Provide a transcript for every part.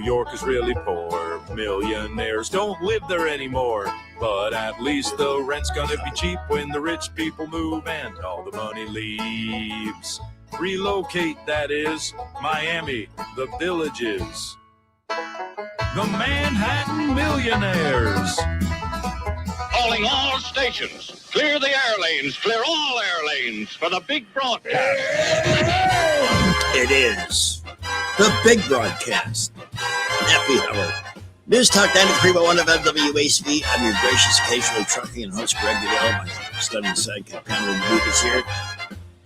York is really poor. Millionaires don't live there anymore. But at least the rent's gonna be cheap when the rich people move and all the money leaves. Relocate, that is. Miami, the Villages. The Manhattan Millionaires. Calling all stations. Clear the air lanes. Clear all air lanes for the big broadcast. It is the big broadcast. Happy hour. News Talk 93.1 of MWACV. I'm your gracious, occasionally trucking and host Greg Goodell. My stunning sidekick Pamela Duke is here.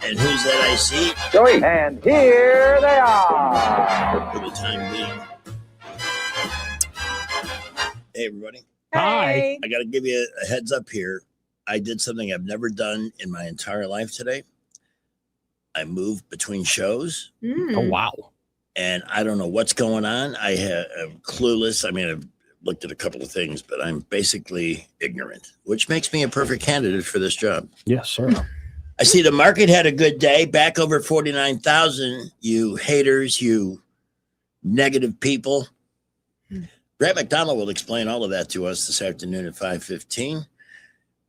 And who's that I see? Joey. And here they are. For the time being. Hey, everybody. Hi. I got to give you a heads up here. I did something I've never done in my entire life today. I moved between shows. Oh, wow. And I don't know what's going on. I'm clueless. I mean, I've looked at a couple of things, but I'm basically ignorant, which makes me a perfect candidate for this job. Yes, sir. I see the market had a good day, back over 49,000. You haters, you negative people. Brett McDonald will explain all of that to us this afternoon at 5:15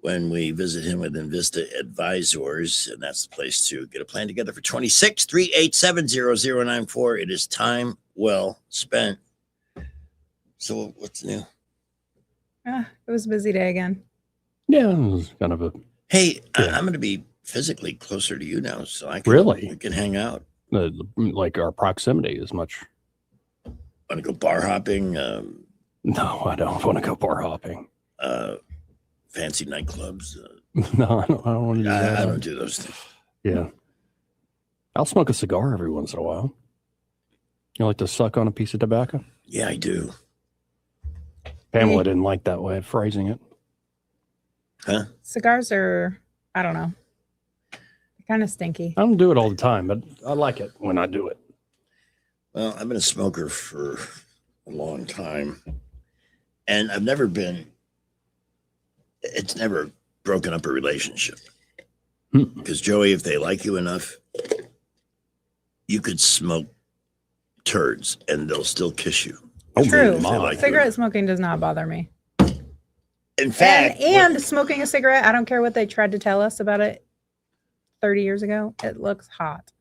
when we visit him with Invista Advisors. And that's the place to get a plan together for 26-387-0094. It is time well spent. So what's new? It was a busy day again. Yeah, it was kind of a... Hey, Yeah. I'm going to be physically closer to you now, so I can, Really? we can hang out. Like our proximity is much... Want to go bar hopping? No, I don't want to go bar hopping. Fancy nightclubs? No, I don't want to do that. I don't do those things. Yeah. I'll smoke a cigar every once in a while. You like to suck on a piece of tobacco? Yeah, I do. Pamela didn't like that way of phrasing it. Huh? Cigars are, I don't know, kind of stinky. I don't do it all the time, but I like it when I do it. Well, I've been a smoker for a long time, and it's never broken up a relationship. Because, Joey, if they like you enough, you could smoke turds, and they'll still kiss you. True. If they like you Cigarette enough. smoking does not bother me. In fact, And smoking a cigarette, I don't care what they tried to tell us about it 30 years ago. It looks hot.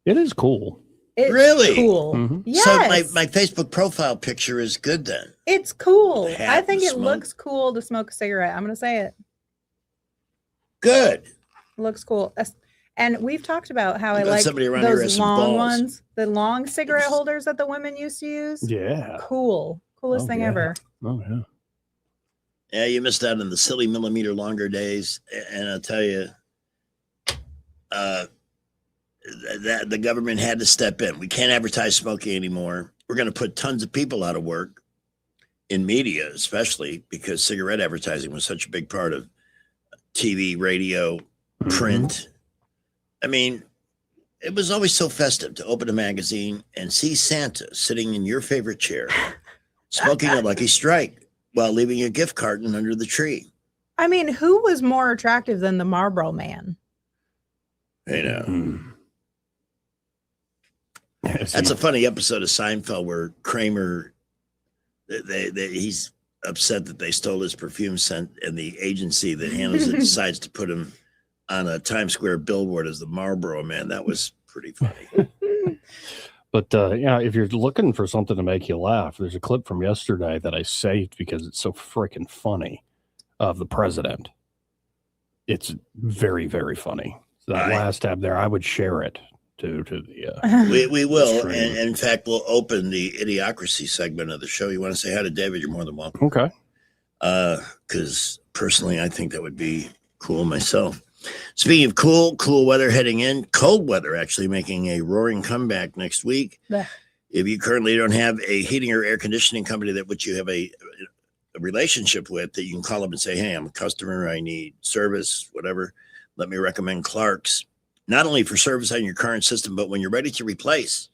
It is cool. It's Really? cool. Mhm. Yes. So my Facebook profile picture is good then. It's cool. The hat I think and it smoke. looks cool to smoke a cigarette. I'm going to say it. Good. It looks cool. And we've talked about how I got like somebody around here has those some long balls. ones, the long cigarette holders that the women used to use. Yeah. Cool. Coolest Oh, thing yeah. ever. Oh, yeah. Yeah, you missed out on the silly millimeter longer days. And I'll tell you, that the government had to step in. We can't advertise smoking anymore. We're going to put tons of people out of work in media, especially because cigarette advertising was such a big part of TV, radio, print. I mean, it was always so festive to open a magazine and see Santa sitting in your favorite chair, smoking a Lucky Strike while leaving a gift carton under the tree. I mean, who was more attractive than the Marlboro Man? You know, Yes, that's a funny episode of Seinfeld where Kramer, he's upset that they stole his perfume scent, and the agency that handles it decides to put him on a Times Square billboard as the Marlboro Man. That was pretty funny. But yeah, if you're looking for something to make you laugh, there's a clip from yesterday that I saved because it's so freaking funny of the president. It's very, very funny. So that last tab there, I would share it to the. We will, stream. and in fact, we'll open the Idiocracy segment of the show. You want to say hi to David? You're more than welcome. Okay. Because personally, I think that would be cool myself. Speaking of cool weather heading in, cold weather actually making a roaring comeback next week. Blech. If you currently don't have a heating or air conditioning company that which you have a relationship with, that you can call up and say, hey, I'm a customer, I need service, whatever. Let me recommend Clark's, not only for service on your current system, but when you're ready to replace,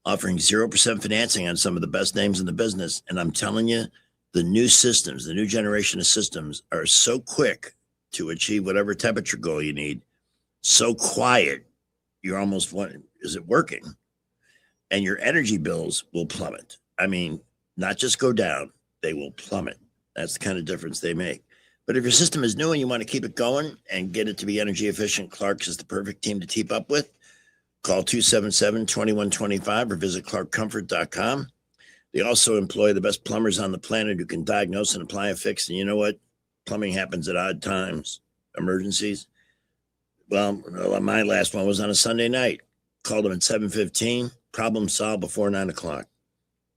offering 0% financing on some of the best names in the business. And I'm telling you, the new systems, the new generation of systems are so quick to achieve whatever temperature goal you need. So quiet, you're almost wondering, is it working? And your energy bills will plummet. I mean, not just go down, they will plummet. That's the kind of difference they make. But if your system is new and you want to keep it going and get it to be energy efficient, Clark's is the perfect team to team up with. Call 277-2125 or visit clarkcomfort.com. They also employ the best plumbers on the planet who can diagnose and apply a fix. And you know what? Plumbing happens at odd times, emergencies. Well, my last one was on a Sunday night. Called them at 7:15. Problem solved before 9 o'clock.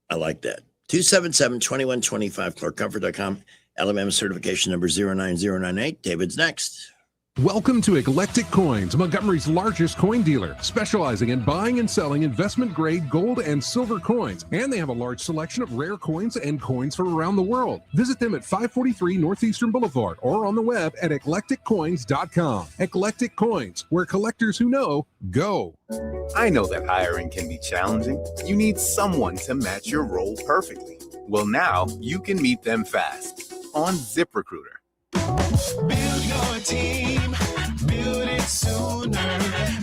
I like that. 277-2125, clarkcomfort.com. Alabama certification number 09098. David's next. Welcome to Eclectic Coins, Montgomery's largest coin dealer, specializing in buying and selling investment-grade gold and silver coins. And they have a large selection of rare coins and coins from around the world. Visit them at 543 Northeastern Boulevard or on the web at eclecticcoins.com. Eclectic Coins, where collectors who know go. I know that hiring can be challenging. You need someone to match your role perfectly. Well, now you can meet them fast on ZipRecruiter. Build your team, build it sooner.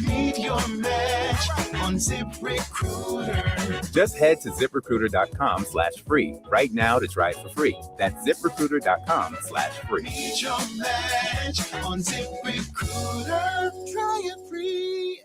Meet your match on ZipRecruiter. Just head to ZipRecruiter.com/free right now to try it for free. That's ZipRecruiter.com/free. Meet your match on ZipRecruiter. Try it free.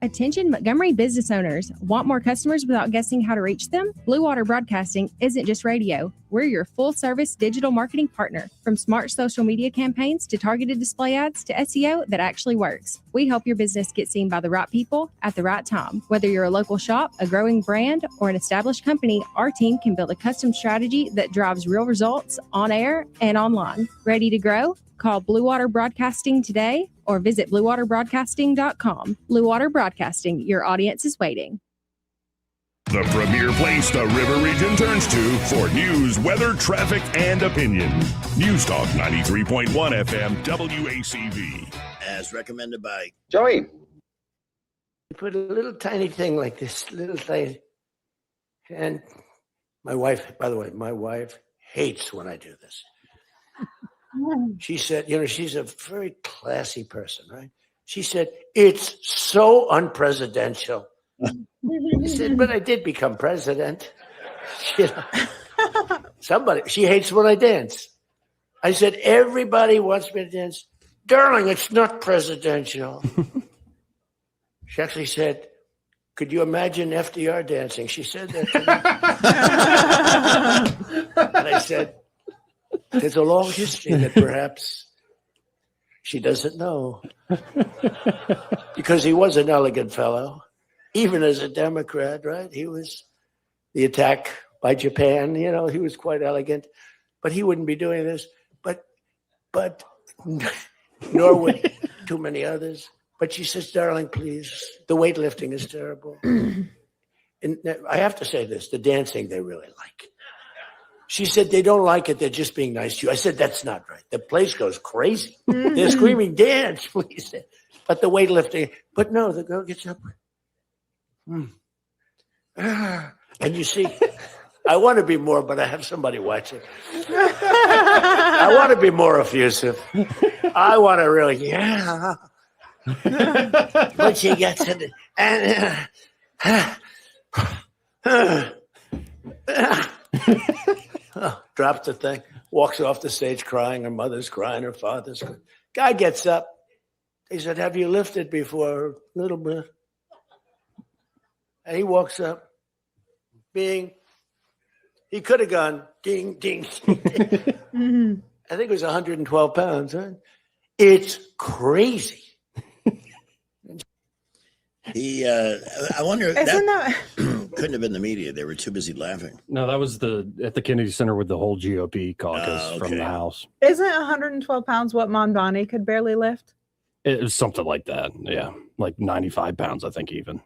Attention Montgomery business owners. Want more customers without guessing how to reach them? Blue Water Broadcasting isn't just radio. We're your full-service digital marketing partner. From smart social media campaigns to targeted display ads to SEO that actually works. We help your business get seen by the right people at the right time. Whether you're a local shop, a growing brand, or an established company, our team can build a custom strategy that drives real results on air and online. Ready to grow? Call Blue Water Broadcasting today or visit bluewaterbroadcasting.com. Blue Water Broadcasting, your audience is waiting. The premier place the River Region turns to for news, weather, traffic, and opinion. News Talk 93.1 FM WACV. As recommended by Joey. You put a little tiny thing like this, little tiny. And my wife, by the way, my wife hates when I do this. She said, she's a very classy person, right? She said, it's so unpresidential. I said, but I did become president. She hates when I dance. I said, everybody wants me to dance. Darling, it's not presidential. She actually said, could you imagine FDR dancing? She said that to me. And I said, there's a long history that perhaps she doesn't know. Because he was an elegant fellow, even as a Democrat, right? He was the attack by Japan, he was quite elegant, but he wouldn't be doing this. But nor would too many others. But she says, darling, please, the weightlifting is terrible. And I have to say this, the dancing they really like. She said, they don't like it. They're just being nice to you. I said, that's not right. The place goes crazy. They're screaming, dance, please. But the weightlifting, but no, the girl gets up. And you see, I want to be more, but I have somebody watching. I want to be more effusive. I want to really, yeah. But she gets it. And, drops the thing, walks off the stage crying. Her mother's crying, her father's crying. Guy gets up. He said, have you lifted before? A little bit. And he walks up. He could have gone ding, ding, ding. I think it was 112 pounds, right? It's crazy. I wonder, that couldn't have been the media. They were too busy laughing. No, that was at the Kennedy Center with the whole GOP caucus from the House. Isn't 112 pounds what Monbani could barely lift? It was something like that. Yeah. Like 95 pounds, I think, even.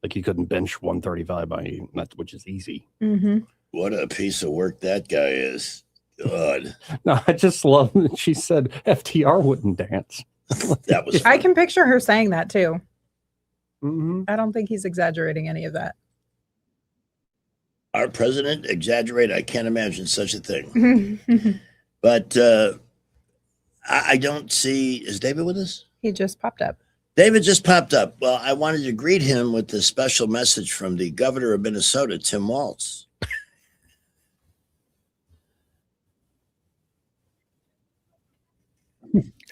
Like he couldn't bench 135 which is easy. Mm-hmm. What a piece of work that guy is. God. No, I just love that she said FTR wouldn't dance. That was I can picture her saying that too. Mm-hmm. I don't think he's exaggerating any of that. Our president exaggerate. I can't imagine such a thing. But I don't see. Is David with us? He just popped up. David just popped up. Well, I wanted to greet him with a special message from the governor of Minnesota, Tim Walz.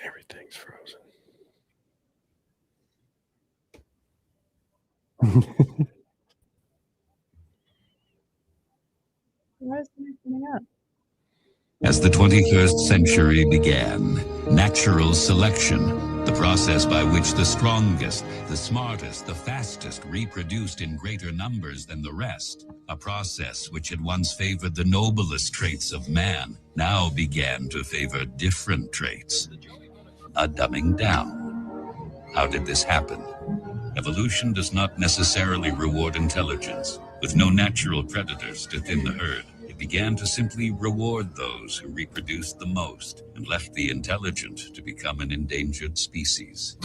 Everything's frozen. Why is it coming up? As the 21st century began, natural selection, the process by which the strongest, the smartest, the fastest reproduced in greater numbers than the rest, a process which had once favored the noblest traits of man, now began to favor different traits. A dumbing down. How did this happen? Evolution does not necessarily reward intelligence. With no natural predators to thin the herd, it began to simply reward those who reproduced the most and left the intelligent to become an endangered species.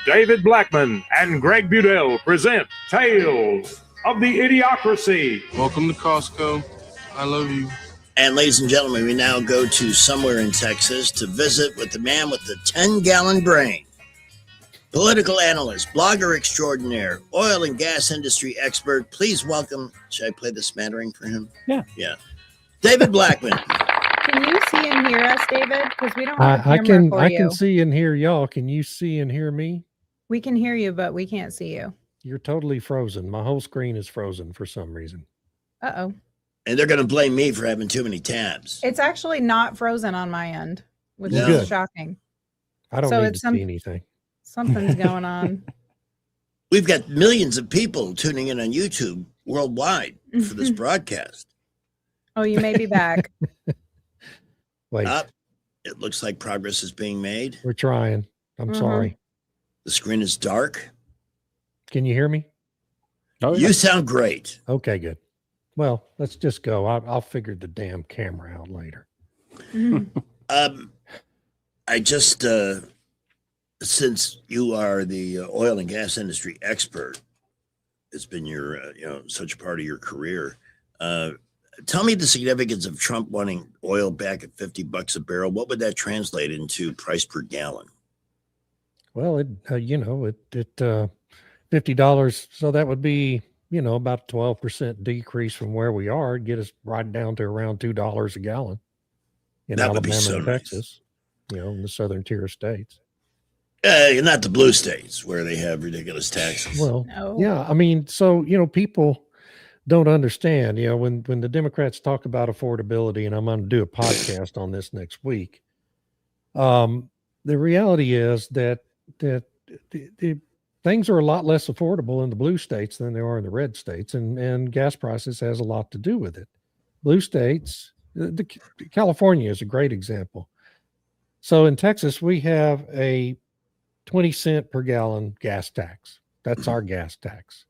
David Blackman and Greg Budell present Tales of the Idiocracy. Welcome to Costco. I love you. And ladies and gentlemen, we now go to somewhere in Texas to visit with the man with the 10-gallon brain. Political analyst, blogger extraordinaire, oil and gas industry expert. Please welcome, should I play the smattering for him? Yeah. David Blackman. Can you see and hear us, David? Because we don't have a camera for you. I can see and hear y'all. Can you see and hear me? We can hear you, but we can't see you. You're totally frozen. My whole screen is frozen for some reason. Uh-oh. And they're going to blame me for having too many tabs. It's actually not frozen on my end, which No. is shocking. I don't So need it's to see anything. Something's going on. We've got millions of people tuning in on YouTube worldwide for this broadcast. Oh, you may be back. Wait, It looks like progress is being made. we're trying. I'm sorry. The screen is dark. Can you hear me? Oh, You sound great. Okay, good. Well, let's just go. I'll figure the damn camera out later. I just, since you are the oil and gas industry expert, it's been your, such a part of your career. Tell me the significance of Trump wanting oil back at $50 a barrel. What would that translate into price per gallon? Well, it $50. So that would be, about 12% decrease from where we are. Get us right down to around $2 a gallon in That would be Alabama so and nice. Texas, in the southern tier states. Not the blue states where they have ridiculous taxes. Well, No. yeah, I mean, so, people don't understand, when the Democrats talk about affordability, and I'm going to do a podcast on this next week. The reality is that the things are a lot less affordable in the blue states than they are in the red states, and gas prices has a lot to do with it. Blue states, California is a great example. So in Texas, we have a 20 cent per gallon gas tax. That's our gas tax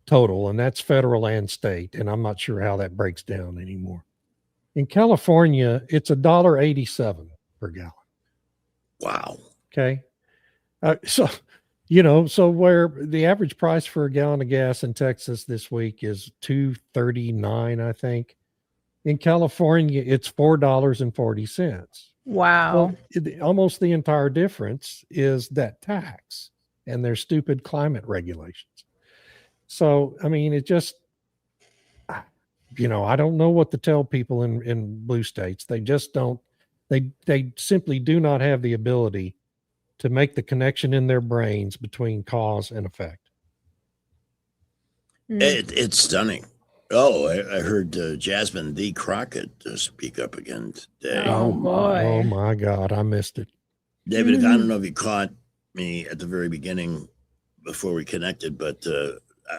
total, and that's federal and state. And I'm not sure how that breaks down anymore. In California, it's $1.87 per gallon. Wow. Okay. So where the average price for a gallon of gas in Texas this week is $2.39, I think. In California, it's $4.40. Wow. Well, almost the entire difference is that tax and their stupid climate regulations. So, I mean, it just, I don't know what to tell people in blue states. They just don't, they simply do not have the ability to make the connection in their brains between cause and effect. It's stunning. Oh, I heard Jasmine the Crockett speak up again today. Oh, boy. Oh my God, I missed it. David, I don't know if you caught me at the very beginning before we connected, but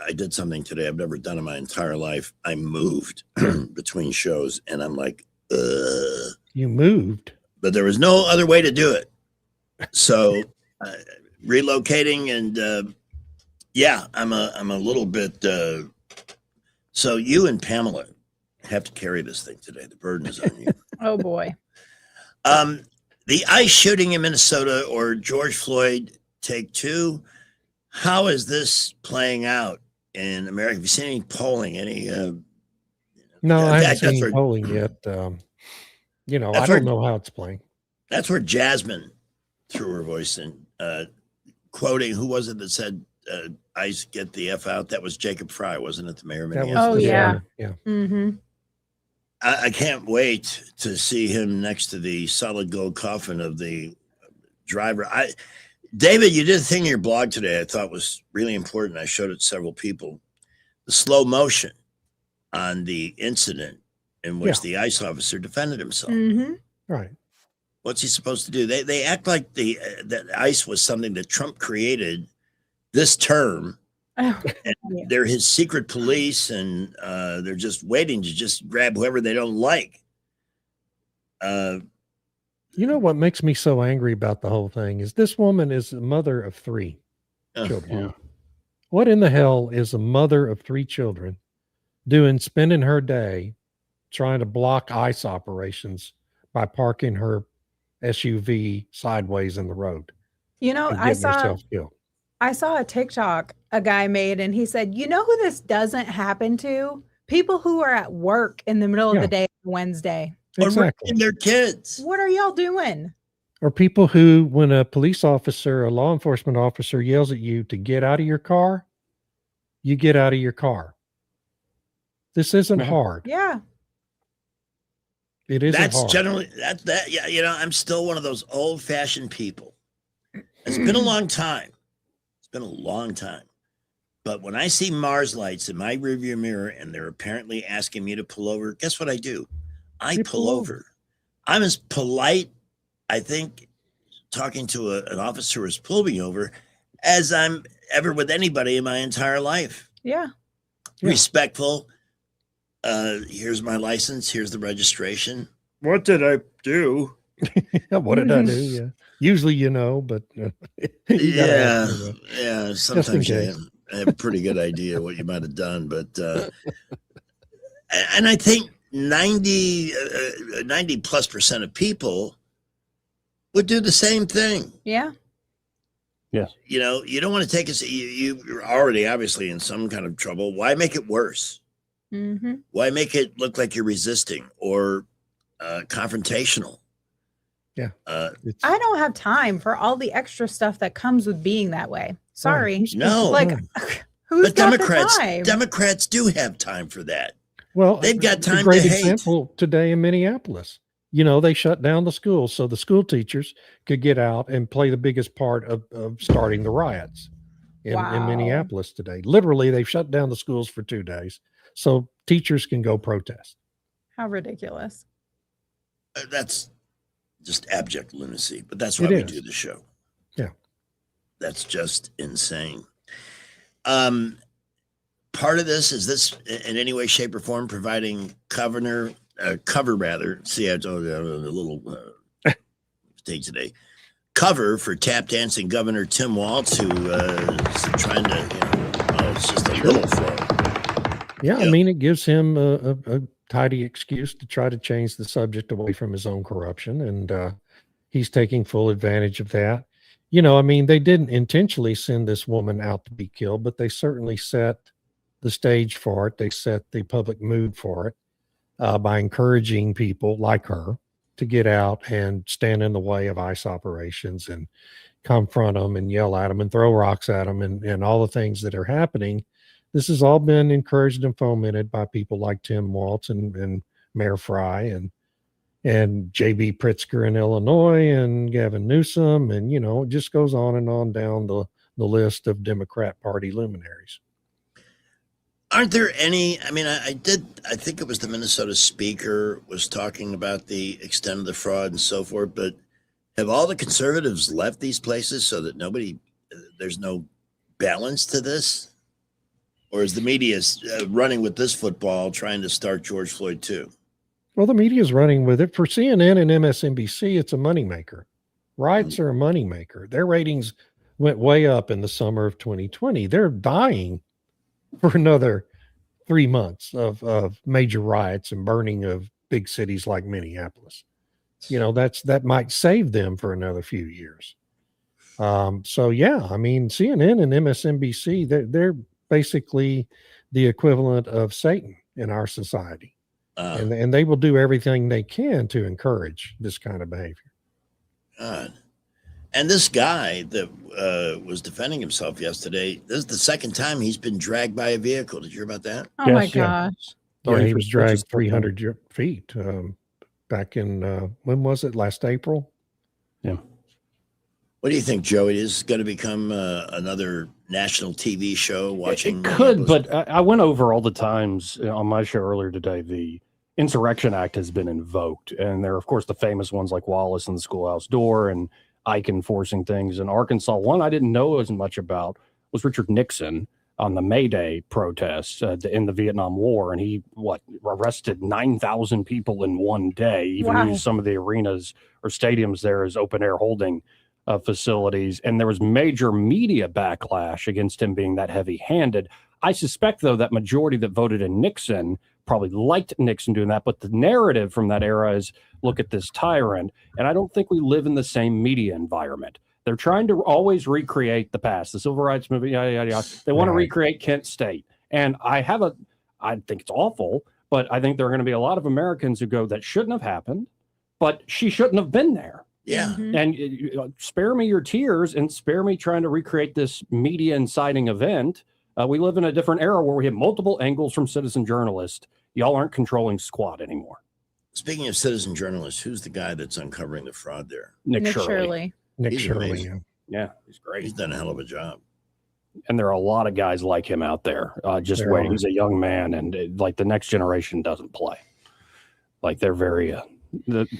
I did something today I've never done in my entire life. I moved between shows, and I'm like, You moved? But there was no other way to do it. So relocating, and I'm a little bit. So you and Pamela have to carry this thing today. The burden is on you. Oh, boy. The ICE shooting in Minnesota or George Floyd take two. How is this playing out in America? Have you seen any polling? No, I haven't seen any polling yet. I don't know how it's playing. That's where Jasmine threw her voice in. quoting, who was it that said, ICE get the F out? That was Jacob Fry, wasn't it? The mayor of That was Minneapolis. the yeah. mayor, yeah. Mm-hmm. I can't wait to see him next to the solid gold coffin of the driver. David, you did a thing in your blog today I thought was really important. I showed it to several people. The slow motion on the incident in which the ICE officer defended himself. Mm-hmm. Right. What's he supposed to do? They act like that ICE was something that Trump created this term. Oh, And they're his secret police, and they're just waiting to just grab whoever they don't like. You know what makes me so angry about the whole thing is this woman is a mother of 3 children. Yeah. What in the hell is a mother of 3 children doing, spending her day trying to block ICE operations by parking her SUV sideways in the road? You know, and I getting saw herself killed? I saw a TikTok a guy made, and he said, "You know who this doesn't happen to? People who are at work in the middle of Yeah. the day on Wednesday. Exactly. And their kids. What are y'all doing?" Or people who, when a police officer, a law enforcement officer yells at you to get out of your car, you get out of your car. This isn't hard. Yeah. It isn't That's hard. generally that. Yeah, you know, I'm still one of those old-fashioned people. It's been a long time. It's been a long time. But when I see Mars lights in my rearview mirror and they're apparently asking me to pull over, guess what I do? I pull over. I'm as polite, I think, talking to an officer who's pulled me over as I'm ever with anybody in my entire life. Yeah. Respectful. Here's my license. Here's the registration. What did I do? What did I do? Yeah. Usually, you know, but you gotta ask me that. Yeah. Just in Sometimes case. I have a pretty good idea what you might have done, but and I think 90 plus percent of people would do the same thing. Yeah. Yes. You know, you don't want to take us. You're already obviously in some kind of trouble. Why make it worse? Mm-hmm. Why make it look like you're resisting or confrontational? Yeah. I don't have time for all the extra stuff that comes with being that way. Sorry. No. Like, who's But got Democrats, the time? Democrats do have time for that. Well, They've got it's a time great to hate. example today in Minneapolis. You know, they shut down the schools so the school teachers could get out and play the biggest part of starting the riots in Wow. Minneapolis today. Literally, they've shut down the schools for 2 days so teachers can go protest. How ridiculous. That's just abject lunacy, but that's why It we is. do the show. Yeah. That's just insane. Part of this is this in any way, shape, or form providing cover. See, I told you a little mistake today. Cover for tap dancing Governor Tim Walz, who is trying to, it's just a little throw. Yeah, I mean, it gives him a tidy excuse to try to change the subject away from his own corruption, and he's taking full advantage of that. You know, I mean, they didn't intentionally send this woman out to be killed, but they certainly set the stage for it. They set the public mood for it by encouraging people like her to get out and stand in the way of ICE operations and confront them and yell at them and throw rocks at them and all the things that are happening. This has all been encouraged and fomented by people like Tim Walz and Mayor Fry and J.B. Pritzker in Illinois and Gavin Newsom. And, you know, it just goes on and on down the list of Democrat Party luminaries. Aren't there any? I mean, I think it was the Minnesota speaker was talking about the extent of the fraud and so forth, but have all the conservatives left these places so that there's no balance to this? Or is the media running with this football, trying to start George Floyd too? Well, the media is running with it. For CNN and MSNBC, it's a moneymaker. Riots are a moneymaker. Their ratings went way up in the summer of 2020. They're dying for another 3 months of major riots and burning of big cities like Minneapolis. You know, that might save them for another few years. So yeah, I mean, CNN and MSNBC, they're basically the equivalent of Satan in our society. And they will do everything they can to encourage this kind of behavior. God. And this guy that was defending himself yesterday, this is the second time he's been dragged by a vehicle. Did you hear about that? Oh my gosh. Yeah, he was dragged 300 feet back in, when was it? Last April? Yeah. What do you think, Joey? Is going to become another national TV show? Watching it could, but I went over all the times on my show earlier today. The Insurrection Act has been invoked, and there are, of course, the famous ones like Wallace and the Schoolhouse Door and Ike enforcing things in Arkansas. One I didn't know as much about was Richard Nixon on the May Day protests in the Vietnam War, and he arrested 9,000 people in one day. Even used some of the arenas or stadiums there as open air holding facilities, and there was major media backlash against him being that heavy-handed. I suspect, though, that majority that voted in Nixon probably liked Nixon doing that, but the narrative from that era is, look at this tyrant, and I don't think we live in the same media environment. They're trying to always recreate the past, the civil rights movement, yada, yada, yada. They want to recreate Kent State, and I think it's awful, but I think there are going to be a lot of Americans who go, that shouldn't have happened, but she shouldn't have been there. Yeah. And spare me your tears and spare me trying to recreate this media inciting event. We live in a different era where we have multiple angles from citizen journalists. Y'all aren't controlling squad anymore. Speaking of citizen journalists, who's the guy that's uncovering the fraud there? Nick Shirley. Nick Shirley. Yeah, he's great. He's done a hell of a job. And there are a lot of guys like him out there. Just There waiting. are. He's a young man, and like the next generation doesn't play. Like they're very.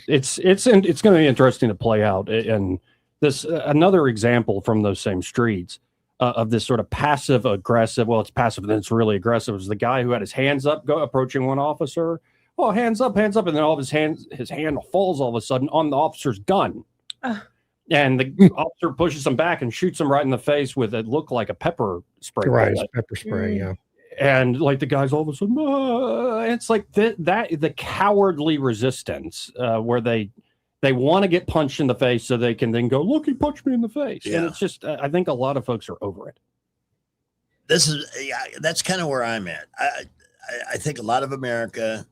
It's going to be interesting to play out. And this another example from those same streets of this sort of passive aggressive. Well, it's passive, and then it's really aggressive. Is the guy who had his hands up approaching one officer. Oh, hands up, and then all of his hand falls all of a sudden on the officer's gun. And the officer pushes him back and shoots him right in the face with it looked like a pepper spray. Right, bullet. pepper spray, yeah. And like the guys all of a sudden, it's like the cowardly resistance where they want to get punched in the face so they can then go, look, he punched me in the face. Yeah. And it's just, I think a lot of folks are over it. That's kind of where I'm at. I think a lot of America,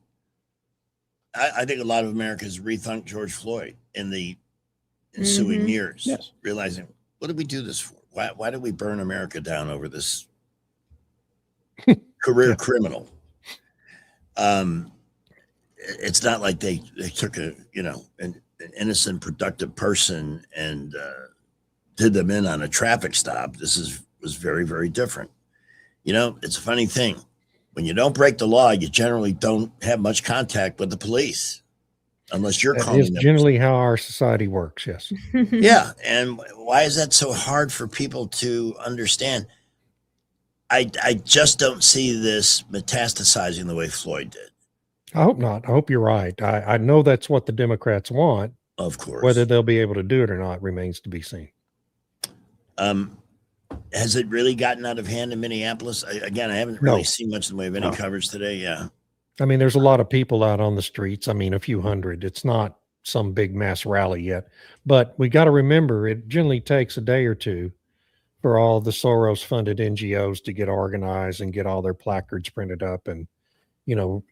I think a lot of America has rethunked George Floyd in the ensuing years, realizing, what did we do this for? Why did we burn America down over this career criminal? It's not like they took an innocent, productive person and did them in on a traffic stop. This was very, very different. It's a funny thing. When you don't break the law, you generally don't have much contact with the police unless you're calling them. It's generally how our society works, yes. Yeah. And why is that so hard for people to understand? I just don't see this metastasizing the way Floyd did. I hope not. I hope you're right. I know that's what the Democrats want. Of course. Whether they'll be able to do it or not remains to be seen. Has it really gotten out of hand in Minneapolis? I haven't really seen much in the way of any coverage today. Yeah. I mean, there's a lot of people out on the streets. I mean, a few hundred. It's not some big mass rally yet. But we got to remember, it generally takes a day or two for all the Soros-funded NGOs to get organized and get all their placards printed up and,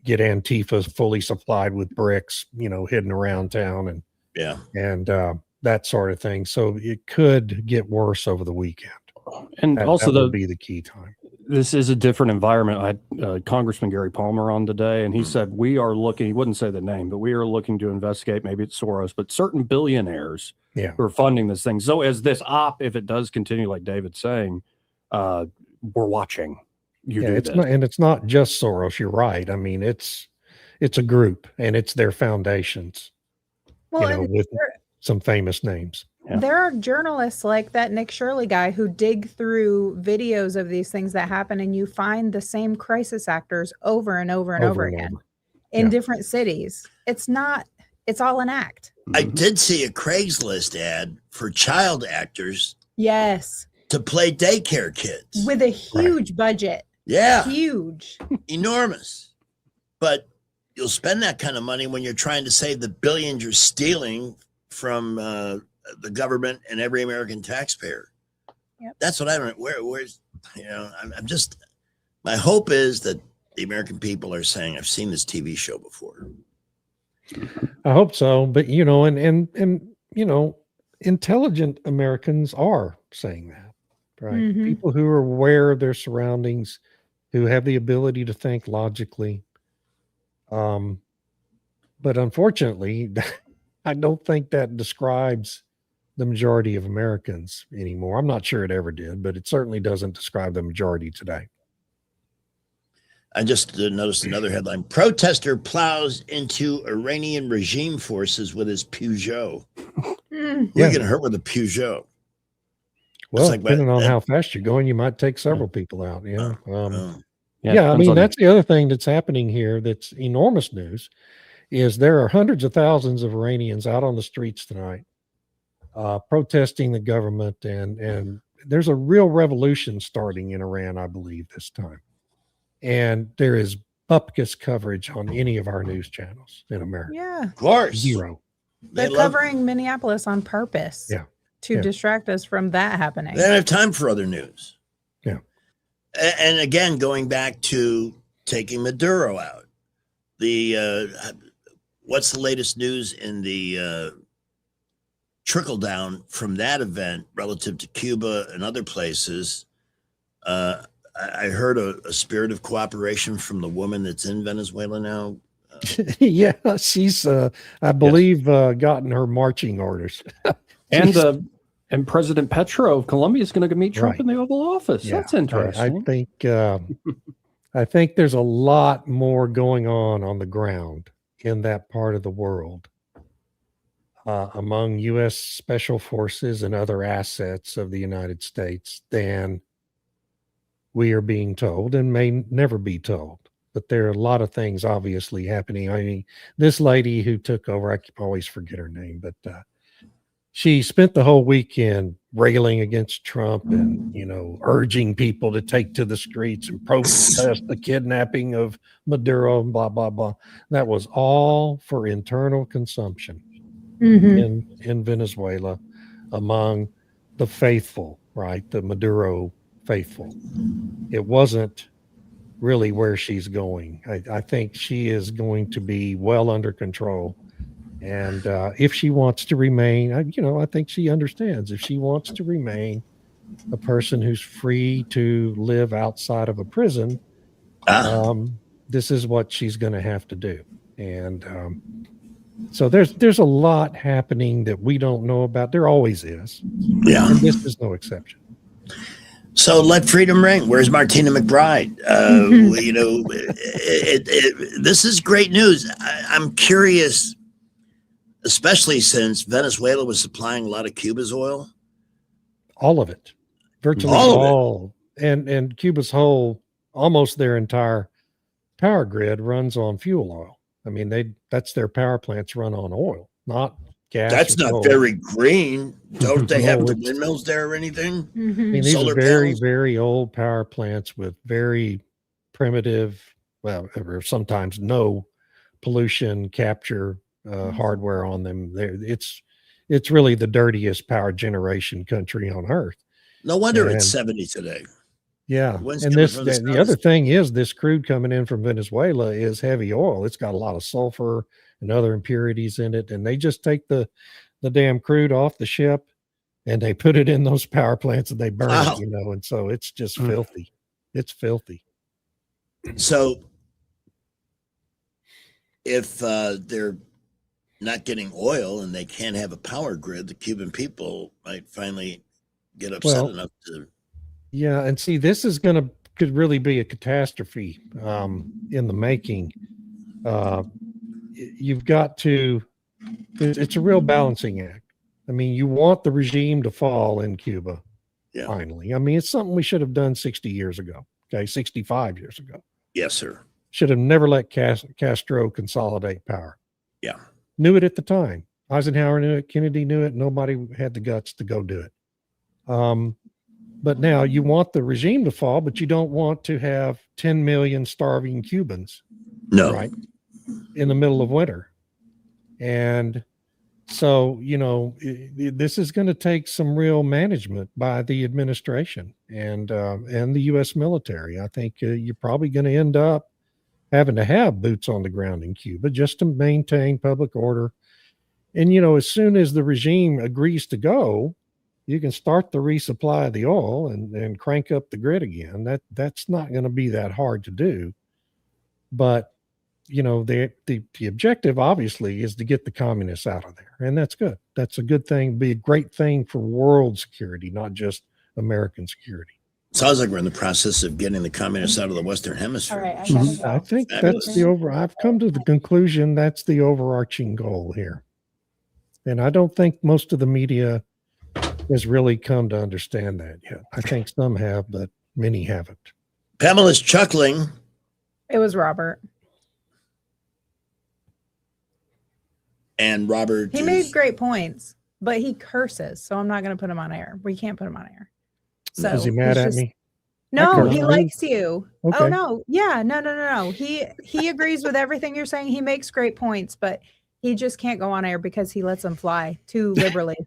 get Antifa fully supplied with bricks, hidden around town and that sort of thing. So it could get worse over the weekend. And also that would be the key time. This is a different environment. I had Congressman Gary Palmer on today, and he said, we are looking, he wouldn't say the name, but we are looking to investigate, maybe it's Soros, but certain billionaires who are funding this thing. So as this if it does continue, like David's saying, we're watching you do it's this. not, and it's not just Soros. You're right. I mean, it's a group and it's their foundations, with some famous names. There are journalists like that Nick Shirley guy who dig through videos of these things that happen, and you find the same crisis actors over and over and over again in different cities. It's all an act. I did see a Craigslist ad for child actors. Yes. To play daycare kids. With a huge budget. Yeah. Huge. Enormous. But you'll spend that kind of money when you're trying to save the billions you're stealing from the government and every American taxpayer. Yep. That's what I don't. Where's I'm just. My hope is that the American people are saying, "I've seen this TV show before." I hope so, but and intelligent Americans are saying that, right? Mhm. People who are aware of their surroundings, who have the ability to think logically. But unfortunately, I don't think that describes the majority of Americans anymore. I'm not sure it ever did, but it certainly doesn't describe the majority today. I just noticed another headline. Protester plows into Iranian regime forces with his Peugeot. Who are you going to hurt with a Peugeot? Well, like, depending on how fast you're going, you might take several people out. Yeah. Yeah, I mean, that's the other thing that's happening here that's enormous news is there are hundreds of thousands of Iranians out on the streets tonight protesting the government. And there's a real revolution starting in Iran, I believe, this time. And there is bupkis coverage on any of our news channels in America. Yeah. Of course. Zero. They're covering Minneapolis on purpose. Yeah. To distract us from that happening. They don't have time for other news. Yeah. And again, going back to taking Maduro out, what's the latest news in the trickle down from that event relative to Cuba and other places? I heard a spirit of cooperation from the woman that's in Venezuela now. Yeah, she's, I believe, gotten her marching orders. And President Petro of Colombia is going to meet Trump in the Oval Office. Yeah, That's interesting. I think there's a lot more going on the ground in that part of the world among U.S. Special Forces and other assets of the United States than we are being told and may never be told. But there are a lot of things obviously happening. I mean, this lady who took over, I always forget her name, but she spent the whole weekend railing against Trump and, urging people to take to the streets and protest the kidnapping of Maduro and blah, blah, blah. That was all for internal consumption in Venezuela among the faithful, right? The Maduro faithful. It wasn't really where she's going. I think she is going to be well under control. And if she wants to remain, I think she understands if she wants to remain a person who's free to live outside of a prison, this is what she's going to have to do. And so there's a lot happening that we don't know about. There always is. Yeah. And this is no exception. So let freedom ring. Where's Martina McBride? This is great news. I'm curious, especially since Venezuela was supplying a lot of Cuba's oil. All of it. Virtually all. And Cuba's almost their entire power grid runs on fuel oil. I mean, that's their power plants run on oil, not gas. That's not coal. very green. Don't they have No, the windmills there or anything? I mean, these Solar are very, panels? very old power plants with very primitive, or sometimes no pollution capture hardware on them. It's really the dirtiest power generation country on earth. No wonder it's 70 today. Yeah. Wind's And coming from the the other thing is this crude coming in from Venezuela is heavy oil. It's got a lot of sulfur and other impurities in it. And they just take the damn crude off the ship and they put it in those power plants and they burn it, and so it's just filthy. It's filthy. So if they're not getting oil and they can't have a power grid, the Cuban people might finally get upset enough to. Yeah, and see, this is could really be a catastrophe in the making. You've got to. It's a real balancing act. I mean, you want the regime to fall in Cuba. Yeah. Finally, I mean, it's something we should have done 60 years ago. Okay, 65 years ago. Yes, sir. Should have never let Castro consolidate power. Yeah. Knew it at the time. Eisenhower knew it. Kennedy knew it. Nobody had the guts to go do it. But now you want the regime to fall, but you don't want to have 10 million starving Cubans. No. Right. In the middle of winter. And so, this is going to take some real management by the administration and the U.S. military. I think you're probably going to end up having to have boots on the ground in Cuba just to maintain public order And, as soon as the regime agrees to go, you can start the resupply of the oil and crank up the grid again. That's not going to be that hard to do. But, the objective obviously is to get the communists out of there. And that's good. That's a good thing, be a great thing for world security, not just American security. Sounds like we're in the process of getting the communists out of the Western Hemisphere. All right, I gotta go. I think that's I've come to the conclusion that's the overarching goal here. And I don't think most of the media has really come to understand that yet. I think some have, but many haven't. Pamela's chuckling. It was Robert. And Robert, he made great points, but he curses, so I'm not going to put him on air. We can't put him on air. So is he mad at me? No, he likes you. Okay. Oh no, yeah, no. He agrees with everything you're saying. He makes great points, but he just can't go on air because he lets them fly too liberally.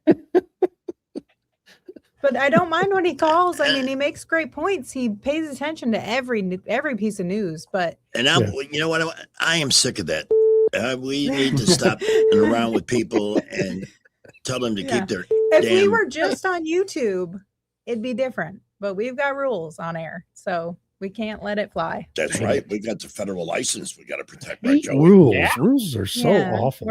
But I don't mind when he calls. I mean, he makes great points. He pays attention to every piece of news. But you know what? I am sick of that. We need to stop around with people and tell them to keep their. If we were just on YouTube, it'd be different. But we've got rules on air, so we can't let it fly. That's right. We got the federal license. We got to protect, right, Joey? Rules are so awful.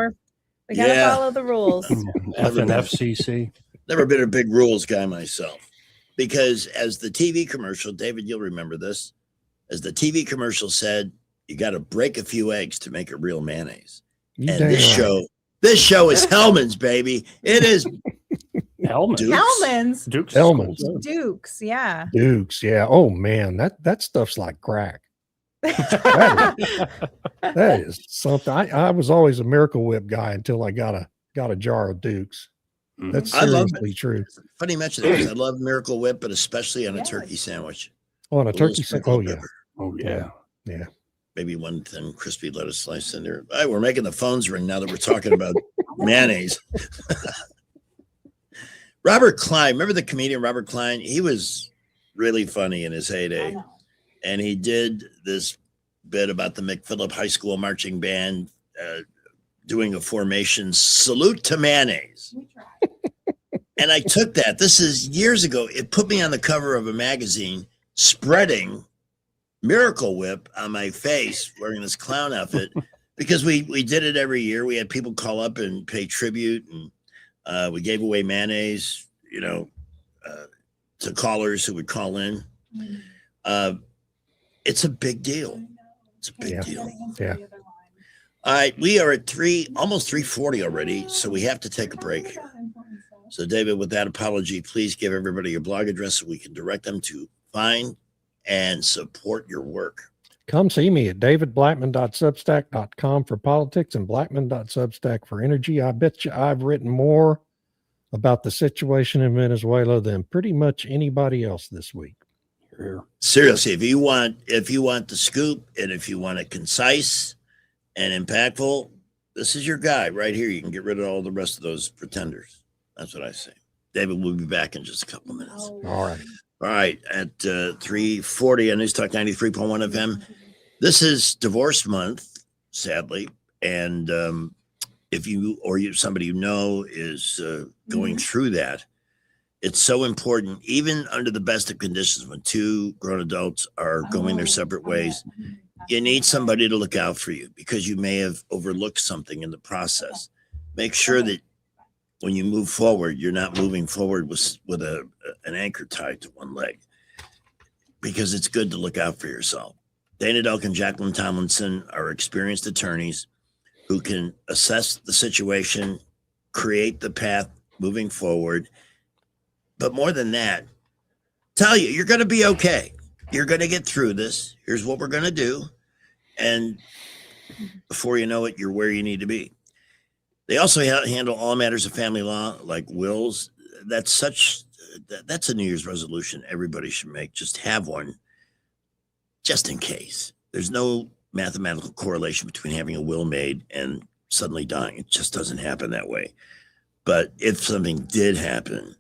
We got to follow the rules. FCC. Never been a big rules guy myself, because as the TV commercial, David, you'll remember this, as the TV commercial said, you got to break a few eggs to make a real mayonnaise. And this show is Hellman's, baby. It is Hellman's. Hellman's. Dukes. Dukes, yeah. Dukes, yeah. Oh man, that stuff's like crack. that is something. I was always a Miracle Whip guy until I got a jar of Dukes. That's seriously true. Funny you mention that, because I love Miracle Whip, but especially on a turkey sandwich. Oh, on a turkey sandwich. Oh, yeah. Pepper. Oh, yeah. Yeah. Maybe one thin crispy lettuce slice in there. All right, we're making the phones ring now that we're talking about mayonnaise. Robert Klein, remember the comedian Robert Klein? He was really funny in his heyday. And he did this bit about the McPhillip High School marching band doing a formation salute to mayonnaise. And I took that. This is years ago. It put me on the cover of a magazine spreading Miracle Whip on my face wearing this clown outfit, because we did it every year. We had people call up and pay tribute, and we gave away mayonnaise, to callers who would call in. It's a big deal. It's a big deal. Yeah. All right, we are at almost 3:40 already, so we have to take a break here. So, David, with that apology, please give everybody your blog address so we can direct them to find and support your work. Come see me at davidblackman.substack.com for politics and blackman.substack for energy. I bet you I've written more about the situation in Venezuela than pretty much anybody else this week. Seriously, if you want the scoop, and if you want it concise and impactful, this is your guy right here. You can get rid of all the rest of those pretenders. That's what I say. David, we'll be back in just a couple of minutes. All right. At 3:40 on News Talk 93.1 FM. This is divorce month, sadly. And if you or somebody you know is going through that, it's so important, even under the best of conditions, when two grown adults are going their separate ways, you need somebody to look out for you, because you may have overlooked something in the process. Make sure that when you move forward, you're not moving forward with an anchor tied to one leg, because it's good to look out for yourself. Dana Delk and Jacqueline Tomlinson are experienced attorneys who can assess the situation, create the path moving forward. But more than that, tell you, you're going to be okay. You're going to get through this. Here's what we're going to do. And before you know it, you're where you need to be. They also handle all matters of family law, like wills. That's a New Year's resolution everybody should make. Just have one, just in case. There's no mathematical correlation between having a will made and suddenly dying. It just doesn't happen that way. But if something did happen,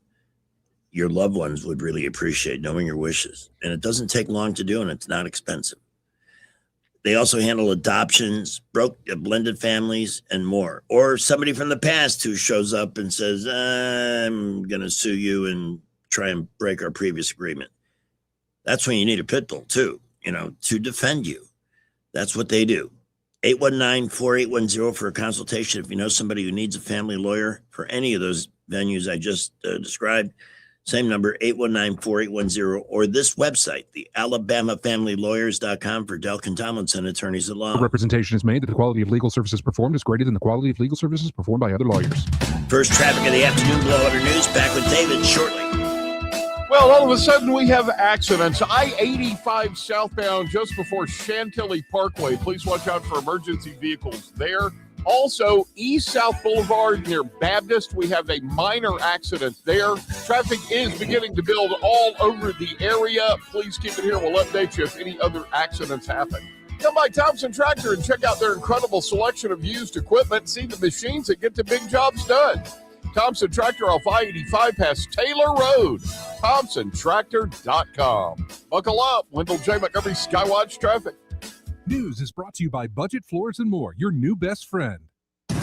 your loved ones would really appreciate knowing your wishes. And it doesn't take long to do, and it's not expensive. They also handle adoptions, blended families, and more. Or somebody from the past who shows up and says, I'm going to sue you and try and break our previous agreement. That's when you need a pit bull too, to defend you. That's what they do. 819-4810 for a consultation. If you know somebody who needs a family lawyer for any of those venues I just described, same number, 819-4810, or this website, the AlabamaFamilyLawyers.com for Delkin Tomlinson attorneys at law. The representation is made that the quality of legal services performed is greater than the quality of legal services performed by other lawyers. First traffic of the afternoon, blowout news. Back with David shortly. Well, all of a sudden we have accidents. I-85 southbound just before Chantilly Parkway. Please watch out for emergency vehicles there. Also, East-South Boulevard near Baptist, we have a minor accident there. Traffic is beginning to build all over the area. Please keep it here. We'll update you if any other accidents happen. Come by Thompson Tractor and check out their incredible selection of used equipment. See the machines that get the big jobs done. Thompson Tractor off I-85 past Taylor Road. ThompsonTractor.com. Buckle up. Wendell J. Montgomery Skywatch Traffic. News is brought to you by Budget Floors and More, your new best friend. From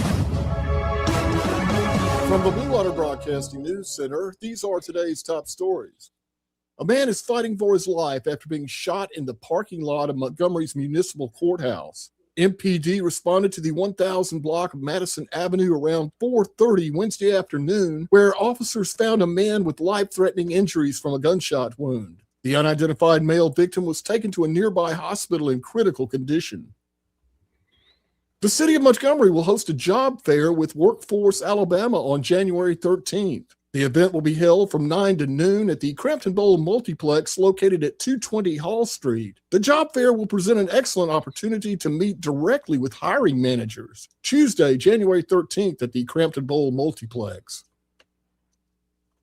the Blue Water Broadcasting News Center, these are today's top stories. A man is fighting for his life after being shot in the parking lot of Montgomery's Municipal Courthouse. MPD responded to the 1000 block of Madison Avenue around 4:30 Wednesday afternoon, where officers found a man with life-threatening injuries from a gunshot wound. The unidentified male victim was taken to a nearby hospital in critical condition. The city of Montgomery will host a job fair with Workforce Alabama on January 13th. The event will be held from 9 to noon at the Crampton Bowl Multiplex located at 220 Hall Street. The job fair will present an excellent opportunity to meet directly with hiring managers. Tuesday, January 13th at the Crampton Bowl Multiplex.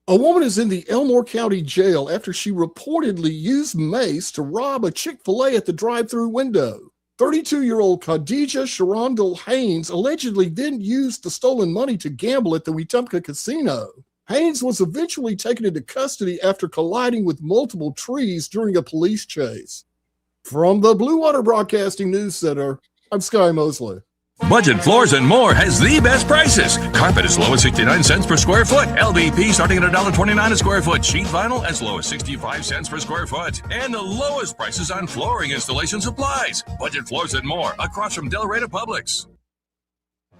A woman is in the Elmore County Jail after she reportedly used mace to rob a Chick-fil-A at the drive-thru window. 32-year-old Khadijah Sharondel Haynes allegedly then used the stolen money to gamble at the Wetumpka Casino. Haynes was eventually taken into custody after colliding with multiple trees during a police chase. From the Blue Water Broadcasting News Center, I'm Sky Mosley. Budget Floors and More has the best prices. Carpet as low as 69 cents per square foot. LVP starting at $1.29 a square foot. Sheet vinyl as low as 65 cents per square foot. And the lowest prices on flooring installation supplies. Budget Floors and More across from Delray Publix.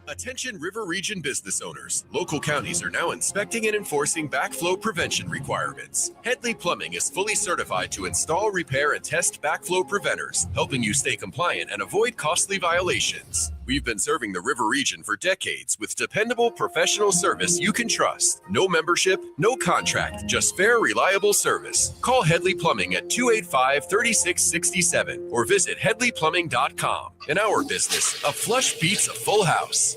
Attention River Region business owners. Local counties are now inspecting and enforcing backflow prevention requirements. Headley Plumbing is fully certified to install, repair, and test backflow preventers, helping you stay compliant and avoid costly violations. We've been serving the River Region for decades with dependable professional service you can trust. No membership, no contract, just fair, reliable service. Call Headley Plumbing at 285-3667 or visit headleyplumbing.com. In our business, a flush beats a full house.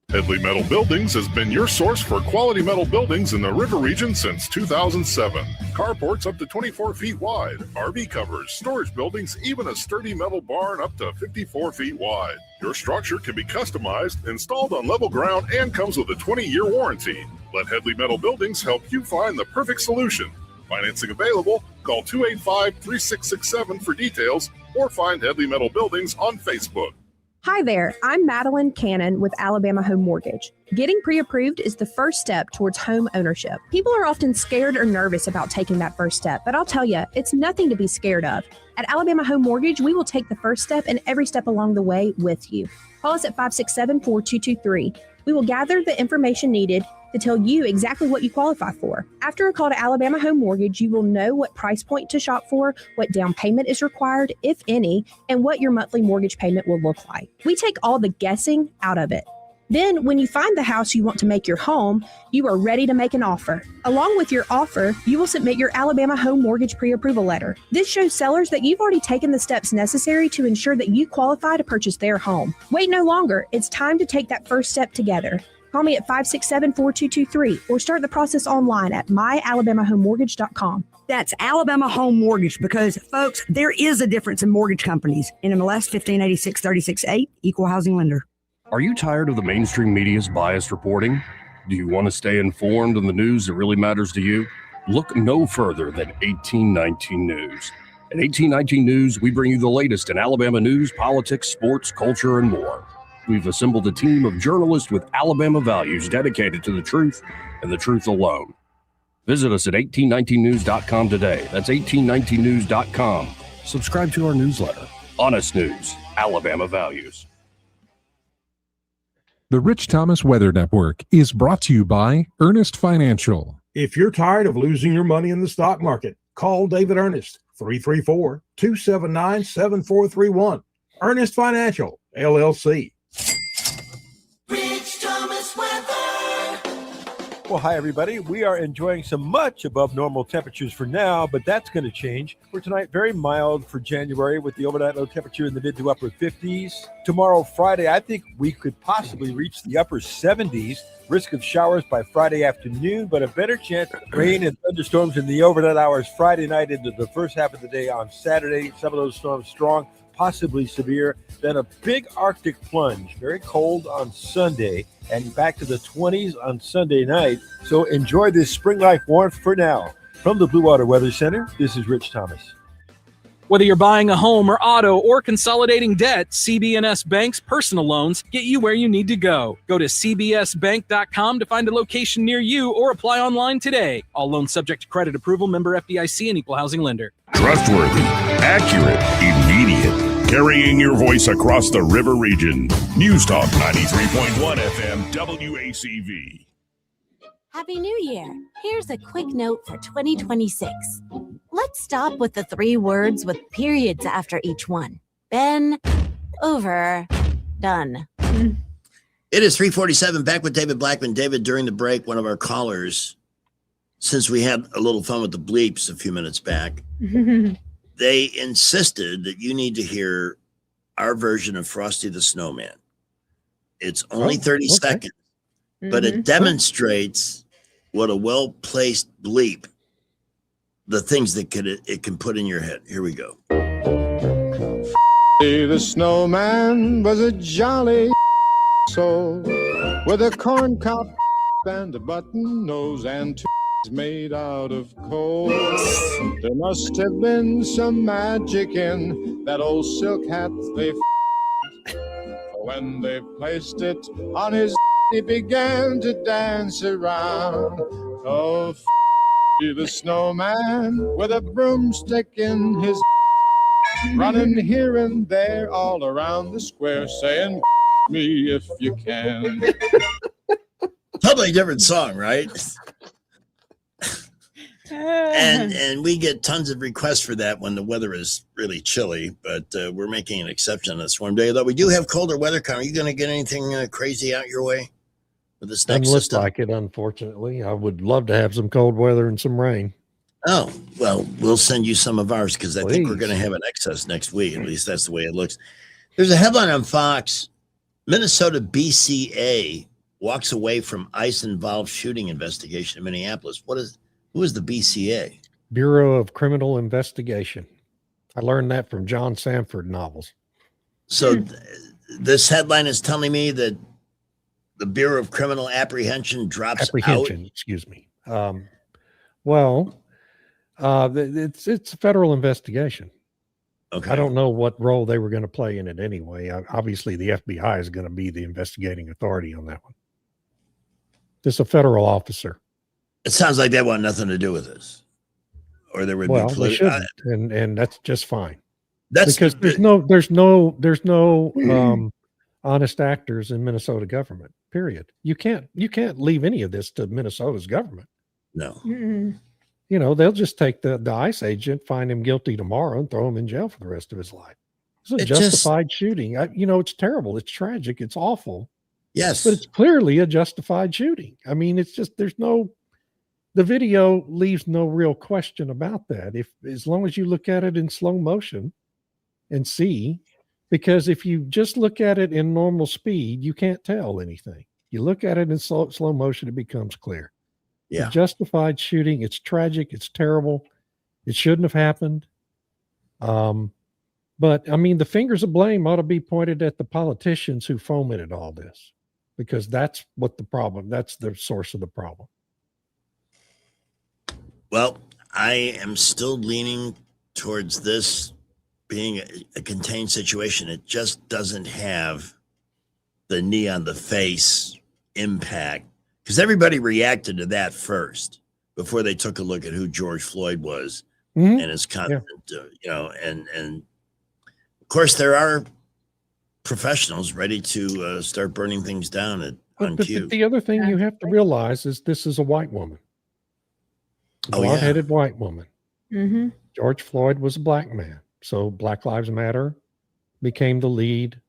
Headley Metal Buildings has been your source for quality metal buildings in the River Region since 2007. Carports up to 24 feet wide, RV covers, storage buildings, even a sturdy metal barn up to 54 feet wide. Your structure can be customized, installed on level ground, and comes with a 20-year warranty. Let Headley Metal Buildings help you find the perfect solution. Financing available. Call 285-3667 for details or find Headley Metal Buildings on Facebook. Hi there, I'm Madeline Cannon with Alabama Home Mortgage. Getting pre-approved is the first step towards home ownership. People are often scared or nervous about taking that first step, but I'll tell you, it's nothing to be scared of. At Alabama Home Mortgage, we will take the first step and every step along the way with you. Call us at 567-4223. We will gather the information needed to tell you exactly what you qualify for. After a call to Alabama Home Mortgage, you will know what price point to shop for, what down payment is required, if any, and what your monthly mortgage payment will look like. We take all the guessing out of it. Then, when you find the house you want to make your home, you are ready to make an offer. Along with your offer, you will submit your Alabama Home Mortgage pre-approval letter. This shows sellers that you've already taken the steps necessary to ensure that you qualify to purchase their home. Wait no longer. It's time to take that first step together. Call me at 567-4223 or start the process online at myalabamahomemortgage.com. That's Alabama Home Mortgage because, folks, there is a difference in mortgage companies. NMLS 1586-36-8, Equal Housing Lender. Are you tired of the mainstream media's biased reporting? Do you want to stay informed on the news that really matters to you? Look no further than 1819 News. At 1819 News, we bring you the latest in Alabama news, politics, sports, culture, and more. We've assembled a team of journalists with Alabama values dedicated to the truth and the truth alone. Visit us at 1819news.com today. That's 1819news.com. Subscribe to our newsletter. Honest News, Alabama Values. The Rich Thomas Weather Network is brought to you by Ernest Financial. If you're tired of losing your money in the stock market, call David Ernest, 334-279-7431. Ernest Financial, LLC. Rich Thomas Weather. Well, hi, everybody. We are enjoying some much above normal temperatures for now, but that's going to change. For tonight, very mild for January with the overnight low temperature in the mid to upper 50s. Tomorrow, Friday, I think we could possibly reach the upper 70s. Risk of showers by Friday afternoon, but a better chance of rain and thunderstorms in the overnight hours Friday night into the first half of the day on Saturday. Some of those storms strong, possibly severe. Then a big Arctic plunge, very cold on Sunday, and back to the 20s on Sunday night. So enjoy this spring-like warmth for now. From the Blue Water Weather Center, this is Rich Thomas. Whether you're buying a home or auto or consolidating debt, CB&S Bank's personal loans get you where you need to go. Go to cbsbank.com to find a location near you or apply online today. All loans subject to credit approval, member FDIC, and equal housing lender. Trustworthy, accurate, immediate. Carrying your voice across the river region. News Talk 93.1 FM WACV. Happy New Year. Here's a quick note for 2026. Let's stop with the 3 words with periods after each one. Been over done. It is 3:47, back with David Blackman. David, during the break, one of our callers, since we had a little fun with the bleeps a few minutes back, they insisted that you need to hear our version of Frosty the Snowman. It's only 30 seconds, but it demonstrates what a well-placed bleep, the things that it can put in your head. Here we go. The snowman was a jolly soul with a corn cob and a button nose and 2 made out of coal. There must have been some magic in that old silk hat they when they placed it on his he began to dance around. Oh, the snowman with a broomstick in his running here and there all around the square saying me if you can. Totally different song, right? and we get tons of requests for that when the weather is really chilly, but we're making an exception on this warm day. Though we do have colder weather coming. Are you going to get anything crazy out your way with this next Doesn't look system? like it, unfortunately. I would love to have some cold weather and some rain. Oh, well, we'll send you some of ours because I think we're going to have an excess next week. At least that's the way it looks. There's a headline on Fox. Minnesota BCA walks away from ICE-involved shooting investigation in Minneapolis. Who is the BCA? Bureau of Criminal Investigation. I learned that from John Sanford novels. So this headline is telling me that the Bureau of Criminal Apprehension drops Apprehension, out. excuse me. It's a federal investigation. Okay. I don't know what role they were going to play in it anyway. Obviously, the FBI is going to be the investigating authority on that one. It's a federal officer. It sounds like they want nothing to do with this, or there would be. They shouldn't, and that's just fine. That's because there's no honest actors in Minnesota government. Period. You can't leave any of this to Minnesota's government. No. You know, they'll just take the ICE agent, find him guilty tomorrow, and throw him in jail for the rest of his life. It's a justified shooting. It's terrible. It's tragic. It's awful. Yes. But it's clearly a justified shooting. I mean, it's just the video leaves no real question about that. As long as you look at it in slow motion and see, because if you just look at it in normal speed, you can't tell anything. You look at it in slow motion, it becomes clear. Yeah. A justified shooting. It's tragic. It's terrible. It shouldn't have happened. But I mean, the fingers of blame ought to be pointed at the politicians who fomented all this, because that's what the problem. That's the source of the problem. Well, I am still leaning towards this being a contained situation. It just doesn't have the knee on the face impact, because everybody reacted to that first before they took a look at who George Floyd was and his constant, and of course there are professionals ready to start burning things down on cue. The other thing you have to realize is this is a white woman, a blonde-headed white woman. Mm-hmm. George Floyd was a black man, so Black Lives Matter became the lead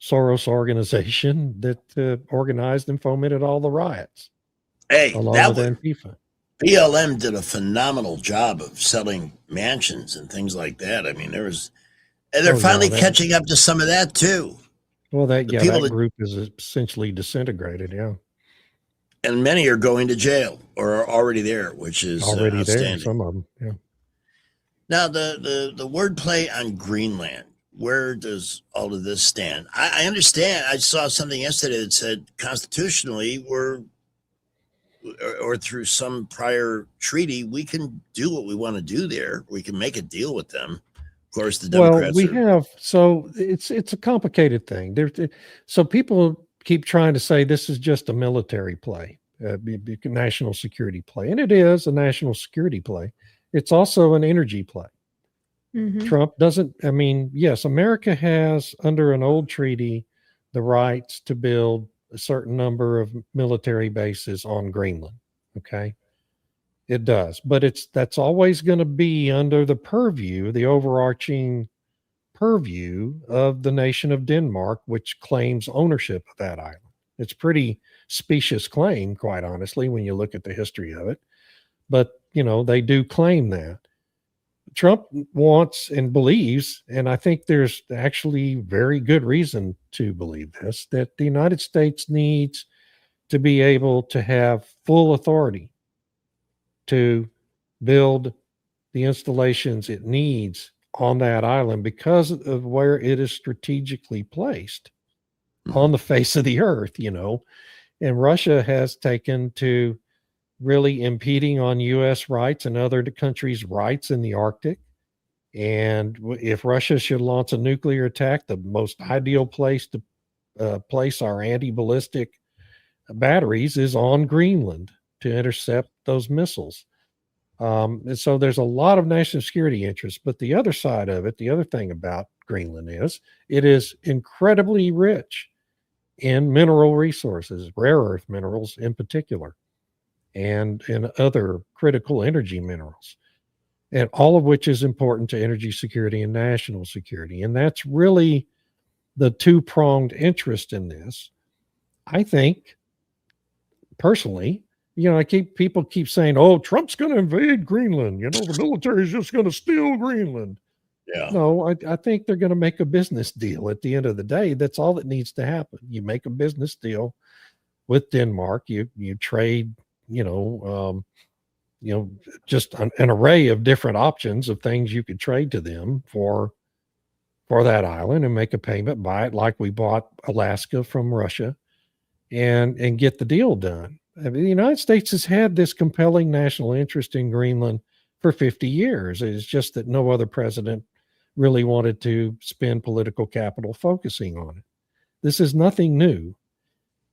Soros organization that organized and fomented all the riots. Hey, along that with was Antifa. BLM did a phenomenal job of selling mansions and things like that. I mean, they're finally catching up to some of that too. Well, that that group is essentially disintegrated. Yeah, and many are going to jail or are already there, which is already outstanding. there. Some of them. Yeah. Now the wordplay on Greenland. Where does all of this stand? I understand. I saw something yesterday that said constitutionally or through some prior treaty, we can do what we want to do there. We can make a deal with them. Of course, the Democrats it's a complicated thing. So people keep trying to say this is just a military play, a national security play. And it is a national security play. It's also an energy play. Mm-hmm. Trump doesn't, yes, America has under an old treaty the rights to build a certain number of military bases on Greenland. Okay. It does, but that's always going to be under the overarching purview of the nation of Denmark, which claims ownership of that island. It's pretty specious claim, quite honestly, when you look at the history of it. But, they do claim that. Trump wants and believes, and I think there's actually very good reason to believe this, that the United States needs to be able to have full authority to build the installations it needs on that island because of where it is strategically placed on the face of the earth, and Russia has taken to really impeding on U.S. rights and other countries' rights in the Arctic. And if Russia should launch a nuclear attack, the most ideal place to place our anti-ballistic batteries is on Greenland to intercept those missiles. And so there's a lot of national security interests. But the other side of it, the other thing about Greenland is it is incredibly rich in mineral resources, rare earth minerals in particular, and in other critical energy minerals, and all of which is important to energy security and national security. And that's really the two-pronged interest in this. I think, personally, people keep saying, oh, Trump's going to invade Greenland. The military is just going to steal Greenland. Yeah. No, I think they're going to make a business deal at the end of the day. That's all that needs to happen. You make a business deal with Denmark. You trade, just an array of different options of things you could trade to them for that island and make a payment, buy it like we bought Alaska from Russia and get the deal done. The United States has had this compelling national interest in Greenland for 50 years. It's just that no other president really wanted to spend political capital focusing on it. This is nothing new.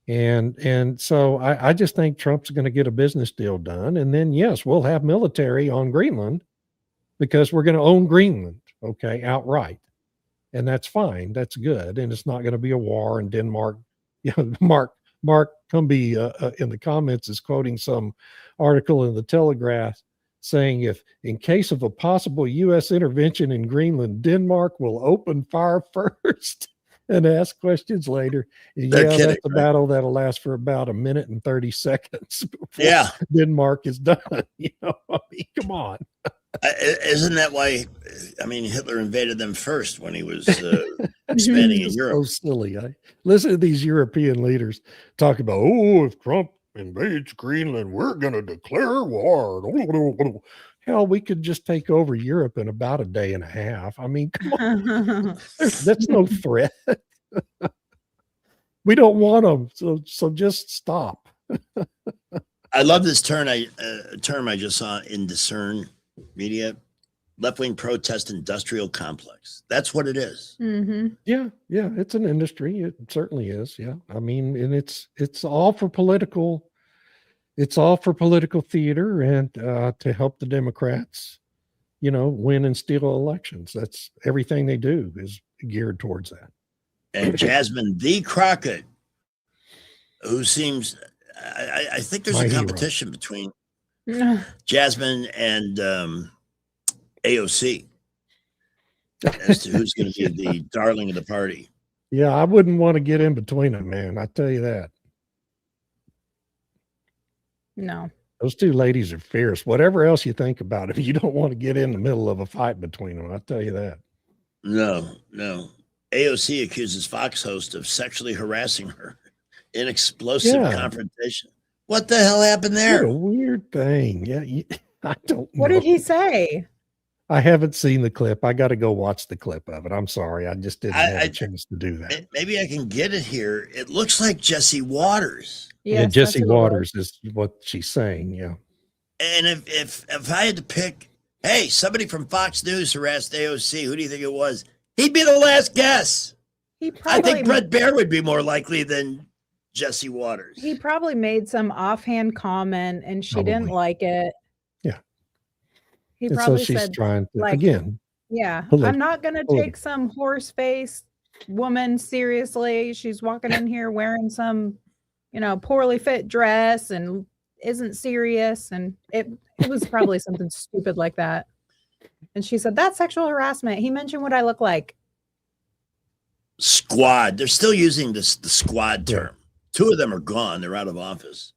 And so I just think Trump's going to get a business deal done. And then, yes, we'll have military on Greenland because we're going to own Greenland, outright. And that's fine. That's good. And it's not going to be a war. And Denmark, Mark Cumby in the comments is quoting some article in the Telegraph saying, if in case of a possible U.S. intervention in Greenland, Denmark will open fire first and ask questions later. And that's a battle that'll last for about a minute and 30 seconds before Denmark is done. Come on. Isn't that why? Hitler invaded them first when he was expanding in Europe. So silly. I listen to these European leaders talk about, if Trump invades Greenland, we're going to declare war. Hell, we could just take over Europe in about a day and a half. Come on. That's no threat. We don't want them. So just stop. I love this term I just saw in Discern Media. left-wing protest industrial complex. That's what it is. Mm-hmm. Yeah, it's an industry. It certainly is. Yeah, I mean, and it's all for political. It's all for political theater and to help the Democrats, win and steal elections. That's everything they do is geared towards that. And Jasmine the Crockett, who seems, I think there's My a hero. competition between Jasmine and AOC as to who's going to be the darling of the party. Yeah, I wouldn't want to get in between them, man. I tell you that. No. Those two ladies are fierce. Whatever else you think about them, you don't want to get in the middle of a fight between them. I tell you that. No. AOC accuses Fox host of sexually harassing her in explosive confrontation. What the hell happened there? What a weird thing. Yeah, I don't know. What did he say? I haven't seen the clip. I got to go watch the clip of it. I'm sorry. I just didn't have a chance to do that. Maybe I can get it here. It looks like Jesse Waters. Yeah, Jesse Waters is what she's saying. Yeah. And if I had to pick, hey, somebody from Fox News harassed AOC, who do you think it was? He'd be the last guess. I think Brett Baer would be more likely than Jesse Waters. He probably made some offhand comment and she didn't like it. Yeah. He And probably so she's said, trying to, like, again. Yeah, Hello. I'm not going to take some horse-faced woman seriously. She's walking in here wearing some, poorly fit dress and isn't serious. And it was probably something stupid like that. And she said, that's sexual harassment. He mentioned what I look like. Squad. They're still using the squad term. Two of them are gone. They're out of office.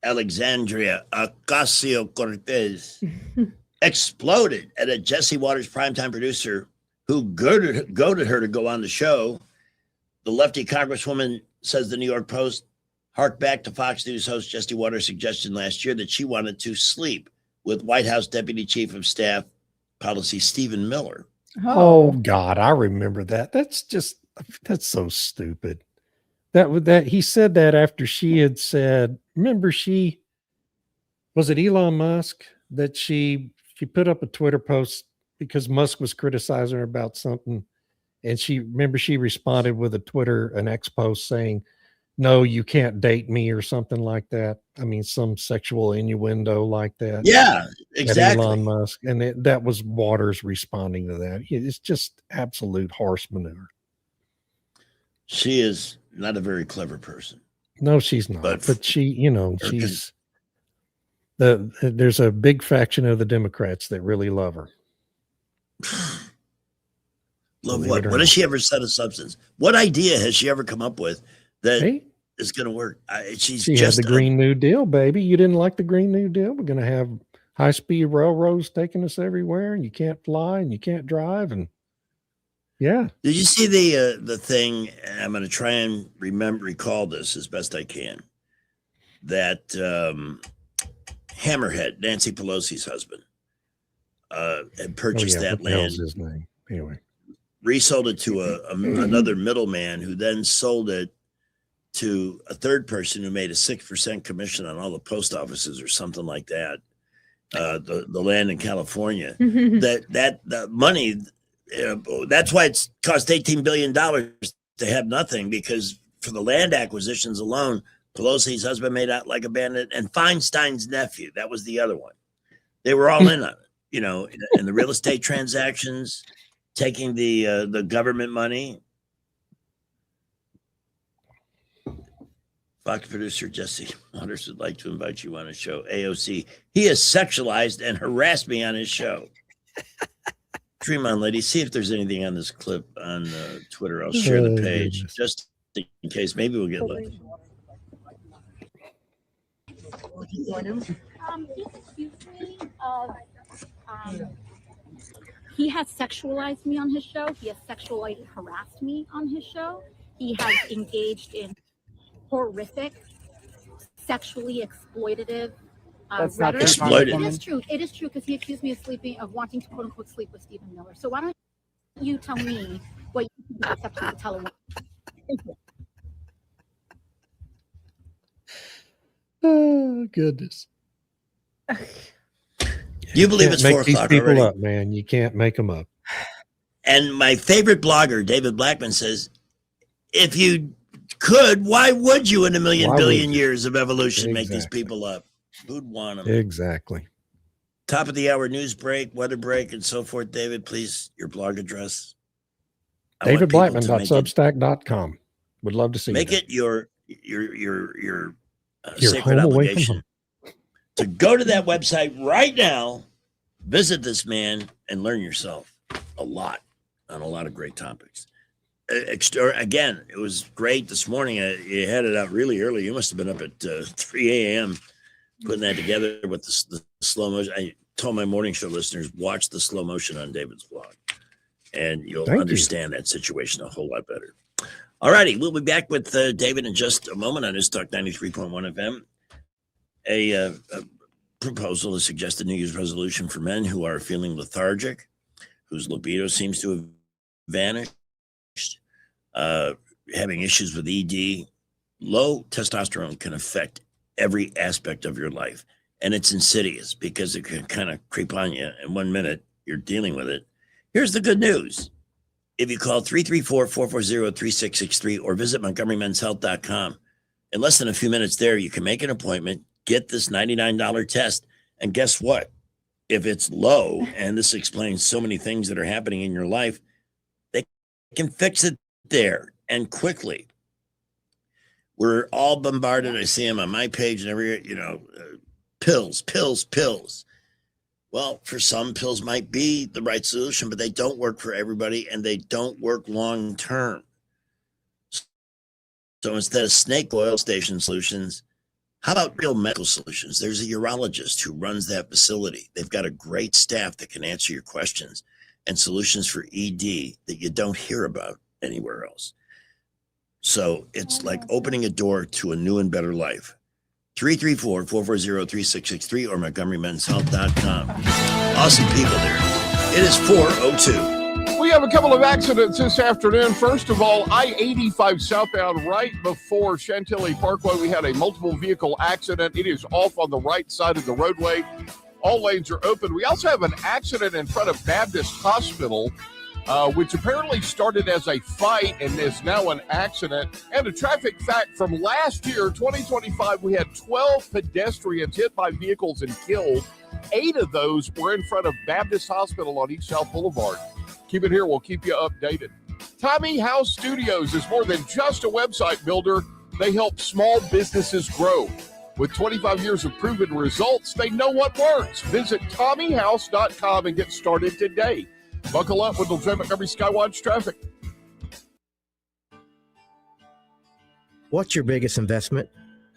Alexandria Ocasio-Cortez exploded at a Jesse Waters primetime producer who goaded her to go on the show. The lefty congresswoman, says the New York Post, harked back to Fox News host Jesse Waters' suggestion last year that she wanted to sleep with White House Deputy Chief of Staff Policy Stephen Miller. Oh God, I remember that. That's so stupid. That he said that after she had said, remember was it Elon Musk that she put up a Twitter post because Musk was criticizing her about something. And she responded with an X post saying, no, you can't date me or something like that. I mean, some sexual innuendo like that. Yeah, exactly. Elon Musk. And that was Waters responding to that. It's just absolute horse manure. She is not a very clever person. No, she's not. But she, she's there's a big faction of the Democrats that really love her. Love what? What has she ever said of substance? What idea has she ever come up with that is going to work? She had the Green New Deal, baby. You didn't like the Green New Deal? We're going to have high-speed railroads taking us everywhere, and you can't fly and you can't drive. And yeah. Did you see the thing? I'm going to try and recall this as best I can. That Hammerhead, Nancy Pelosi's husband, had purchased that land. What the hell's his name? Anyway. Resold it to another middleman who then sold it to a third person who made a 6% commission on all the post offices or something like that. The land in California. The money, that's why it's cost $18 billion to have nothing, because for the land acquisitions alone, Pelosi's husband made out like a bandit, and Feinstein's nephew, that was the other one. They were all in on it, in the real estate transactions, taking the government money. Fox producer Jesse Waters would like to invite you on a show. AOC, he has sexualized and harassed me on his show. Dream on, lady. See if there's anything on this clip on Twitter. I'll share the page just in case. Maybe we'll get lucky. He has sexualized me on his show. He has sexually harassed me on his show. He has engaged in horrific, sexually exploitative rhetoric. Exploited. It is true. It is true, because he accused me of wanting to quote unquote sleep with Stephen Miller. So why don't you tell me what you think is acceptable to tell a woman? Thank you. Oh goodness. You believe it's 4 Make these o'clock people already? up, man. You can't make them up. And my favorite blogger, David Blackman, says, if you could, why would you in a million billion years of evolution make these people up? Who'd want them? Exactly. Top of the hour news break, weather break, and so forth. David, please, your blog address. DavidBlackman.substack.com. Would love to see Make you it your Your sacred home away from obligation to go to that website right now, visit this man, and learn yourself a lot on a lot of great topics. Again, it was great this morning. You had it out really early. You must have been up at 3 a.m. putting that together with the slow motion. I told my morning show listeners, watch the slow motion on David's blog, and you'll understand that situation a whole lot better. All righty, we'll be back with David in just a moment on News Talk 93.1 FM. A proposal to suggest a New Year's resolution for men who are feeling lethargic, whose libido seems to have vanished, having issues with ED. Low testosterone can affect every aspect of your life, and it's insidious because it can kind of creep on you, and 1 minute you're dealing with it. Here's the good news. If you call 334-440-3663 or visit MontgomeryMen'sHealth.com, in less than a few minutes there, you can make an appointment, get this $99 test, and guess what? If it's low, and this explains so many things that are happening in your life, they can fix it there and quickly. We're all bombarded. I see them on my page and every, pills. Well, for some, pills might be the right solution, but they don't work for everybody, and they don't work long term. So instead of snake oil station solutions, how about real medical solutions? There's a urologist who runs that facility. They've got a great staff that can answer your questions and solutions for ED that you don't hear about anywhere else. So it's like opening a door to a new and better life. 334-440-3663 or MontgomeryMen'sHealth.com. Awesome people there. It is 4:02. We have a couple of accidents this afternoon. First of all, I-85 southbound right before Chantilly Parkway. We had a multiple vehicle accident. It is off on the right side of the roadway. All lanes are open. We also have an accident in front of Baptist Hospital, which apparently started as a fight and is now an accident. And a traffic fact from last year, 2025, we had 12 pedestrians hit by vehicles and killed. 8 of those were in front of Baptist Hospital on East South Boulevard. Keep it here. We'll keep you updated. Tiny House Studios is more than just a website builder. They help small businesses grow. With 25 years of proven results, they know what works. Visit TommyHouse.com and get started today. Buckle up with the Montgomery Skywatch traffic. What's your biggest investment?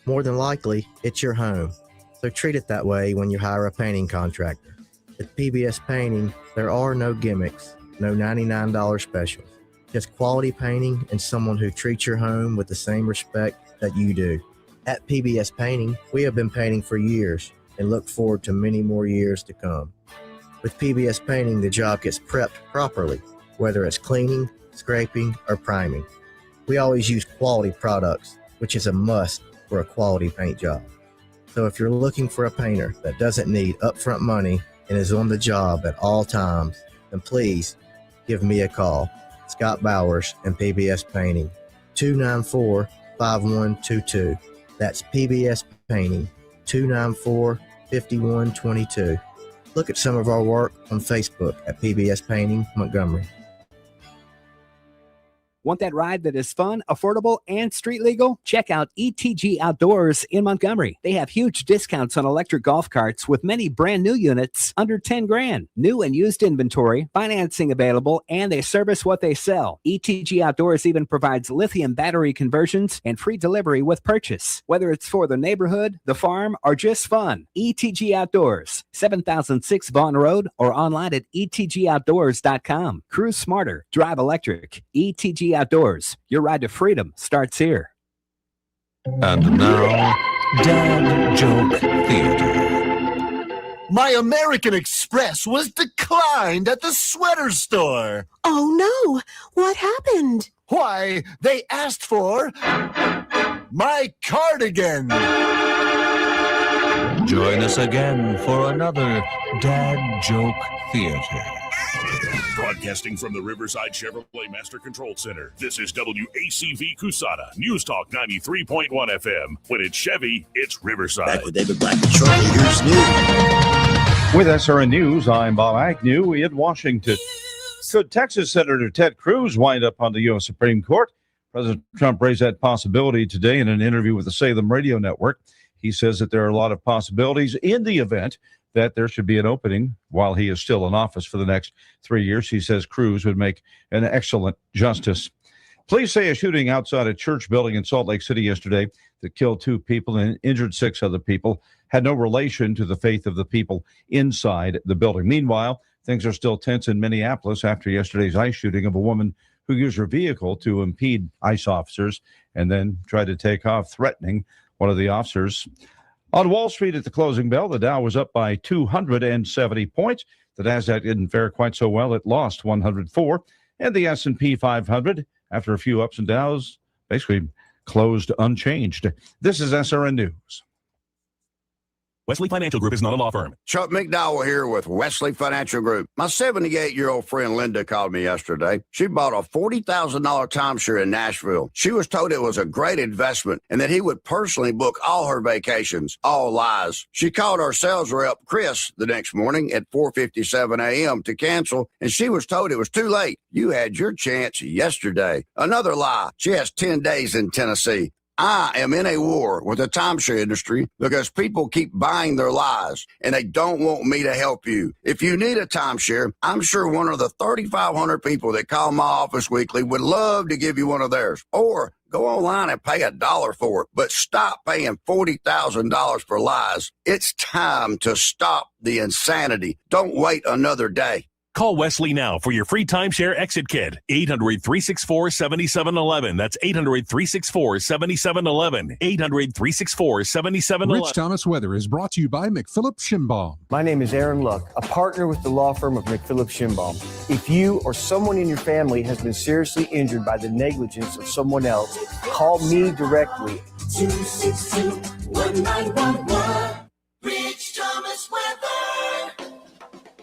More than likely, it's your home. So treat it that way when you hire a painting contractor. At PBS Painting, there are no gimmicks, no $99 specials. Just quality painting and someone who treats your home with the same respect that you do. At PBS Painting, we have been painting for years and look forward to many more years to come. With PBS Painting, the job gets prepped properly, whether it's cleaning, scraping, or priming. We always use quality products, which is a must for a quality paint job. So if you're looking for a painter that doesn't need upfront money and is on the job at all times, then please give me a call. Scott Bowers and PBS Painting, 294-5122. That's PBS Painting, 294-5122. Look at some of our work on Facebook at PBS Painting Montgomery. Want that ride that is fun, affordable, and street legal? Check out ETG Outdoors in Montgomery. They have huge discounts on electric golf carts with many brand new units under 10 grand. New and used inventory, financing available, and they service what they sell. ETG Outdoors even provides lithium battery conversions and free delivery with purchase. Whether it's for the neighborhood, the farm, or just fun, ETG Outdoors, 7006 Vaughn Road, or online at etgoutdoors.com. Cruise smarter, drive electric. ETG Outdoors. Your ride to freedom starts here. And now, Dad Joke Theater. My American Express was declined at the sweater store. Oh no, what happened? Why, they asked for my cardigan. Joke Join us again for another Dad Joke Theater. Broadcasting from the Riverside Chevrolet Master Control Center, this is WACV Cusada, News Talk 93.1 FM. When it's Chevy, it's Riverside. Back with David Black and shortly, here's news. With SRN News, I'm Bob Agnew in Washington. Could Texas Senator Ted Cruz wind up on the U.S. Supreme Court? President Trump raised that possibility today in an interview with the Salem Radio Network. He says that there are a lot of possibilities in the event that there should be an opening while he is still in office for the next 3 years. He says Cruz would make an excellent justice. Police say a shooting outside a church building in Salt Lake City yesterday that killed 2 people and injured 6 other people had no relation to the faith of the people inside the building. Meanwhile, things are still tense in Minneapolis after yesterday's ICE shooting of a woman who used her vehicle to impede ICE officers and then tried to take off, threatening one of the officers. On Wall Street at the closing bell, the Dow was up by 270 points. The Nasdaq didn't fare quite so well. It lost 104. And the S&P 500, after a few ups and downs, basically closed unchanged. This is SRN News. Wesley Financial Group is not a law firm. Chuck McDowell here with Wesley Financial Group. My 78-year-old friend Linda called me yesterday. She bought a $40,000 timeshare in Nashville. She was told it was a great investment and that he would personally book all her vacations. All lies. She called our sales rep, Chris, the next morning at 4:57 a.m. to cancel, and she was told it was too late. You had your chance yesterday. Another lie. She has 10 days in Tennessee. I am in a war with the timeshare industry because people keep buying their lies and they don't want me to help you. If you need a timeshare, I'm sure one of the 3,500 people that call my office weekly would love to give you one of theirs. Or go online and pay $1 for it, but stop paying $40,000 for lies. It's time to stop the insanity. Don't wait another day. Call Wesley now for your free timeshare exit kit. 800-364-7711. That's 800-364-7711. 800-364-7711. Rich Thomas Weather is brought to you by McPhillips Schimbaum. My name is Aaron Luck, a partner with the law firm of McPhillips Schimbaum. If you or someone in your family has been seriously injured by the negligence of someone else, call me directly. 262-1911. Rich Thomas Weather.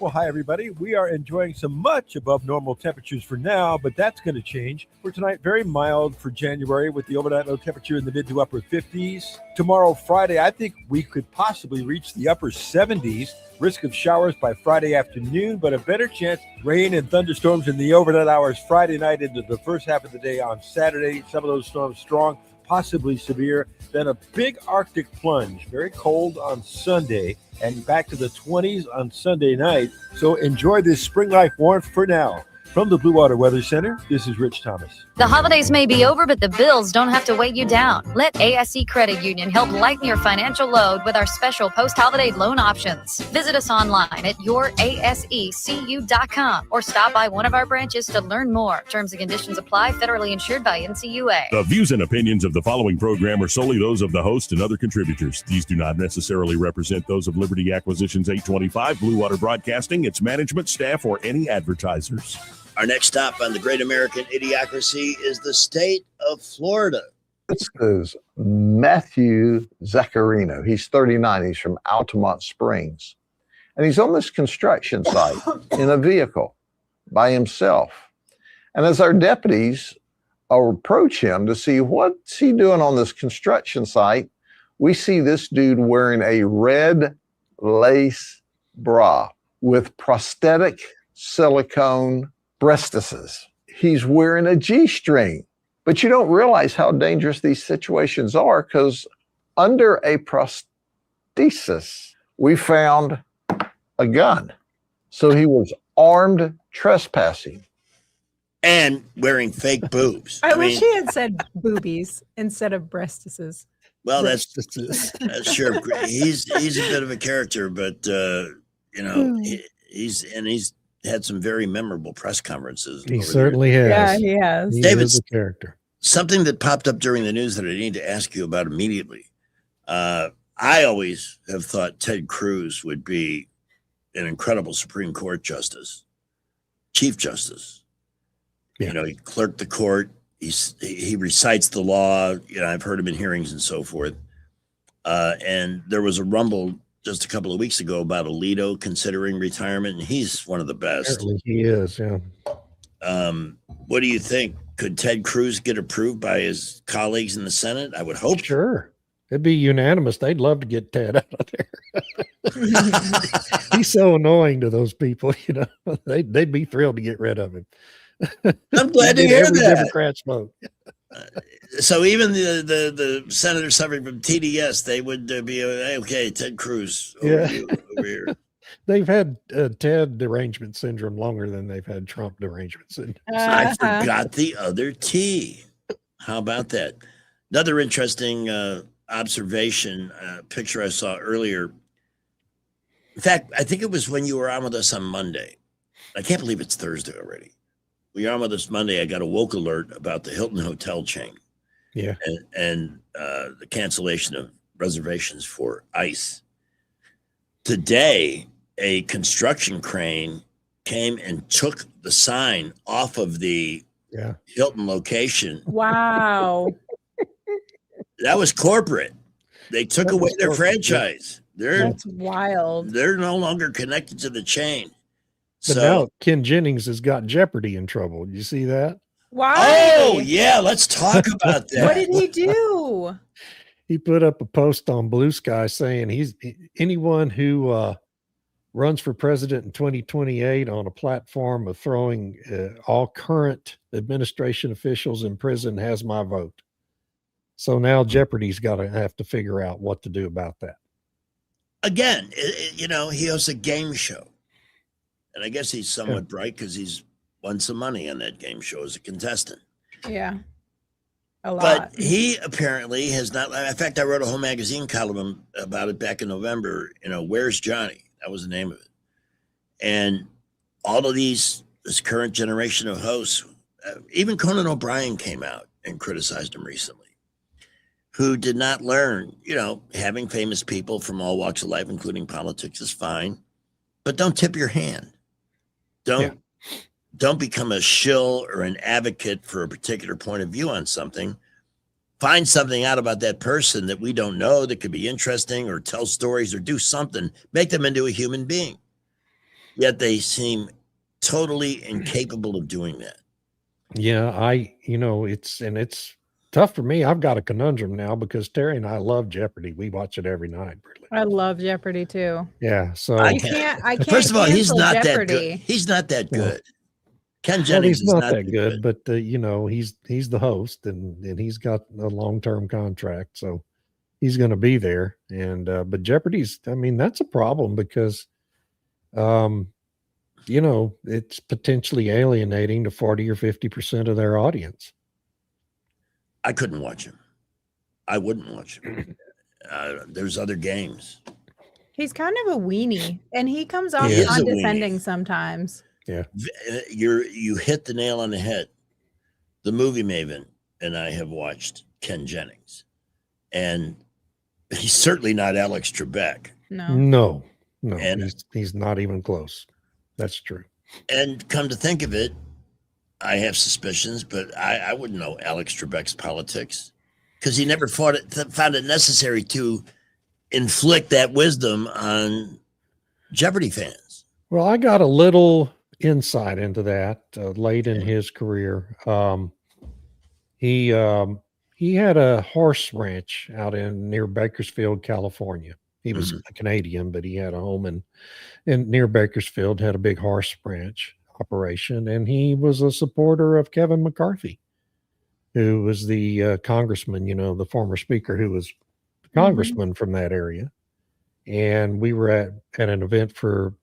Well, hi, everybody. We are enjoying some much above normal temperatures for now, but that's going to change. For tonight, very mild for January with the overnight low temperature in the mid to upper 50s. Tomorrow, Friday, I think we could possibly reach the upper 70s. Risk of showers by Friday afternoon, but a better chance rain and thunderstorms in the overnight hours Friday night into the first half of the day on Saturday. Some of those storms strong, possibly severe. Then a big Arctic plunge, very cold on Sunday, and back to the 20s on Sunday night. So enjoy this spring life warmth for now. From the Blue Water Weather Center, this is Rich Thomas. The holidays may be over, but the bills don't have to weigh you down. Let ASE Credit Union help lighten your financial load with our special post-holiday loan options. Visit us online at yourasecu.com or stop by one of our branches to learn more. Terms and conditions apply. Federally insured by NCUA. The views and opinions of the following program are solely those of the host and other contributors. These do not necessarily represent those of Liberty Acquisitions 825, Blue Water Broadcasting, its management, staff, or any advertisers. Our next stop on the Great American Idiocracy is the state of Florida. This is Matthew Zaccarino. He's 39. He's from Altamont Springs. And he's on this construction site in a vehicle by himself. And as our deputies approach him to see what's he doing on this construction site, we see this dude wearing a red lace bra with prosthetic silicone breastises. He's wearing a G-string, but you don't realize how dangerous these situations are because under a prosthesis, we found a gun. So he was armed trespassing. And wearing fake boobs. I wish he had said boobies instead of breastises. Well, that's sure. He's a bit of a character, but he's had some very memorable press conferences. He certainly has. Yeah, he has. David, is a character. Something that popped up during the news that I need to ask you about immediately. I always have thought Ted Cruz would be an incredible Supreme Court justice, Chief Justice. Yeah. He clerked the court. He recites the law. I've heard him in hearings and so forth. And there was a rumble just a couple of weeks ago about Alito considering retirement, and he's one of the best. Apparently he is, yeah. What do you think? Could Ted Cruz get approved by his colleagues in the Senate? I would hope. Sure. It'd be unanimous. They'd love to get Ted out of there. He's so annoying to those people, you know. They'd be thrilled to get rid of him. I'm glad to hear every that. Democrat's vote. So even the senator suffering from TDS, they would be okay. Ted Cruz over here. They've had Ted derangement syndrome longer than they've had Trump derangement syndrome. I forgot the other T. How about that? Another interesting observation picture I saw earlier. In fact, I think it was when you were on with us on Monday. I can't believe it's Thursday already. We were on with us Monday. I got a woke alert about the Hilton hotel chain. Yeah. And the cancellation of reservations for ICE. Today, a construction crane came and took the sign off of the Hilton location. Wow. That was corporate. They took away their franchise. That's wild. They're no longer connected to the chain. But now Ken Jennings has got Jeopardy in trouble. Did you see that? Why? Oh, yeah. Let's talk about that. What did he do? He put up a post on Blue Sky saying anyone who runs for president in 2028 on a platform of throwing all current administration officials in prison has my vote. So now Jeopardy's got to have to figure out what to do about that. Again, he hosts a game show. And I guess he's somewhat bright because he's won some money on that game show as a contestant. Yeah. A lot. But he apparently has not. In fact, I wrote a Home Magazine column about it back in November. Where's Johnny? That was the name of it. And all of this current generation of hosts, even Conan O'Brien came out and criticized him recently, who did not learn, having famous people from all walks of life, including politics, is fine, but don't tip your hand. Don't become a shill or an advocate for a particular point of view on something. Find something out about that person that we don't know that could be interesting, or tell stories, or do something, make them into a human being. Yet they seem totally incapable of doing that. Yeah, it's tough for me. I've got a conundrum now because Terry and I love Jeopardy. We watch it every night. I love Jeopardy too. Yeah, so I can't. First of all, he's not Jeopardy. that good. He's not that good. Ken Well, Jennings he's is not that good, but he's the host, and he's got a long-term contract, so he's going to be there. And but Jeopardy's, that's a problem because, it's potentially alienating to 40 or 50% of their audience. I couldn't watch him. I wouldn't watch him. There's other games. He's kind of a weenie, and he comes off He is a condescending weenie. sometimes. Yeah. You hit the nail on the head. The movie Maven and I have watched Ken Jennings, and he's certainly not Alex Trebek. No, And he's not even close. That's true. And come to think of it, I have suspicions, but I wouldn't know Alex Trebek's politics because he never found it necessary to inflict that wisdom on Jeopardy fans. Well, I got a little insight into that late in his career. He had a horse ranch out near Bakersfield, California. He was a Canadian, but he had a home in near Bakersfield, had a big horse ranch operation, and he was a supporter of Kevin McCarthy, who was the congressman, the former speaker who was the congressman from that area. And we were at an event for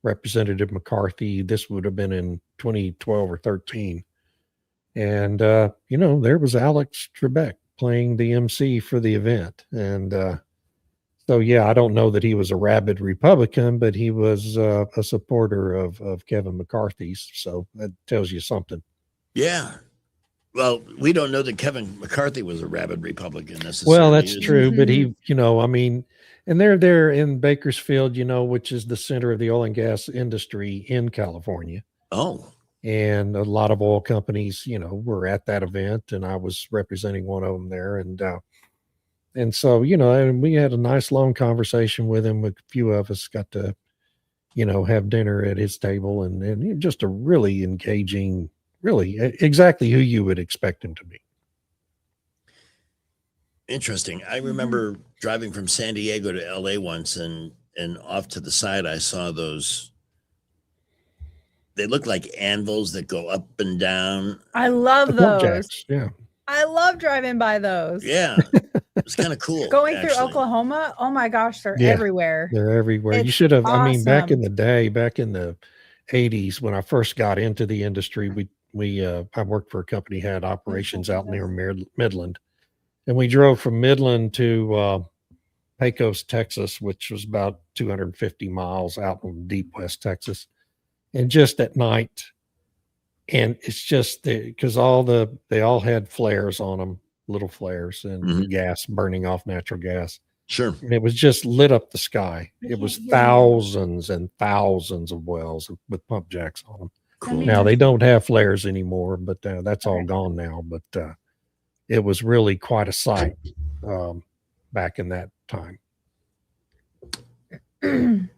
Representative McCarthy. This would have been in 2012 or 13. And, there was Alex Trebek playing the MC for the event. And so, yeah, I don't know that he was a rabid Republican, but he was a supporter of Kevin McCarthy's. So that tells you something. Yeah. Well, we don't know that Kevin McCarthy was a rabid Republican necessarily. Well, that's true. But he, and they're there in Bakersfield, which is the center of the oil and gas industry in California. Oh. And a lot of oil companies, were at that event, and I was representing one of them there. And And so, and we had a nice long conversation with him. A few of us got to, have dinner at his table, and just a really engaging, really exactly who you would expect him to be. Interesting. I remember driving from San Diego to LA once, and off to the side, I saw those. They look like anvils that go up and down. I love The those. jacks, yeah. I love driving by those. Yeah. It's kind of cool. Going through actually. Oklahoma. Oh my gosh, they're Yeah, everywhere. They're everywhere. You It's should have. I mean, back in awesome. the day, back in the 80s, when I first got into the industry, I worked for a company had operations out near Midland, and we drove from Midland to Pecos, Texas, which was about 250 miles out in deep West Texas, and just at night. And it's just because they all had flares on them, little flares, and gas burning off natural gas. Sure. And it was just lit up the sky. It was thousands and thousands of wells with pump jacks on them. Cool. Now they don't have flares anymore, but that's all gone now. But it was really quite a sight back in that time.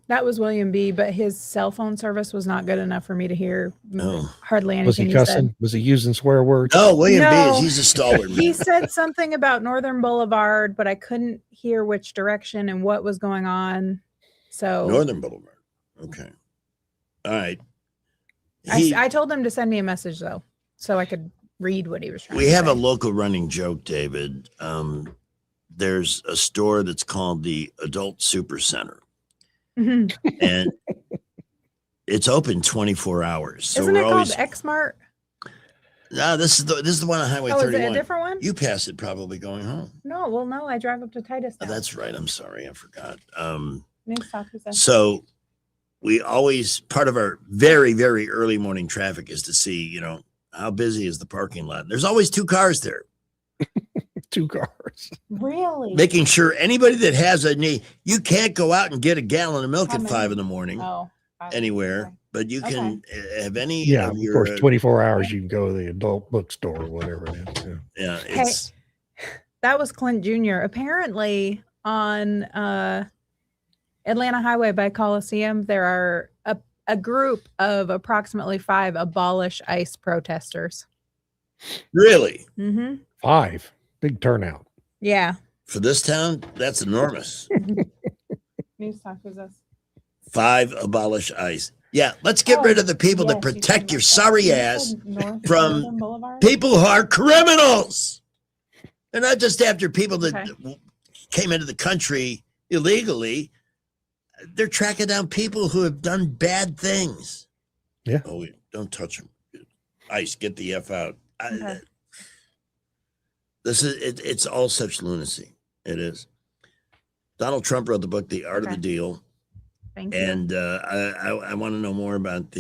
That was William B., but his cell phone service was not good enough for me to hear hardly anything Was he cussing? Was he using swear words? No, William B. He's a stalwart. He said something about Northern Boulevard, but I couldn't hear which direction and what was going on. So Northern Boulevard. Okay. All right. I told him to send me a message though, so I could read what he was trying to We have say. a local running joke, David. There's a store that's called the Adult Super Center. And it's open 24 hours. So Isn't we're it always called X-Mart? no, this is the one on Highway Oh, 31. is it a different one? You pass it probably going home. No, well, no, I drive up to Titus now. That's right. I'm sorry, I forgot. Next stop is that. So we always part of our very, very early morning traffic is to see, how busy is the parking lot. There's always 2 cars there. 2 cars. Really? Making sure anybody that has a need, you can't go out and get a gallon of milk at 5 in the morning anywhere, but you can have any. Yeah, of of your, course, 24 hours you can go to the adult bookstore or whatever it is. Yeah, Hey, that was Clint Jr. Apparently on Atlanta Highway by Coliseum, there are a group of approximately 5 abolish ICE protesters. Really? 5. Big turnout. Yeah. For this town, that's enormous. News talk was us. 5 abolish ICE. Yeah, let's get rid of the people that protect your sorry ass from people who are criminals. They're not just after people that came into the country illegally. They're tracking down people who have done bad things. Yeah. Oh, don't touch them. ICE, get the F out. It's all such lunacy. It is. Donald Trump wrote the book, The Art of the Deal. Thank you. And I want to know more about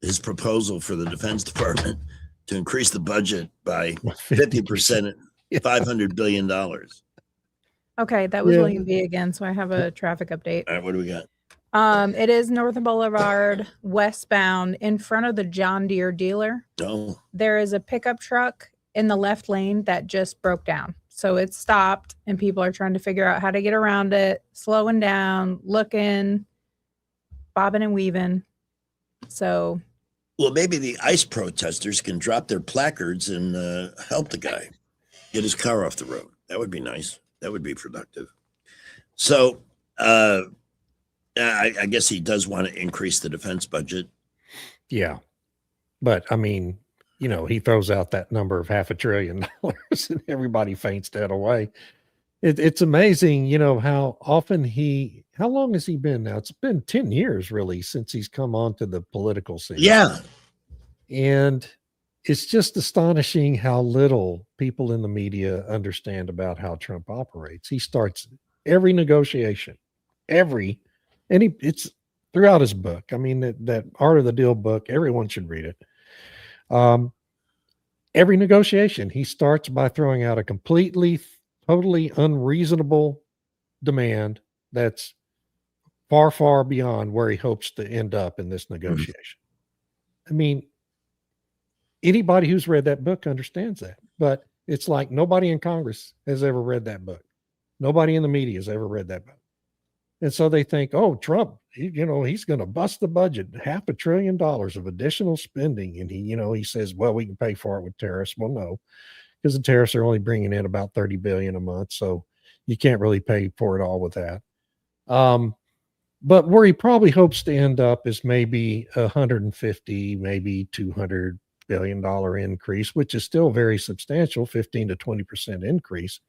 his proposal for the Defense Department to increase the budget by 50%, $500 billion. Okay, that was William B. again, so I have a traffic update. All right, what do we got? It is Northern Boulevard westbound in front of the John Deere dealer. Oh. There is a pickup truck in the left lane that just broke down. So it stopped and people are trying to figure out how to get around it, slowing down, looking, bobbing and weaving. So Well, maybe the ICE protesters can drop their placards and help the guy get his car off the road. That would be nice. That would be productive. So I guess he does want to increase the defense budget. Yeah. But I mean, he throws out that number of $500 billion and everybody faints dead away. It's amazing, how often how long has he been now? It's been 10 years really since he's come onto the political scene. Yeah. And it's just astonishing how little people in the media understand about how Trump operates. He starts every negotiation, it's throughout his book. I mean, that Art of the Deal book, everyone should read it. Every negotiation, he starts by throwing out a totally unreasonable demand that's far, far beyond where he hopes to end up in this negotiation. I mean, anybody who's read that book understands that, but It's like nobody in Congress has ever read that book. Nobody in the media has ever read that book. And so they think, oh, Trump, he's going to bust the budget, $500 billion of additional spending. And he says, well, we can pay for it with tariffs. Well, no, because the tariffs are only bringing in about 30 billion a month. So you can't really pay for it all with that. But where he probably hopes to end up is maybe 150, maybe $200 billion increase, which is still very substantial, 15 to 20% increase.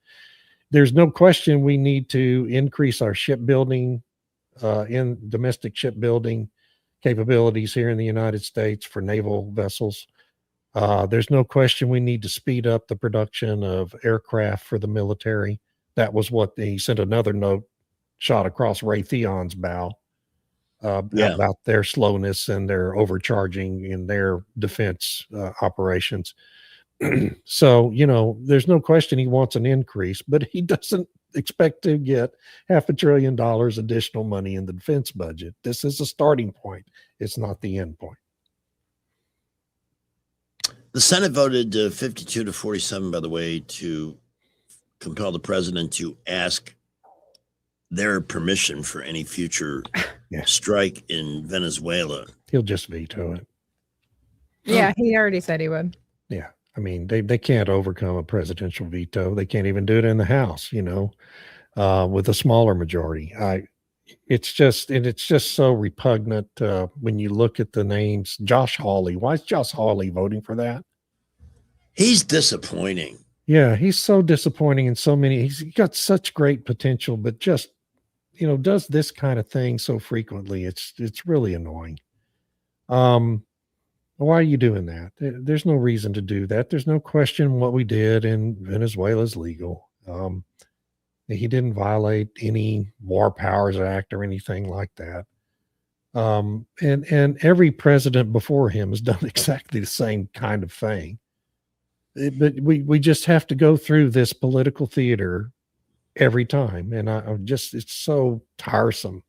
There's no question we need to increase our shipbuilding, in domestic shipbuilding capabilities here in the United States for naval vessels. There's no question we need to speed up the production of aircraft for the military. That was what he sent another note shot across Raytheon's bow about their slowness and their overcharging in their defense operations. So, there's no question he wants an increase, but he doesn't expect to get $500 billion additional money in the defense budget. This is a starting point. It's not the end point. The Senate voted 52 to 47, by the way, to compel the president to ask their permission for any future strike in Venezuela. He'll just veto it. Yeah, he already said he would. Yeah. I mean, they can't overcome a presidential veto. They can't even do it in the House, with a smaller majority. It's just so repugnant when you look at the names. Josh Hawley. Why is Josh Hawley voting for that? He's disappointing. Yeah, he's so disappointing in so many. He's got such great potential, but just does this kind of thing so frequently. It's really annoying. Why are you doing that? There's no reason to do that. There's no question what we did in Venezuela is legal. He didn't violate any War Powers Act or anything like that. And every president before him has done exactly the same kind of thing. But we just have to go through this political theater every time. And it's so tiresome.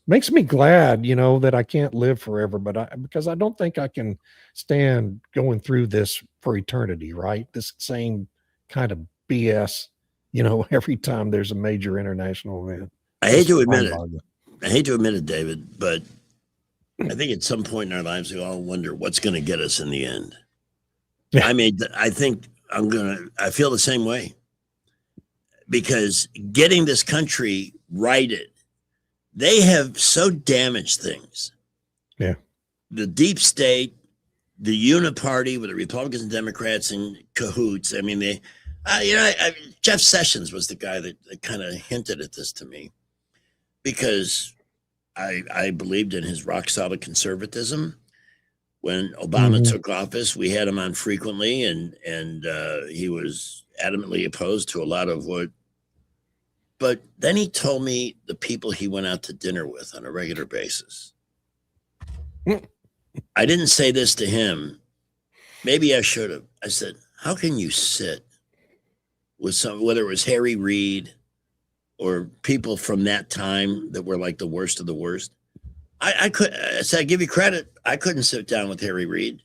Makes me glad, that I can't live forever, because I don't think I can stand going through this for eternity, right? This same kind of BS, every time there's a major international event. I hate to admit it, David, but I think at some point in our lives, we all wonder what's going to get us in the end. Yeah. I think I feel the same way, because getting this country righted, they have so damaged things. Yeah. The deep state, the uniparty with the Republicans and Democrats in cahoots. I mean, Jeff Sessions was the guy that kind of hinted at this to me, because I believed in his rock solid conservatism. When Obama took office, we had him on frequently, and he was adamantly opposed to a lot of what. But then he told me the people he went out to dinner with on a regular basis. I didn't say this to him. Maybe I should have. I said, how can you sit with whether it was Harry Reid or people from that time that were like the worst of the worst? I said, I give you credit. I couldn't sit down with Harry Reid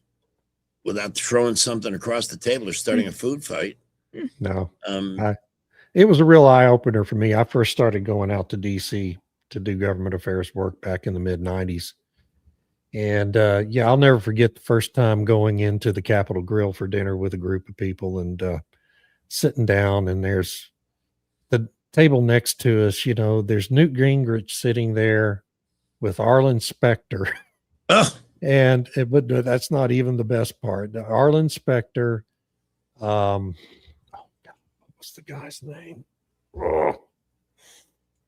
without throwing something across the table or starting a food fight. No. It was a real eye opener for me. I first started going out to DC to do government affairs work back in the mid 90s. And I'll never forget the first time going into the Capitol Grill for dinner with a group of people and sitting down, and there's the table next to us, there's Newt Gingrich sitting there with Arlen Specter. But that's not even the best part. Arlen Specter, what's the guy's name?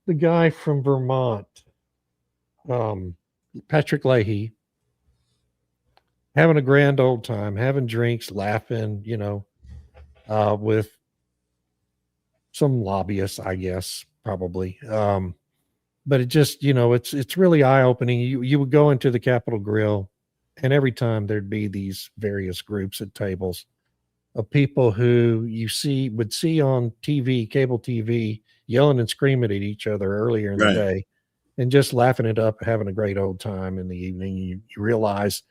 The guy from Vermont, Patrick Leahy, having a grand old time, having drinks, laughing, with some lobbyists, I guess, probably. But it just, it's really eye opening. You would go into the Capitol Grill, and every time there'd be these various groups at tables of people who you would see on TV, cable TV, yelling and screaming at each other earlier in the day, and just laughing it up, having a great old time in the evening. You realize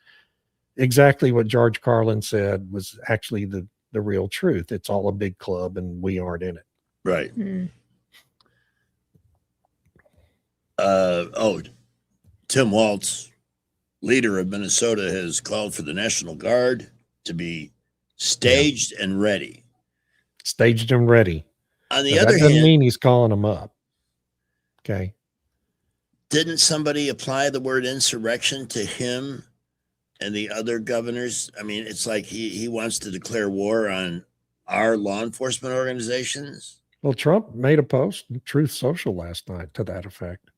exactly what George Carlin said was actually the the real truth. It's all a big club and we aren't in it. Right. Tim Walz, leader of Minnesota, has called for the National Guard to be staged and ready. Staged and ready. On the Now, other that doesn't hand, mean he's calling them up. Okay. didn't somebody apply the word insurrection to him and the other governors? I mean, it's like he wants to declare war on our law enforcement organizations. Well, Trump made a post in Truth Social last night to that effect.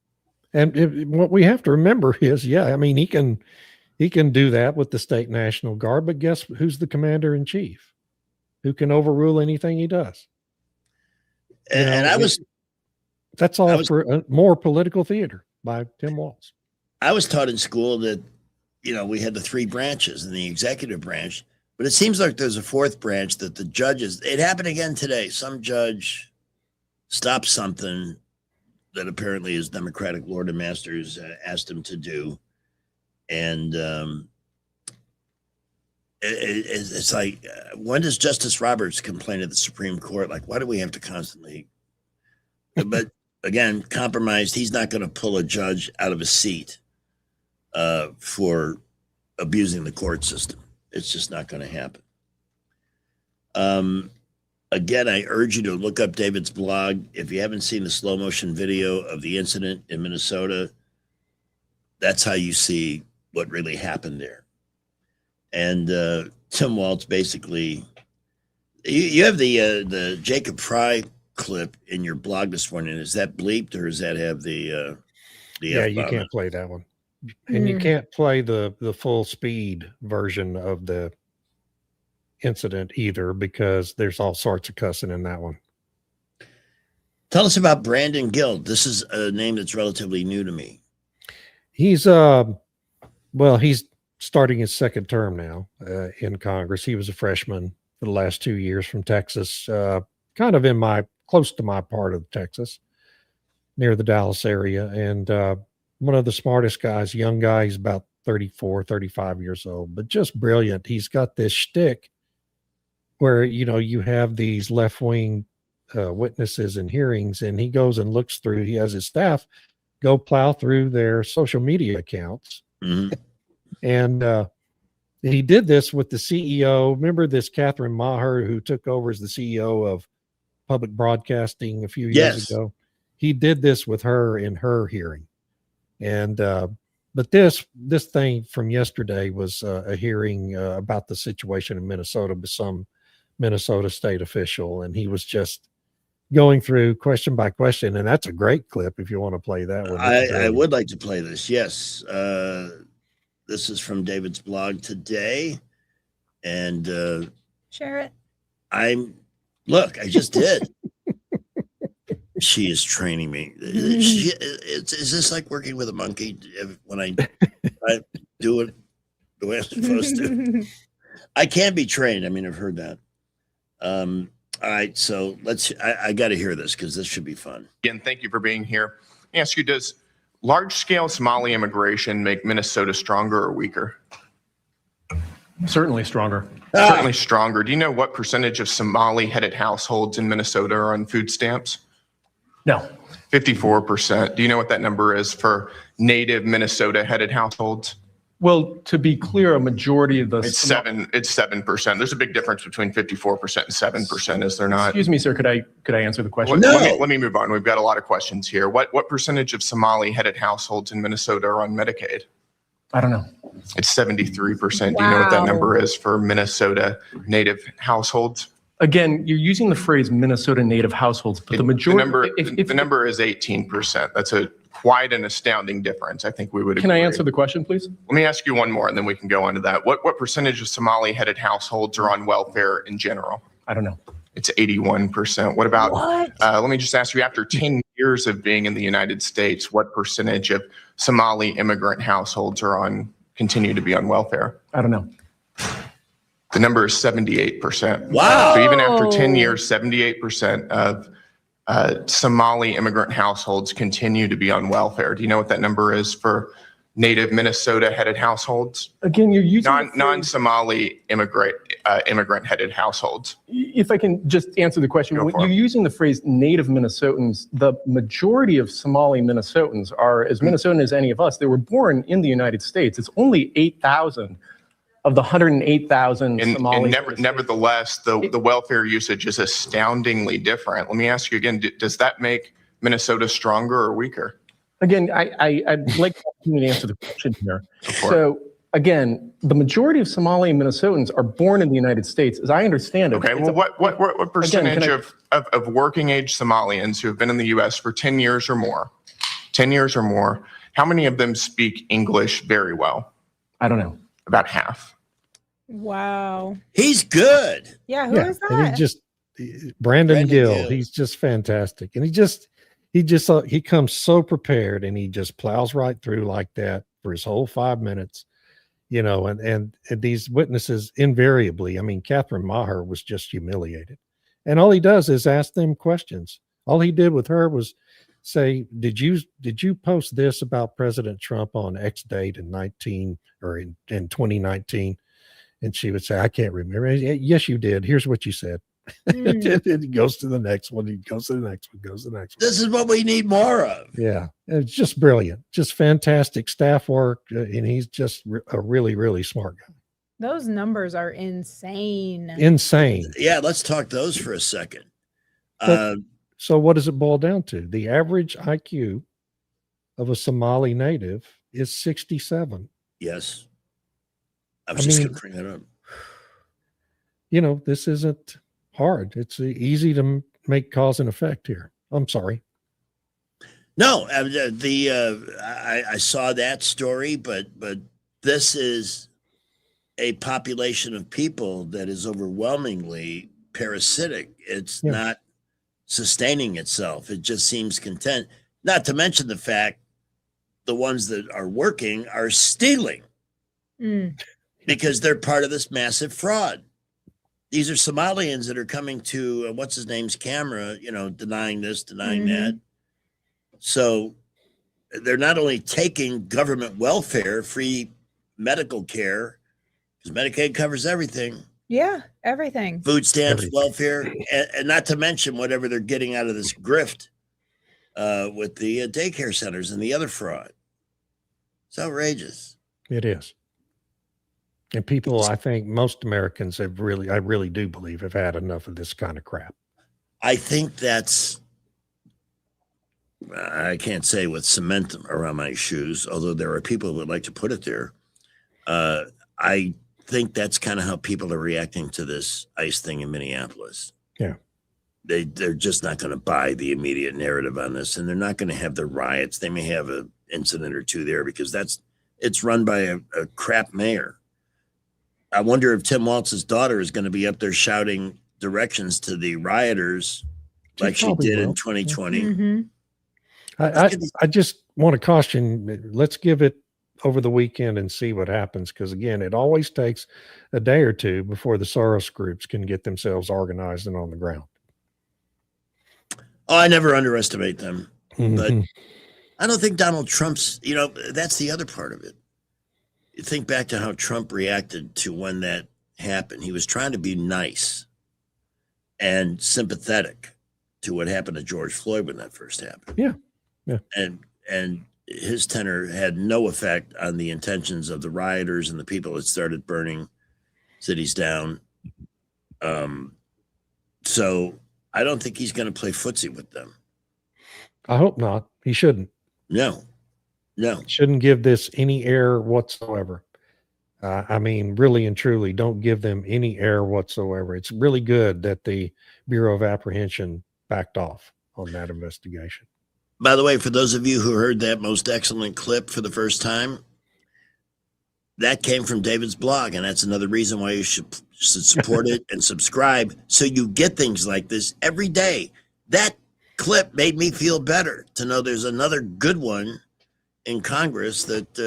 And what we have to remember is, I mean, he can do that with the state National Guard, but guess who's the commander in chief? Who can overrule anything he does? That's all for more political theater by Tim Walz. I was taught in school that, we had the three branches in the executive branch, but it seems like there's a fourth branch that the judges, it happened again today. Some judge stopped something that apparently his Democratic Lord and Masters asked him to do. And it's like, when does Justice Roberts complain to the Supreme Court? Like, why do we have to constantly? But again, compromised. He's not going to pull a judge out of a seat for abusing the court system. It's just not going to happen. Again, I urge you to look up David's blog. If you haven't seen the slow motion video of the incident in Minnesota, that's how you see what really happened there. And Tim Walz basically, you have the Jacob Fry clip in your blog this morning. Is that bleeped or does that have the Yeah, you can't play that one. And you can't play the full speed version of the incident either, because there's all sorts of cussing in that one. Tell us about Brandon Guild. This is a name that's relatively new to me. He's he's starting his second term now in Congress. He was a freshman for the last 2 years from Texas, kind of close to my part of Texas, near the Dallas area. And one of the smartest guys, young guy. He's about 34, 35 years old, but just brilliant. He's got this shtick where, you have these left-wing witnesses in hearings, and he goes and looks through, he has his staff go plow through their social media accounts. Mm-hmm. And he did this with the CEO. Remember this Catherine Maher, who took over as the CEO of public broadcasting a few years ago? He did this with her in her hearing. And but this thing from yesterday was a hearing about the situation in Minnesota with some Minnesota state official, and he was just going through question by question. And that's a great clip if you want to play that one. I would like to play this. Yes. This is from David's blog today. And share it. I just did. She is training me. Is this like working with a monkey when I do it the way I'm supposed to? I can be trained. I mean, I've heard that. All right, so I got to hear this because this should be fun. Again, thank you for being here. I ask you, does large-scale Somali immigration make Minnesota stronger or weaker? Certainly stronger. Certainly stronger. Do you know what percentage of Somali-headed households in Minnesota are on food stamps? No. 54%. Do you know what that number is for native Minnesota-headed households? Well, to be clear, a majority of the It's 7%. There's a big difference between 54% and 7%, is there not? Excuse me, sir. Could I answer the question? Let me move on. We've got a lot of questions here. What percentage of Somali-headed households in Minnesota are on Medicaid? I don't know. It's 73%. Do you know what that number is for Minnesota native households? Again, you're using the phrase Minnesota native households, but the majority the number is 18%. That's quite an astounding difference. I think we would agree. Can I answer the question, please? Let me ask you one more, and then we can go on to that. What percentage of Somali-headed households are on welfare in general? I don't know. It's 81%. What about, let me just ask you, after 10 years of being in the United States, what percentage of Somali immigrant households continue to be on welfare? I don't know. The number is 78%. Wow. So even after 10 years, 78% of Somali immigrant households continue to be on welfare. Do you know what that number is for native Minnesota headed households? Again, you're using non-Somali immigrant headed households. If I can just answer the question, Go when for you're it. using the phrase native Minnesotans, the majority of Somali Minnesotans are as Minnesotan as any of us. They were born in the United States. It's only 8,000 of the 108,000 Somali. Nevertheless, the welfare usage is astoundingly different. Let me ask you again, does that make Minnesota stronger or weaker? Again, I'd like to answer the question here. So again, the majority of Somali Minnesotans are born in the United States, as I understand it. Okay, well, what percentage of working age Somalians who have been in the U.S. for 10 years or more, how many of them speak English very well? I don't know. About half. Wow. He's good. Yeah, who is that? And Brandon Gill. He's just fantastic. And he comes so prepared, and he just plows right through like that for his whole 5 minutes, and these witnesses invariably, I mean, Catherine Maher was just humiliated, and all he does is ask them questions. All he did with her was say, did you post this about President Trump on X date in 2019? And she would say, I can't remember. Yes, you did. Here's what you said. And he goes to the next one. He goes to the next one, goes to the next one. This is what we need more of. Yeah. It's just brilliant. Just fantastic staff work. And he's just a really, really smart guy. Those numbers are insane. Insane. Yeah, let's talk those for a second. So what does it boil down to? The average IQ of a Somali native is 67. Yes. I was just going to bring that up. This isn't hard. It's easy to make cause and effect here. I'm sorry. No, I saw that story, but this is a population of people that is overwhelmingly parasitic. It's not sustaining itself. It just seems content. Not to mention the fact the ones that are working are stealing because they're part of this massive fraud. These are Somalians that are coming to what's his name's camera, denying this, denying that. So they're not only taking government welfare, free medical care, because Medicaid covers everything. Yeah, everything. Food stamps, welfare, and not to mention whatever they're getting out of this grift with the daycare centers and the other fraud. It's outrageous. It is. And people, I think most Americans I really do believe, have had enough of this kind of crap. I think I can't say with cement around my shoes, although there are people who would like to put it there. I think that's kind of how people are reacting to this ICE thing in Minneapolis. Yeah. They're just not going to buy the immediate narrative on this, and they're not going to have the riots. They may have an incident or two there because it's run by a crap mayor. I wonder if Tim Walz's daughter is going to be up there shouting directions to the rioters like she did in 2020. I just want to caution, let's give it over the weekend and see what happens. Because again, it always takes a day or two before the Soros groups can get themselves organized and on the ground. Oh, I never underestimate them. But I don't think Donald Trump's, that's the other part of it. You think back to how Trump reacted to when that happened. He was trying to be nice and sympathetic to what happened to George Floyd when that first happened. Yeah. Yeah. And his tenor had no effect on the intentions of the rioters and the people that started burning cities down. So I don't think he's going to play footsie with them. I hope not. He shouldn't. No. Shouldn't give this any air whatsoever. I mean, really and truly, don't give them any air whatsoever. It's really good that the Bureau of Apprehension backed off on that investigation. By the way, for those of you who heard that most excellent clip for the first time, that came from David's blog, and that's another reason why you should support it and subscribe so you get things like this every day. That clip made me feel better to know there's another good one in Congress that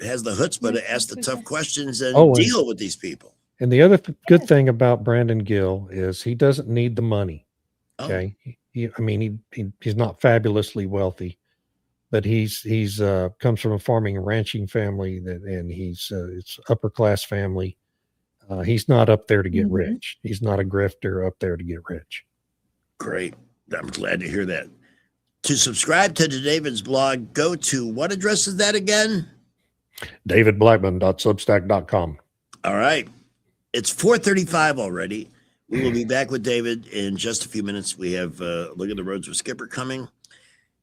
has the chutzpah to ask the tough questions and deal with these people. And the other good thing about Brandon Gill is he doesn't need the money. Okay. He's not fabulously wealthy, but he's comes from a farming and ranching family and it's upper class family. He's not up there to get rich. He's not a grifter up there to get rich. Great. I'm glad to hear that. To subscribe to David's blog, go to what address is that again? davidblackman.substack.com. All right. It's 4:35 already. We will be back with David in just a few minutes. We have Look at the Roads with Skipper coming,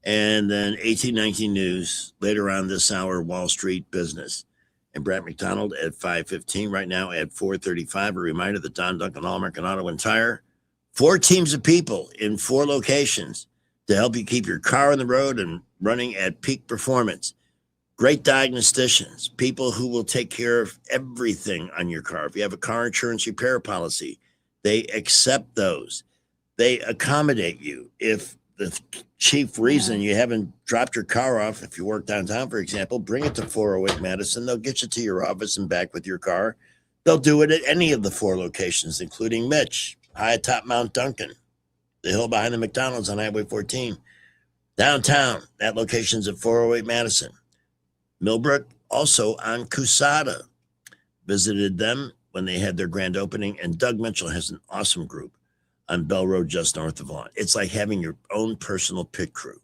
and then 1819 News later on this hour, Wall Street Business. And Brett McDonald at 5:15. Right now at 4:35. A reminder that Don Duncan All-American Auto and Tire, 4 teams of people in 4 locations to help you keep your car on the road and running at peak performance. Great diagnosticians, people who will take care of everything on your car. If you have a car insurance repair policy, they accept those. They accommodate you. If the chief reason you haven't dropped your car off, if you work downtown, for example, bring it to 408 Madison. They'll get you to your office and back with your car. They'll do it at any of the 4 locations, including Mitch, high atop Mount Duncan, the hill behind the McDonald's on Highway 14. Downtown, that location's at 408 Madison. Millbrook, also on Cusada. Visited them when they had their grand opening, and Doug Mitchell has an awesome group on Bell Road just north of Vaughan. It's like having your own personal pit crew.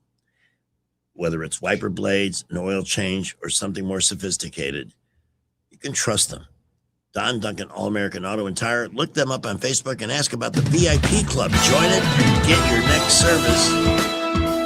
Whether it's wiper blades, an oil change, or something more sophisticated, you can trust them. Don Duncan All-American Auto and Tire. Look them up on Facebook and ask about the VIP Club. Join it and get your next service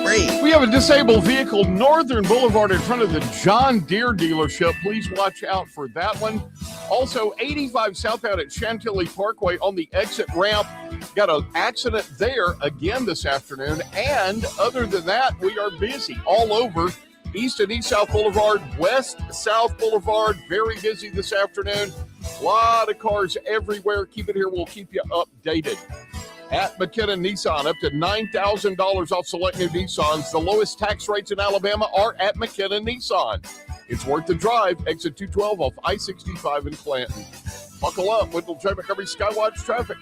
free. We have a disabled vehicle, Northern Boulevard, in front of the John Deere dealership. Please watch out for that one. Also, 85 southbound at Chantilly Parkway on the exit ramp. Got an accident there again this afternoon. And other than that, we are busy all over. East and East South Boulevard, West South Boulevard, very busy this afternoon. A lot of cars everywhere. Keep it here. We'll keep you updated. At McKinnon Nissan, up to $9,000 off select new Nissans. The lowest tax rates in Alabama are at McKinnon Nissan. It's worth the drive. Exit 212 off I-65 in Clanton. Buckle up. Whittle Traffic, every Skywatch traffic.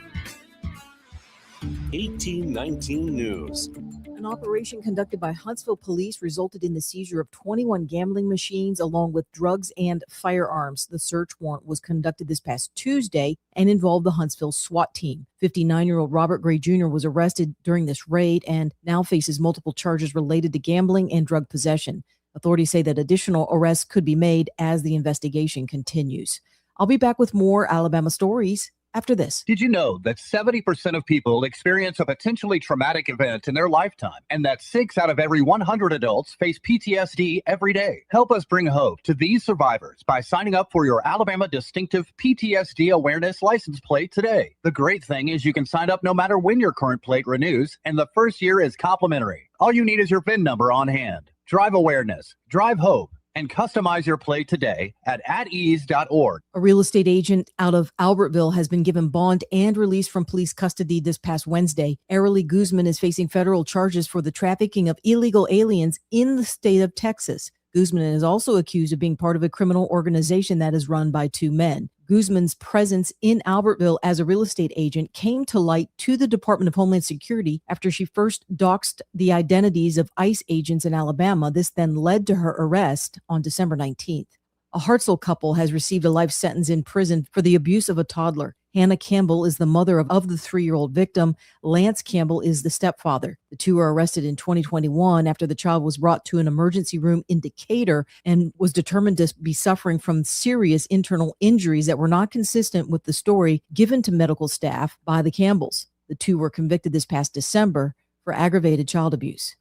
1819 News. An operation conducted by Huntsville police resulted in the seizure of 21 gambling machines along with drugs and firearms. The search warrant was conducted this past Tuesday and involved the Huntsville SWAT team. 59-year-old Robert Gray Jr. was arrested during this raid and now faces multiple charges related to gambling and drug possession. Authorities say that additional arrests could be made as the investigation continues. I'll be back with more Alabama stories after this. Did you know that 70% of people experience a potentially traumatic event in their lifetime, and that 6 out of every 100 adults face PTSD every day? Help us bring hope to these survivors by signing up for your Alabama Distinctive PTSD Awareness license plate today. The great thing is you can sign up no matter when your current plate renews, and the first year is complimentary. All you need is your VIN number on hand. Drive awareness, drive hope, and customize your plate today at atease.org. A real estate agent out of Albertville has been given bond and released from police custody this past Wednesday. Arely Guzman is facing federal charges for the trafficking of illegal aliens in the state of Texas. Guzman is also accused of being part of a criminal organization that is run by 2 men. Guzman's presence in Albertville as a real estate agent came to light to the Department of Homeland Security after she first doxed the identities of ICE agents in Alabama. This then led to her arrest on December 19th. A Hartselle couple has received a life sentence in prison for the abuse of a toddler. Hannah Campbell is the mother of the 3-year-old victim. Lance Campbell is the stepfather. The 2 were arrested in 2021 after the child was brought to an emergency room in Decatur and was determined to be suffering from serious internal injuries that were not consistent with the story given to medical staff by the Campbells. The 2 were convicted this past December for aggravated child abuse.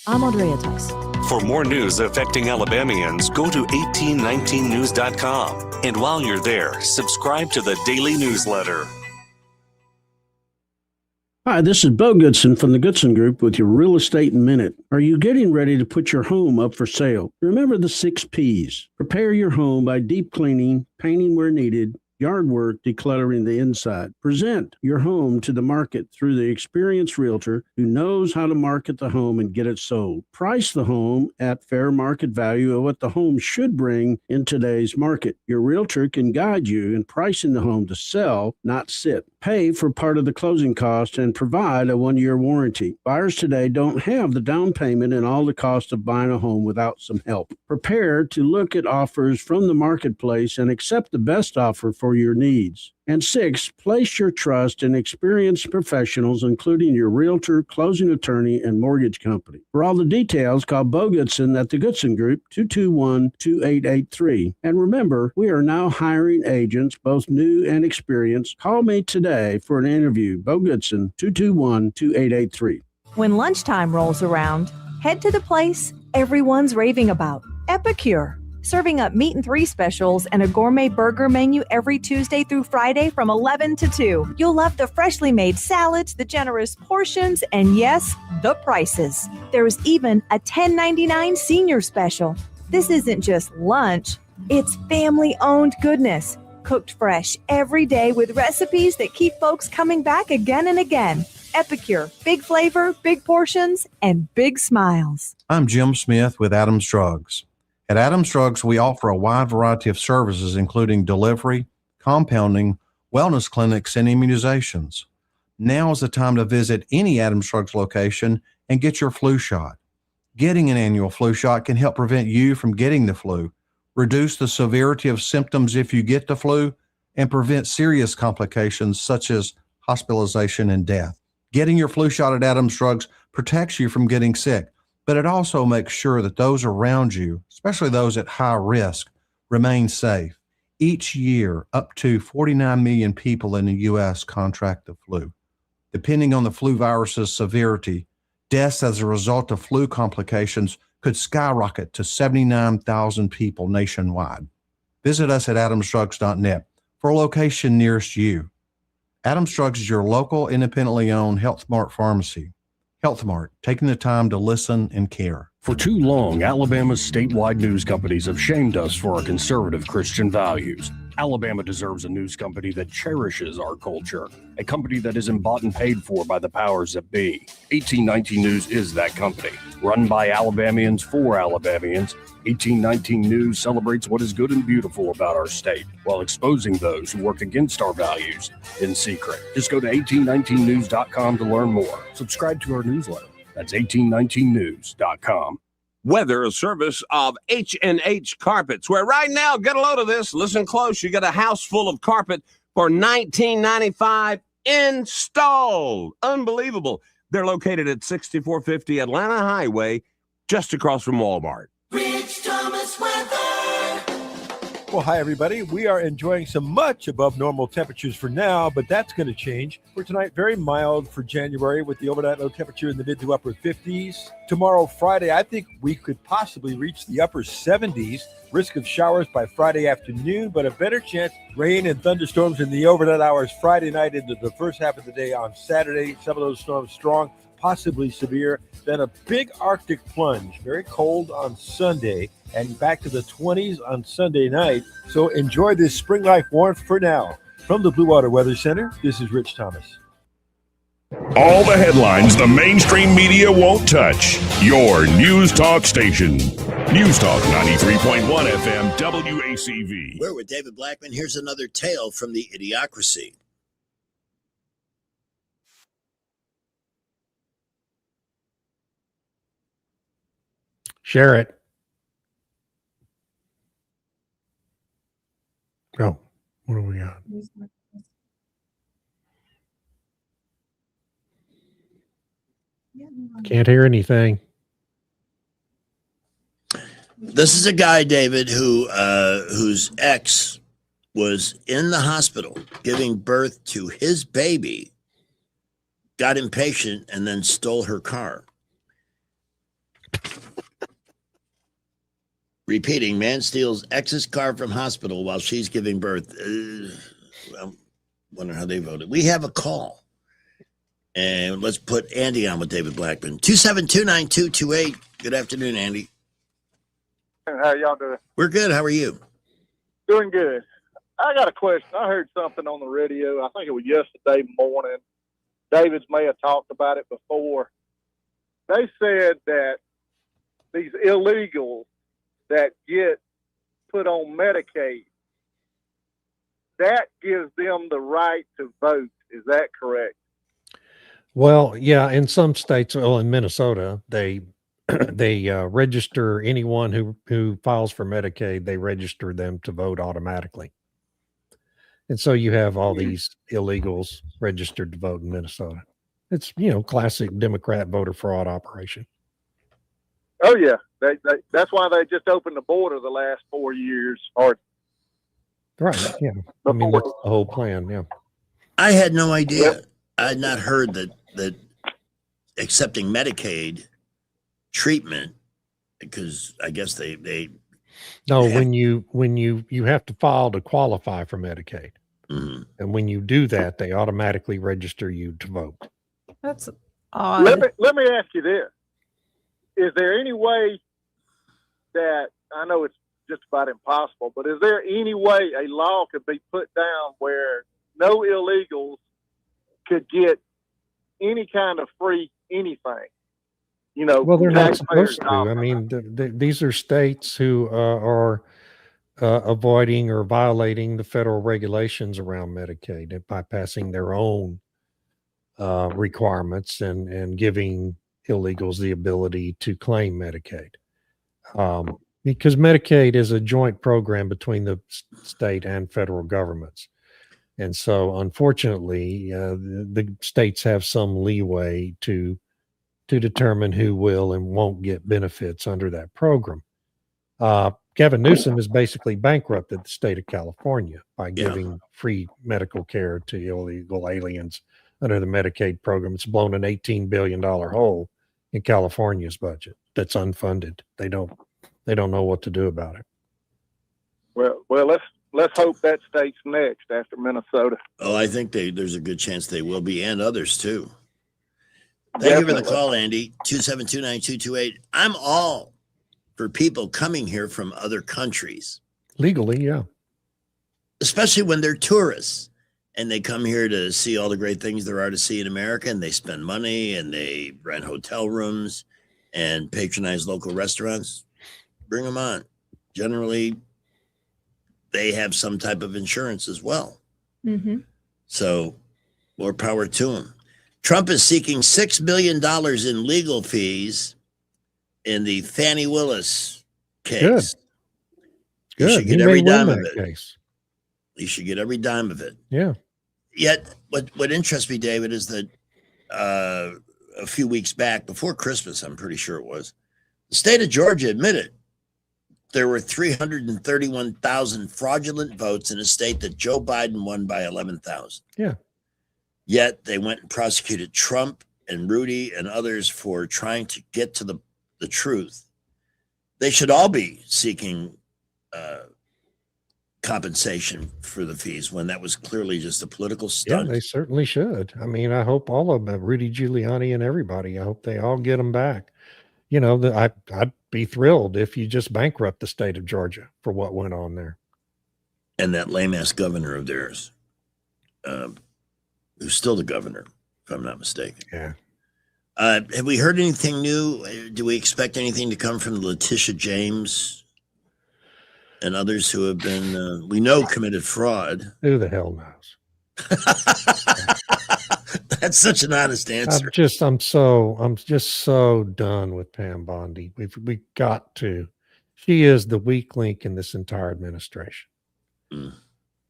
I'm Andrea Tice. For more news affecting Alabamians, go to 1819news.com. And while you're there, subscribe to the daily newsletter. Hi, this is Bo Goodson from the Goodson Group with your Real Estate Minute. Are you getting ready to put your home up for sale? Remember the 6 Ps. Prepare your home by deep cleaning, painting where needed, yard work decluttering the inside. Present your home to the market through the experienced realtor who knows how to market the home and get it sold. Price the home at fair market value of what the home should bring in today's market. Your realtor can guide you in pricing the home to sell, not sit. Pay for part of the closing cost and provide a 1-year warranty. Buyers today don't have the down payment and all the cost of buying a home without some help. Prepare to look at offers from the marketplace and accept the best offer for your needs. And 6, place your trust in experienced professionals, including your realtor, closing attorney, and mortgage company. For all the details, call Bo Goodson at the Goodson Group, 221-2883. And remember, we are now hiring agents, both new and experienced. Call me today for an interview. Bo Goodson, 221-2883. When lunchtime rolls around, head to the place everyone's raving about, Epicure. Serving up meat and 3 specials and a gourmet burger menu every Tuesday through Friday from 11 to 2. You'll love the freshly made salads, the generous portions, and yes, the prices. There's even a $10.99 senior special. This isn't just lunch, it's family-owned goodness. Cooked fresh every day with recipes that keep folks coming back again and again. Epicure, big flavor, big portions, and big smiles. I'm Jim Smith with Adams Drugs. At Adams Drugs, we offer a wide variety of services, including delivery, compounding, wellness clinics, and immunizations. Now is the time to visit any Adams Drugs location and get your flu shot. Getting an annual flu shot can help prevent you from getting the flu, reduce the severity of symptoms if you get the flu, and prevent serious complications such as hospitalization and death. Getting your flu shot at Adams Drugs protects you from getting sick, but it also makes sure that those around you, especially those at high risk, remain safe. Each year, up to 49 million people in the U.S. contract the flu. Depending on the flu virus's severity, deaths as a result of flu complications could skyrocket to 79,000 people nationwide. Visit us at adamsdrugs.net for a location nearest you. Adams Drugs is your local, independently owned Health Mart pharmacy. Health Mart, taking the time to listen and care. For too long, Alabama's statewide news companies have shamed us for our conservative Christian values. Alabama deserves a news company that cherishes our culture, a company that isn't bought and paid for by the powers that be. 1819 News is that company. Run by Alabamians for Alabamians, 1819 News celebrates what is good and beautiful about our state while exposing those who work against our values in secret. Just go to 1819news.com to learn more. Subscribe to our newsletter. That's 1819news.com. Weather, a service of H&H Carpets, where right now, get a load of this, listen close, you get a house full of carpet for $19.95 installed. Unbelievable. They're located at 6450 Atlanta Highway, just across from Walmart. Rich Thomas weather. Well, hi, everybody. We are enjoying some much above normal temperatures for now, but that's going to change. For tonight, very mild for January with the overnight low temperature in the mid to upper 50s. Tomorrow, Friday, I think we could possibly reach the upper 70s. Risk of showers by Friday afternoon, but a better chance rain and thunderstorms in the overnight hours Friday night into the first half of the day on Saturday. Some of those storms strong, possibly severe. Then a big Arctic plunge, very cold on Sunday, and back to the 20s on Sunday night. So enjoy this spring-like warmth for now. From the Blue Water Weather Center, this is Rich Thomas. All the headlines the mainstream media won't touch. Your News Talk station. News Talk 93.1 FM WACV. We're with David Blackman. Here's another tale from the Idiocracy. Share it. Oh, what do we got? Can't hear anything. This is a guy, David, whose ex was in the hospital giving birth to his baby, got impatient, and then stole her car. Repeating, man steals ex's car from hospital while she's giving birth. I'm wondering how they voted. We have a call. And let's put Andy on with David Blackman. 2729228. Good afternoon, Andy. How y'all doing? We're good. How are you? Doing good. I got a question. I heard something on the radio. I think it was yesterday morning. Davis may have talked about it before. They said that these illegals that get put on Medicaid, that gives them the right to vote. Is that correct? Well, yeah, in some states, well, in Minnesota, they register anyone who files for Medicaid. They register them to vote automatically, and so you have all these illegals registered to vote in Minnesota. It's classic Democrat voter fraud operation. Oh yeah, that's why they just opened the border the last 4 years. Or Right. Yeah. I mean, that's the whole plan. Yeah. I had no idea. I had not heard that accepting Medicaid treatment, because I guess they No, when you have to file to qualify for Medicaid. Mhm. And when you do that, they automatically register you to vote. That's odd. let me ask you this: is there any way that, I know it's just about impossible, but is there any way a law could be put down where no illegals could get any kind of free anything? Well, they're not taxpayers' supposed to. I mean, these are states who are avoiding or violating the federal regulations around Medicaid by passing their own requirements and giving illegals the ability to claim Medicaid. Because Medicaid is a joint program between the state and federal governments. And so, unfortunately, the states have some leeway to determine who will and won't get benefits under that program. Gavin Newsom has basically bankrupted the state of California by giving free medical care to illegal aliens under the Medicaid program. It's blown an $18 billion hole in California's budget that's unfunded. They don't know what to do about it. Well, let's hope that state's next after Minnesota. Oh, I think there's a good chance they will be, and others too. Thank you for the call, Andy. 272-9228. I'm all for people coming here from other countries. Legally, yeah. Especially when they're tourists and they come here to see all the great things there are to see in America, and they spend money and they rent hotel rooms and patronize local restaurants. Bring them on. Generally, they have some type of insurance as well. Mm-hmm. So more power to them. Trump is seeking $6 billion in legal fees in the Fannie Willis case. Good. You should get He every may win dime of that it. case. You should get every dime of it. Yeah. Yet, what interests me, David, is that a few weeks back, before Christmas, I'm pretty sure it was, the state of Georgia admitted there were 331,000 fraudulent votes in a state that Joe Biden won by 11,000. Yeah. Yet they went and prosecuted Trump and Rudy and others for trying to get to the truth. They should all be seeking compensation for the fees when that was clearly just a political stunt. Yeah, they certainly should. I mean, I hope all of them, Rudy Giuliani and everybody, I hope they all get them back. I'd be thrilled if you just bankrupt the state of Georgia for what went on there. And that lame-ass governor of theirs, who's still the governor, if I'm not mistaken. Yeah. Have we heard anything new? Do we expect anything to come from Letitia James and others who have been, we know, committed fraud? Who the hell knows? That's such an honest answer. I'm just so done with Pam Bondi. We got to. She is the weak link in this entire administration. I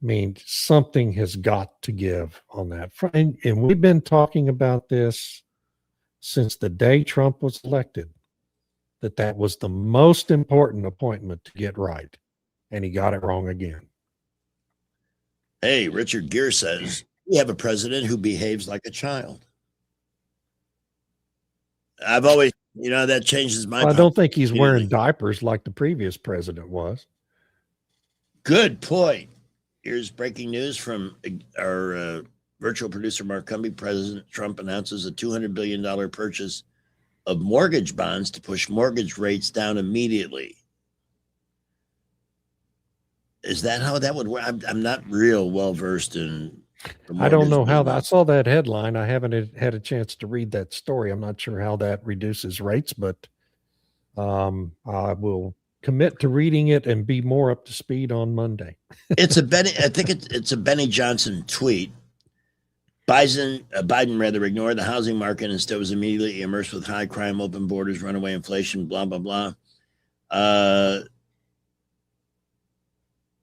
mean, something has got to give on that front. And we've been talking about this since the day Trump was elected, that was the most important appointment to get right. And he got it wrong again. Hey, Richard Gere says, we have a president who behaves like a child. I've always, that changes my I don't think he's wearing diapers like the previous president was. Good point. Here's breaking news from our virtual producer, Mark Cumby. President Trump announces a $200 billion purchase of mortgage bonds to push mortgage rates down immediately. Is that how that would work? I'm not real well versed in. I don't know how that. I saw that headline. I haven't had a chance to read that story. I'm not sure how that reduces rates, but I will commit to reading it and be more up to speed on Monday. It's a Benny. I think it's a Benny Johnson tweet. Biden rather ignored the housing market and instead was immediately immersed with high crime, open borders, runaway inflation, blah blah blah.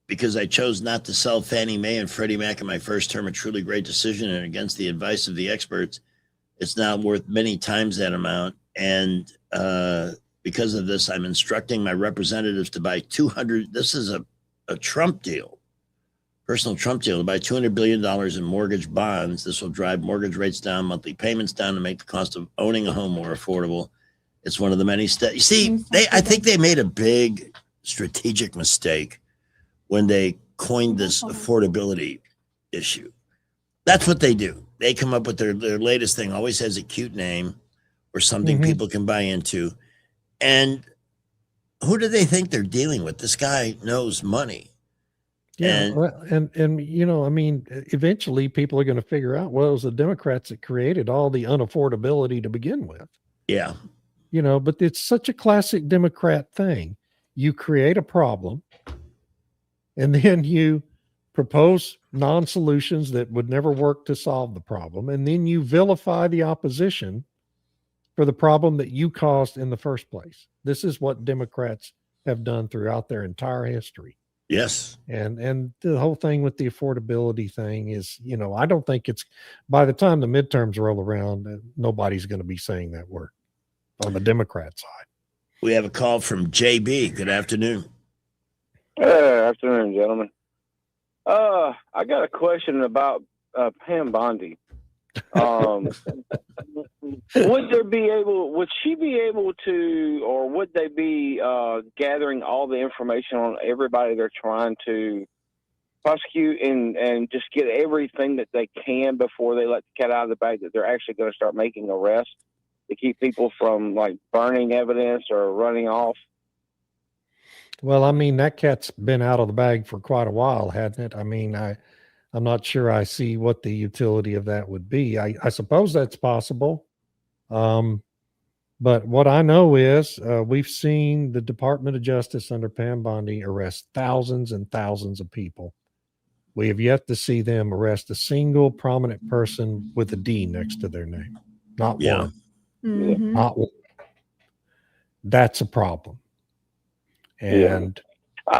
Because I chose not to sell Fannie Mae and Freddie Mac in my first term, a truly great decision, and against the advice of the experts, it's now worth many times that amount. And because of this, I'm instructing my representatives to buy 200. This is a Trump deal, personal Trump deal, to buy $200 billion in mortgage bonds. This will drive mortgage rates down, monthly payments down, to make the cost of owning a home more affordable. It's one of the many steps. You see, I think they made a big strategic mistake when they coined this affordability issue. That's what they do. They come up with their latest thing, always has a cute name or something people can buy into. And who do they think they're dealing with? This guy knows money. Yeah, and you know, I mean, eventually people are going to figure out, well, it was the Democrats that created all the unaffordability to begin with. Yeah. You know, but it's such a classic Democrat thing. You create a problem, and then you propose non-solutions that would never work to solve the problem. And then you vilify the opposition for the problem that you caused in the first place. This is what Democrats have done throughout their entire history. Yes. And the whole thing with the affordability thing is, you know, I don't think it's, by the time the midterms roll around, nobody's going to be saying that word on the Democrat side. We have a call from JB. Good afternoon. Afternoon, gentlemen. I got a question about Pam Bondi. Would she be able to, or would they be gathering all the information on everybody they're trying to prosecute and just get everything that they can before they let the cat out of the bag, that they're actually going to start making arrests to keep people from like burning evidence or running off? Well, I mean, that cat's been out of the bag for quite a while, hasn't it? I mean, I'm not sure I see what the utility of that would be. I suppose that's possible. But what I know is we've seen the Department of Justice under Pam Bondi arrest thousands and thousands of people. We have yet to see them arrest a single prominent person with a D next to their name. Not one. Mm-hmm. Not one. That's a problem. And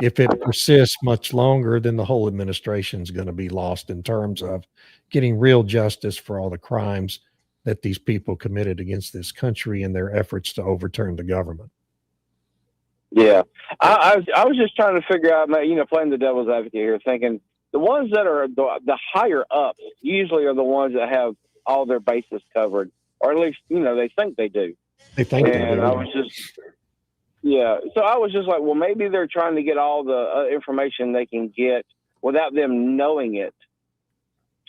if it persists much longer, then the whole administration is going to be lost in terms of getting real justice for all the crimes that these people committed against this country in their efforts to overturn the government. Yeah. I was just trying to figure out, you know, playing the devil's advocate here, thinking the ones that are the higher ups usually are the ones that have all their bases covered, or at least, you know, they think they do. They think they do. And I was just... Yeah, so I was just like, well, maybe they're trying to get all the information they can get without them knowing it,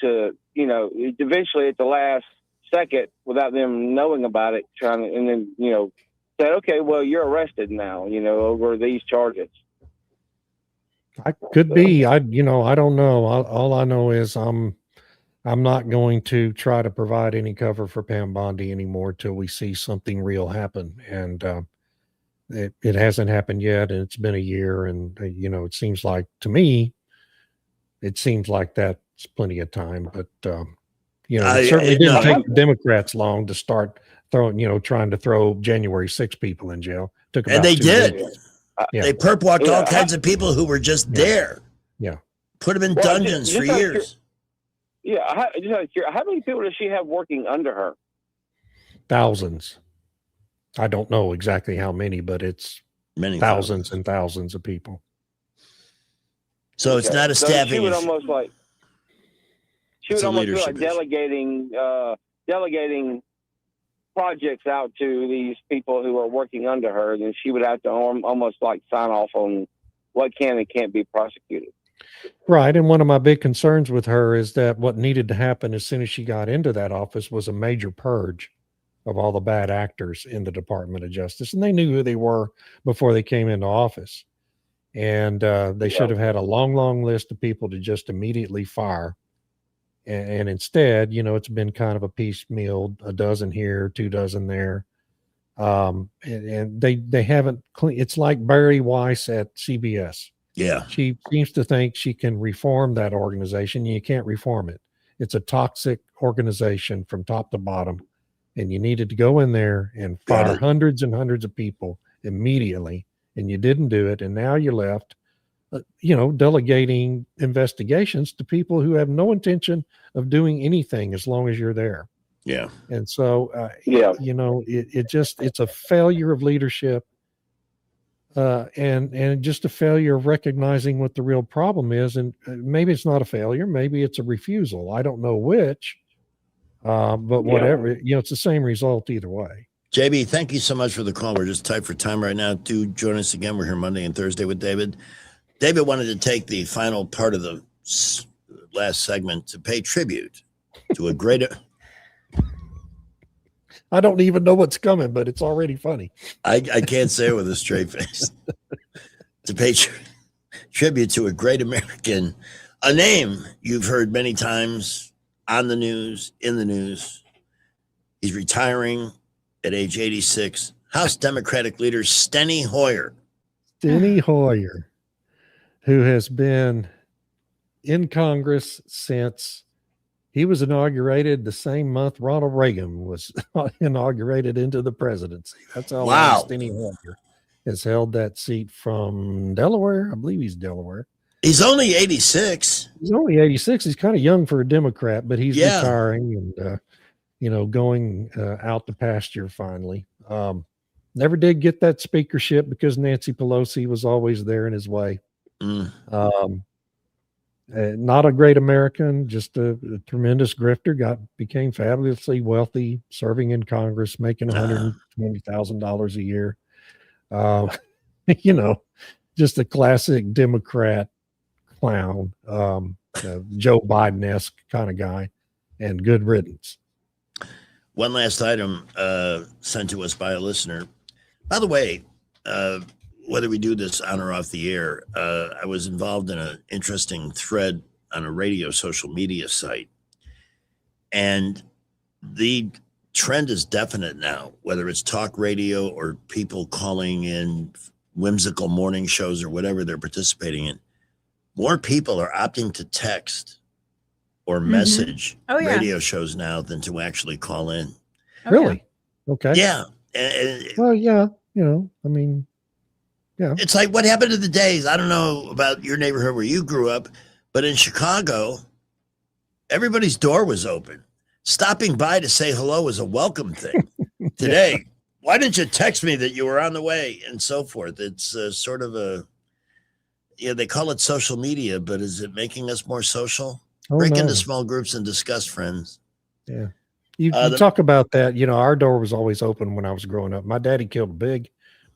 to, you know, eventually at the last second, without them knowing about it, trying to, and then, you know, say, okay, well, you're arrested now, you know, over these charges. I could be. I don't know. All I know is I'm not going to try to provide any cover for Pam Bondi anymore till we see something real happen. And it hasn't happened yet, and it's been a year, and you know, it seems like, to me, that's plenty of time. But you know, it certainly didn't take the Democrats long to start throwing, you know, trying to throw January 6 people in jail. Took about And they 2 did. years. Yeah. They perp walked all kinds of people who were just there. Yeah. Put them in dungeons for years. How many people does she have working under her? Thousands. I don't know exactly how many, but it's many thousands and thousands of people. So it's not a staffing. She would almost like feel like delegating projects out to these people who are working under her, then she would have to almost like sign off on what can and can't be prosecuted. Right. And one of my big concerns with her is that what needed to happen as soon as she got into that office was a major purge of all the bad actors in the Department of Justice. And they knew who they were before they came into office. And they should have had a long list of people to just immediately fire. And instead, it's been kind of a piecemeal, a dozen here, 2 dozen there. And they haven't it's like Barry Weiss at CBS. Yeah. She seems to think she can reform that organization. You can't reform it. It's a toxic organization from top to bottom. And you needed to go in there and fire hundreds and hundreds of people immediately. And you didn't do it. And now you're left, delegating investigations to people who have no intention of doing anything as long as you're there. Yeah. And so, it's a failure of leadership, and just a failure of recognizing what the real problem is. And maybe it's not a failure. Maybe it's a refusal. I don't know which, but whatever, it's the same result either way. JB, thank you so much for the call. We're just tight for time right now. Do join us again. We're here Monday and Thursday with David. David wanted to take the final part of the last segment to pay tribute to a great... I don't even know what's coming, but it's already funny. I can't say it with a straight face. To pay tribute to a great American, a name you've heard many times on the news, in the news. He's retiring at age 86. House Democratic leader Steny Hoyer. Steny Hoyer, who has been in Congress since he was inaugurated the same month Ronald Reagan was inaugurated into the presidency. That's how long Steny Hoyer has held that seat from Delaware. I believe he's Delaware. He's only 86. He's only 86. He's kind of young for a Democrat, but he's retiring and, going out to pasture finally. Never did get that speakership because Nancy Pelosi was always there in his way. Not a great American, just a tremendous grifter, became fabulously wealthy, serving in Congress, making $120,000 a year. Just a classic Democrat clown, Joe Biden-esque kind of guy, and good riddance. One last item sent to us by a listener. By the way, whether we do this on or off the air, I was involved in an interesting thread on a radio social media site. And the trend is definite now, whether it's talk radio or people calling in whimsical morning shows or whatever they're participating in. More people are opting to text or message radio shows now than to actually call in. Really? Okay. Yeah. Well, yeah, yeah. It's like, what happened to the days? I don't know about your neighborhood where you grew up, but in Chicago, everybody's door was open. Stopping by to say hello was a welcome thing. Today, why didn't you text me that you were on the way and so forth? It's sort of they call it social media, but is it making us more social? Break into small groups and discuss, friends. Yeah. You talk about that. Our door was always open when I was growing up. My daddy killed a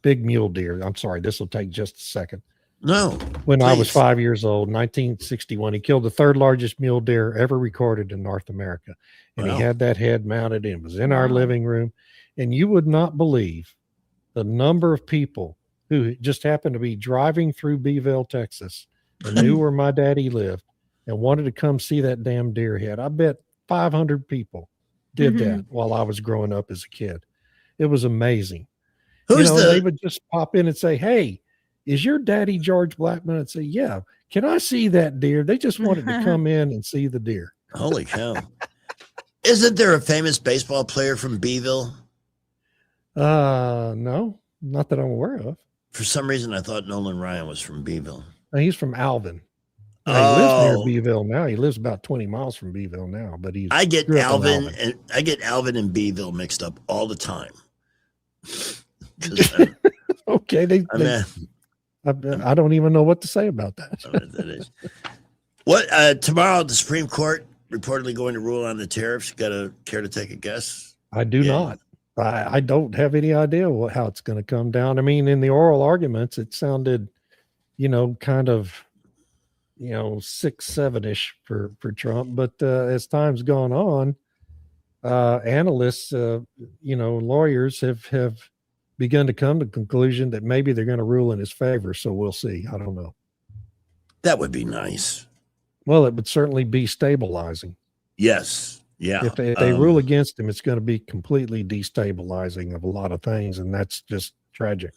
big mule deer. I'm sorry, this will take just a second. No. When I was 5 years old, 1961, he killed the third largest mule deer ever recorded in North America. And he had that head mounted and it was in our living room. And you would not believe the number of people who just happened to be driving through Beeville, Texas, and knew where my daddy lived and wanted to come see that damn deer head. I bet 500 people did that while I was growing up as a kid. It was amazing. They would just pop in and say, "Hey, is your daddy George Blackman?" I'd say, "Yeah." "Can I see that deer?" They just wanted to come in and see the deer. Holy cow. Isn't there a famous baseball player from Beeville? No, not that I'm aware of. For some reason, I thought Nolan Ryan was from Beeville. He's from Alvin. He lives near Beeville now. He lives about 20 miles from Beeville now, but I get Alvin and Beeville mixed up all the time. Okay, I don't even know what to say about that. What tomorrow? The Supreme Court reportedly going to rule on the tariffs. Care to take a guess? I do not. I don't have any idea how it's going to come down. I mean, in the oral arguments, it sounded, kind of, 6-7-ish for Trump. But as time's gone on, analysts, lawyers have begun to come to the conclusion that maybe they're going to rule in his favor. So we'll see. I don't know. That would be nice. Well, it would certainly be stabilizing. Yes. Yeah. If they rule against him, it's going to be completely destabilizing of a lot of things, and that's just tragic.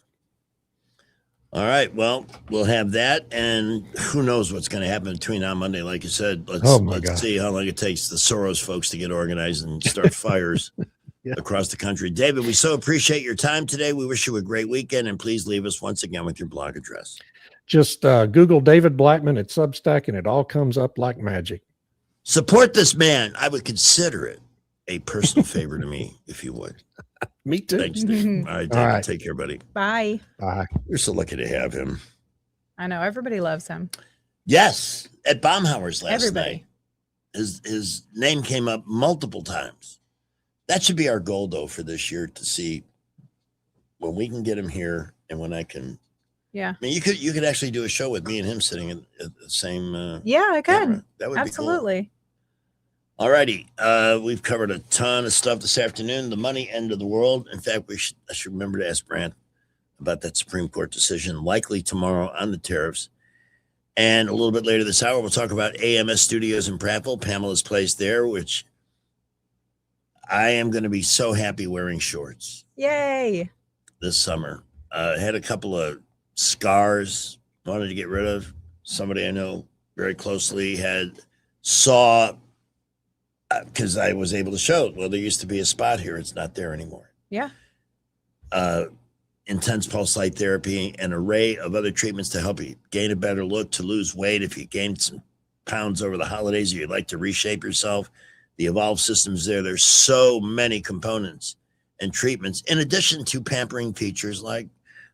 All right. Well, we'll have that, and who knows what's going to happen between now and Monday. Like you said, let's see how long it takes the Soros folks to get organized and start fires across the country. David, we so appreciate your time today. We wish you a great weekend, and please leave us once again with your blog address. Just Google David Blackman at Substack, and it all comes up like magic. Support this man. I would consider it a personal favor to me, if you would. Me too. Thanks, Dave. All right, David. All right. Take care, buddy. Bye. Bye. We're so lucky to have him. I know everybody loves him. Yes, at Baumhauer's last Everybody. night. His name came up multiple times. That should be our goal, though, for this year, to see when we can get him here and when I can. Yeah. I mean, you could actually do a show with me and him sitting at the same. Yeah, I could. camera. That would Absolutely. be cool. All righty. We've covered a ton of stuff this afternoon. The money end of the world. In fact, I should remember to ask Brant about that Supreme Court decision, likely tomorrow on the tariffs. And a little bit later this hour, we'll talk about AMS Studios in Prattville, Pamela's place there, which I am going to be so happy wearing shorts Yay. this summer. Had a couple of scars wanted to get rid of. Somebody I know very closely saw, because I was able to show, well, there used to be a spot here. It's not there anymore. Yeah. Intense pulse light therapy, an array of other treatments to help you gain a better look, to lose weight. If you gained some pounds over the holidays, or you'd like to reshape yourself, the Evolve system's there. There's so many components and treatments, in addition to pampering features like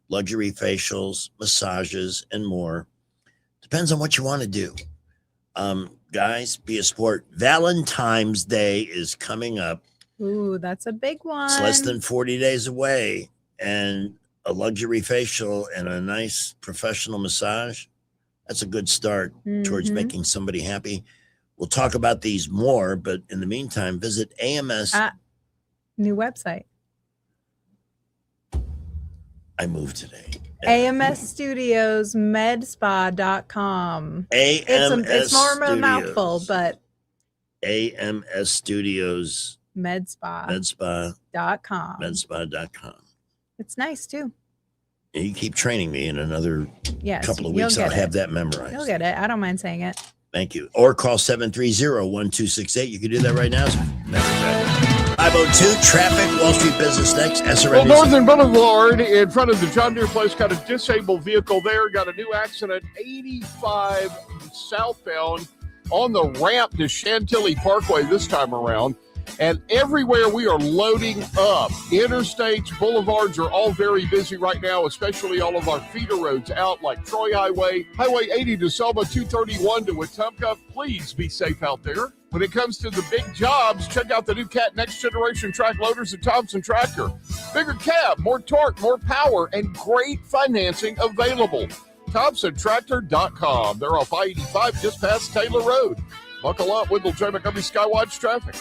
luxury facials, massages, and more. Depends on what you want to do. Guys, be a sport. Valentine's Day is coming up. Ooh, that's a big one. It's less than 40 days away, and a luxury facial and a nice professional massage, that's a good start towards making somebody happy. We'll talk about these more, but in the meantime, visit AMS. New website. I moved today. AMS Studios medspa.com. It's more of a mouthful, but AMS Studios medspa.com. medspa.com. It's nice too. And you keep training me in another Yes, couple of you'll weeks. get I'll it. have that memorized. You'll get it. I don't mind saying it. Thank you. Or call 730-1268. You can do that right now. 502 traffic, Wall Street Business Next. Well, Northern Boulevard in front of the John Deere place, got a disabled vehicle there. Got a new accident, 85 southbound on the ramp to Chantilly Parkway this time around. And everywhere we are loading up. Interstates, boulevards are all very busy right now, especially all of our feeder roads out like Troy Highway, Highway 80 to Selma, 231 to Wetumpka. Please be safe out there. When it comes to the big jobs, check out the new Cat Next Generation track loaders at Thompson Tractor. Bigger cab, more torque, more power, and great financing available. ThompsonTractor.com. They're off I-85 just past Taylor Road. Buckle up, Wendell J. Montgomery Skywatch traffic.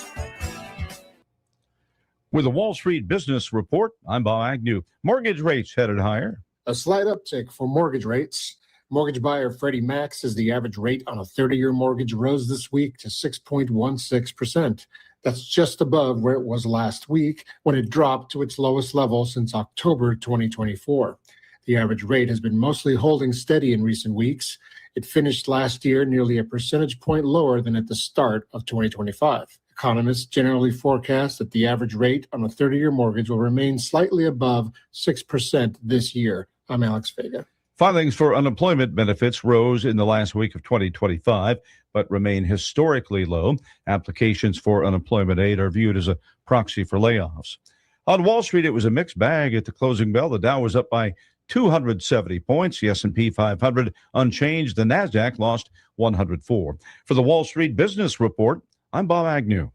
With the Wall Street Business Report, I'm Bob Agnew. Mortgage rates headed higher. A slight uptick for mortgage rates. Mortgage buyer Freddie Mac says the average rate on a 30-year mortgage rose this week to 6.16%. That's just above where it was last week, when it dropped to its lowest level since October 2024. The average rate has been mostly holding steady in recent weeks. It finished last year nearly a percentage point lower than at the start of 2025. Economists generally forecast that the average rate on a 30-year mortgage will remain slightly above 6% this year. I'm Alex Vega. Filings for unemployment benefits rose in the last week of 2025, but remain historically low. Applications for unemployment aid are viewed as a proxy for layoffs. On Wall Street, it was a mixed bag at the closing bell. The Dow was up by 270 points. The S&P 500 unchanged. The NASDAQ lost 104. For the Wall Street Business Report, I'm Bob Agnew.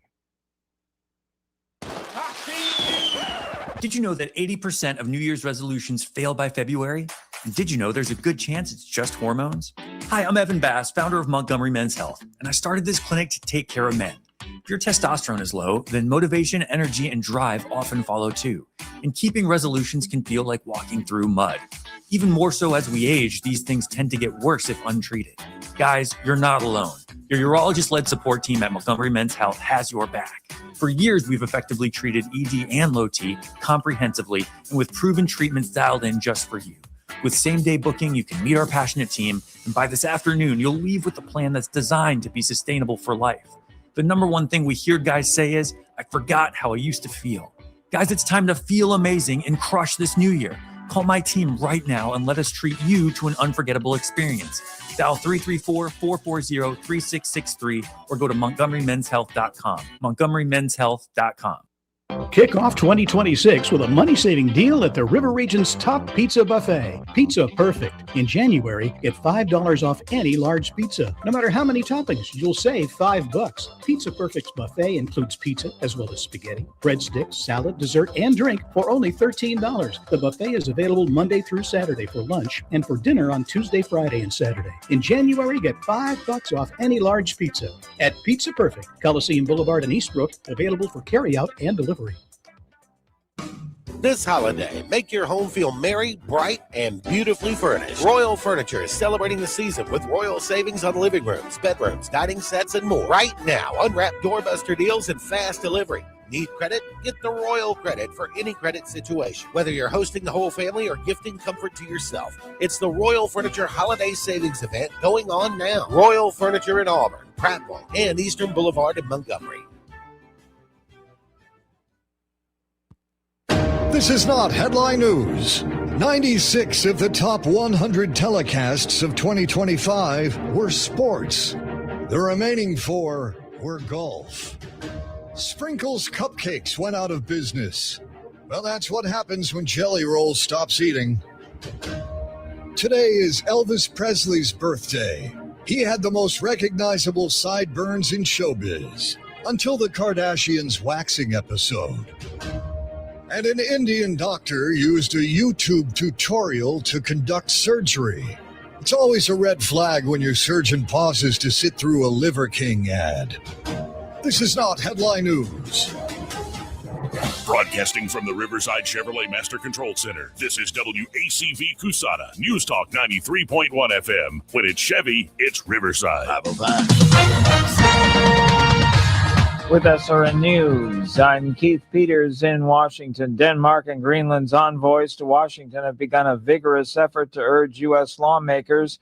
Did you know that 80% of New Year's resolutions fail by February? And did you know there's a good chance it's just hormones? Hi, I'm Evan Bass, founder of Montgomery Men's Health, and I started this clinic to take care of men. If your testosterone is low, then motivation, energy, and drive often follow too. and keeping resolutions can feel like walking through mud. Even more so as we age, these things tend to get worse if untreated. Guys, you're not alone. Your urologist-led support team at Montgomery Men's Health has your back. For years, we've effectively treated ED and low T comprehensively and with proven treatments dialed in just for you. With same-day booking, you can meet our passionate team, and by this afternoon, you'll leave with a plan that's designed to be sustainable for life. The number one thing we hear guys say is, I forgot how I used to feel. Guys, it's time to feel amazing and crush this new year. Call my team right now and let us treat you to an unforgettable experience. Dial 334-440-3663 or go to montgomerymenshealth.com. montgomerymenshealth.com. Kick off 2026 with a money-saving deal at the River Region's top pizza buffet. Pizza Perfect. In January, get $5 off any large pizza. No matter how many toppings, you'll save $5. Pizza Perfect's buffet includes pizza as well as spaghetti, breadsticks, salad, dessert, and drink for only $13. The buffet is available Monday through Saturday for lunch and for dinner on Tuesday, Friday, and Saturday. In January, get $5 off any large pizza at Pizza Perfect, Coliseum Boulevard in Eastbrook, available for carryout and delivery. This holiday, make your home feel merry, bright, and beautifully furnished. Royal Furniture is celebrating the season with royal savings on living rooms, bedrooms, dining sets, and more. Right now, unwrap doorbuster deals and fast delivery. Need credit? Get the Royal Credit for any credit situation. Whether you're hosting the whole family or gifting comfort to yourself, it's the Royal Furniture Holiday Savings Event going on now. Royal Furniture in Auburn, Prattville, and Eastern Boulevard in Montgomery. This is not headline news. 96 of the top 100 telecasts of 2025 were sports. The remaining 4 were golf. Sprinkles Cupcakes went out of business. Well, that's what happens when Jelly Roll stops eating. Today is Elvis Presley's birthday. He had the most recognizable sideburns in showbiz until the Kardashians' waxing episode. And an Indian doctor used a YouTube tutorial to conduct surgery. It's always a red flag when your surgeon pauses to sit through a Liver King ad. This is not headline news. Broadcasting from the Riverside Chevrolet Master Control Center, this is WACV Cusada, News Talk 93.1 FM. When it's Chevy, it's Riverside. With SRN News, I'm Keith Peters in Washington. Denmark and Greenland's envoys to Washington have begun a vigorous effort to urge U.S. lawmakers,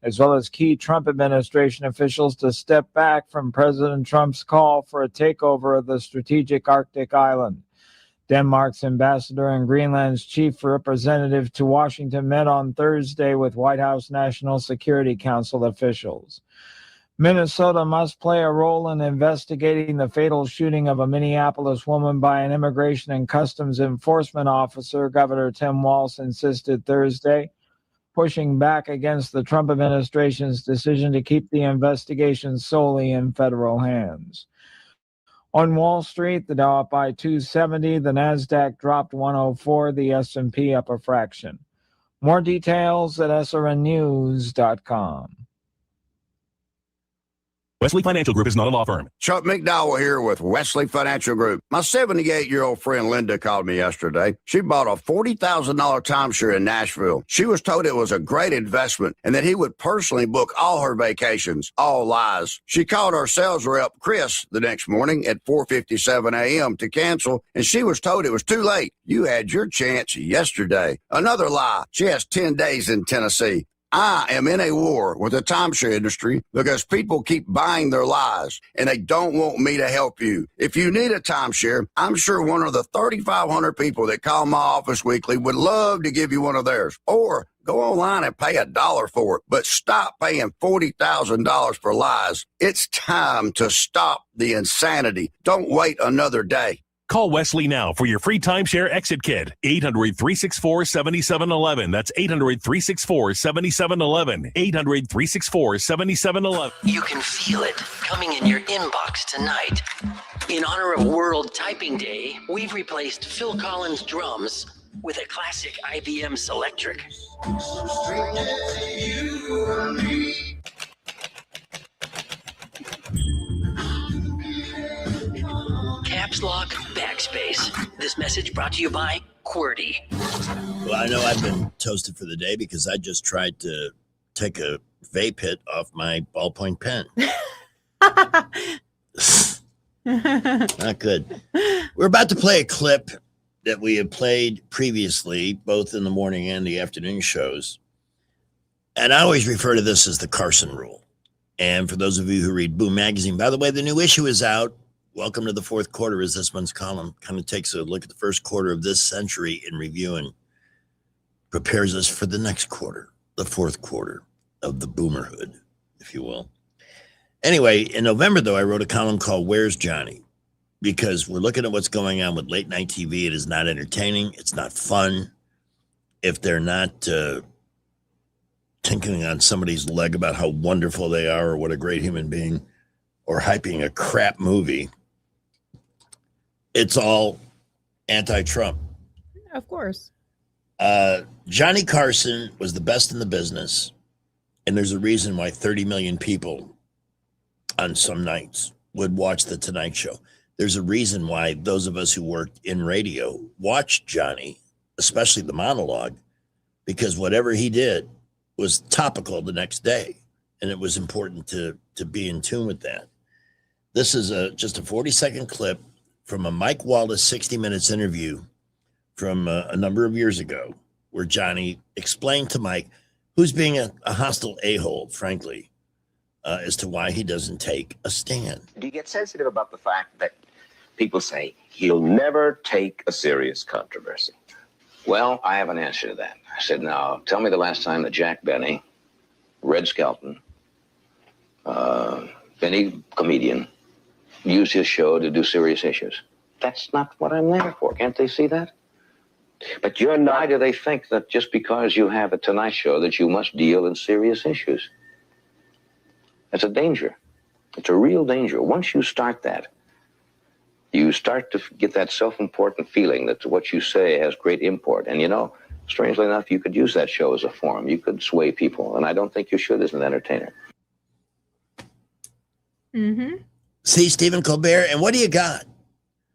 as well as key Trump administration officials, to step back from President Trump's call for a takeover of the strategic Arctic island. Denmark's ambassador and Greenland's chief representative to Washington met on Thursday with White House National Security Council officials. Minnesota must play a role in investigating the fatal shooting of a Minneapolis woman by an Immigration and Customs Enforcement officer, Governor Tim Walz insisted Thursday, pushing back against the Trump administration's decision to keep the investigation solely in federal hands. On Wall Street, the Dow up by 270, the Nasdaq dropped 104, the S&P up a fraction. More details at srnnews.com. Wesley Financial Group is not a law firm. Chuck McDowell here with Wesley Financial Group. My 78-year-old friend Linda called me yesterday. She bought a $40,000 timeshare in Nashville. She was told it was a great investment and that he would personally book all her vacations. All lies. She called our sales rep, Chris, the next morning at 4:57 a.m. to cancel, and she was told it was too late. You had your chance yesterday. Another lie. She has 10 days in Tennessee. I am in a war with the timeshare industry because people keep buying their lies and they don't want me to help you. If you need a timeshare, I'm sure one of the 3,500 people that call my office weekly would love to give you one of theirs. Or go online and pay $1 for it, but stop paying $40,000 for lies. It's time to stop the insanity. Don't wait another day. Call Wesley now for your free timeshare exit kit. 800-364-7711. That's 800-364-7711. 800-364-7711. You can feel it coming in your inbox tonight. In honor of World Typing Day, we've replaced Phil Collins' drums with a classic IBM Selectric. Caps Lock Backspace. This message brought to you by QWERTY. Well, I know I've been toasted for the day because I just tried to take a vape hit off my ballpoint pen. Not good. We're about to play a clip that we have played previously, both in the morning and the afternoon shows. And I always refer to this as the Carson rule. And for those of you who read Boom Magazine, by the way, the new issue is out. Welcome to the fourth quarter is this month's column. Kind of takes a look at the first quarter of this century in review and prepares us for the next quarter, the fourth quarter of the boomerhood, if you will. Anyway, in November, though, I wrote a column called Where's Johnny? Because we're looking at what's going on with late night TV. It is not entertaining. It's not fun. If they're not tinkling on somebody's leg about how wonderful they are or what a great human being, or hyping a crap movie, it's all anti-Trump. Of course. Johnny Carson was the best in the business, and there's a reason why 30 million people on some nights would watch The Tonight Show. There's a reason why those of us who worked in radio watched Johnny, especially the monologue, because whatever he did was topical the next day, and it was important to be in tune with that. This is just a 40-second clip from a Mike Wallace 60 Minutes interview from a number of years ago, where Johnny explained to Mike, who's being a hostile a-hole, frankly, as to why he doesn't take a stand. Do you get sensitive about the fact that people say he'll never take a serious controversy? Well, I have an answer to that. I said, now, tell me the last time that Jack Benny, Red Skelton, any comedian, used his show to do serious issues. That's not what I'm there for. Can't they see that? But you're not. Why do they think that just because you have a Tonight Show that you must deal in serious issues? That's a danger. It's a real danger. Once you start that, you start to get that self-important feeling that what you say has great import. And, you know, strangely enough, you could use that show as a forum. You could sway people. And I don't think you should as an entertainer. Mm-hmm. See, Stephen Colbert, and what do you got?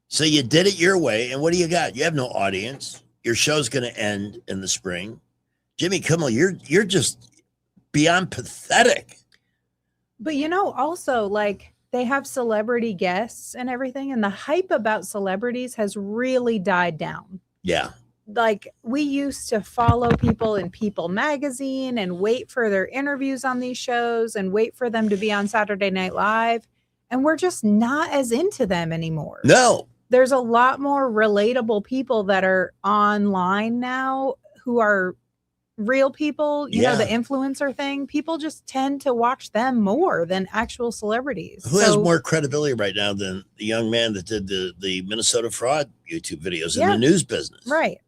So you did it your way, and what do you got? You have no audience. Your show's going to end in the spring. Jimmy Kimmel, you're just beyond pathetic. But, you know, also, like, they have celebrity guests and everything, and the hype about celebrities has really died down. Yeah. Like, we used to follow people in People magazine and wait for their interviews on these shows and wait for them to be on Saturday Night Live. And we're just not as into them anymore. No. There's a lot more relatable people that are online now who are real people, you know, the influencer thing. People just tend to watch them more than actual celebrities. Who has more credibility right now than the young man that did the Minnesota fraud YouTube videos in the news business? Right.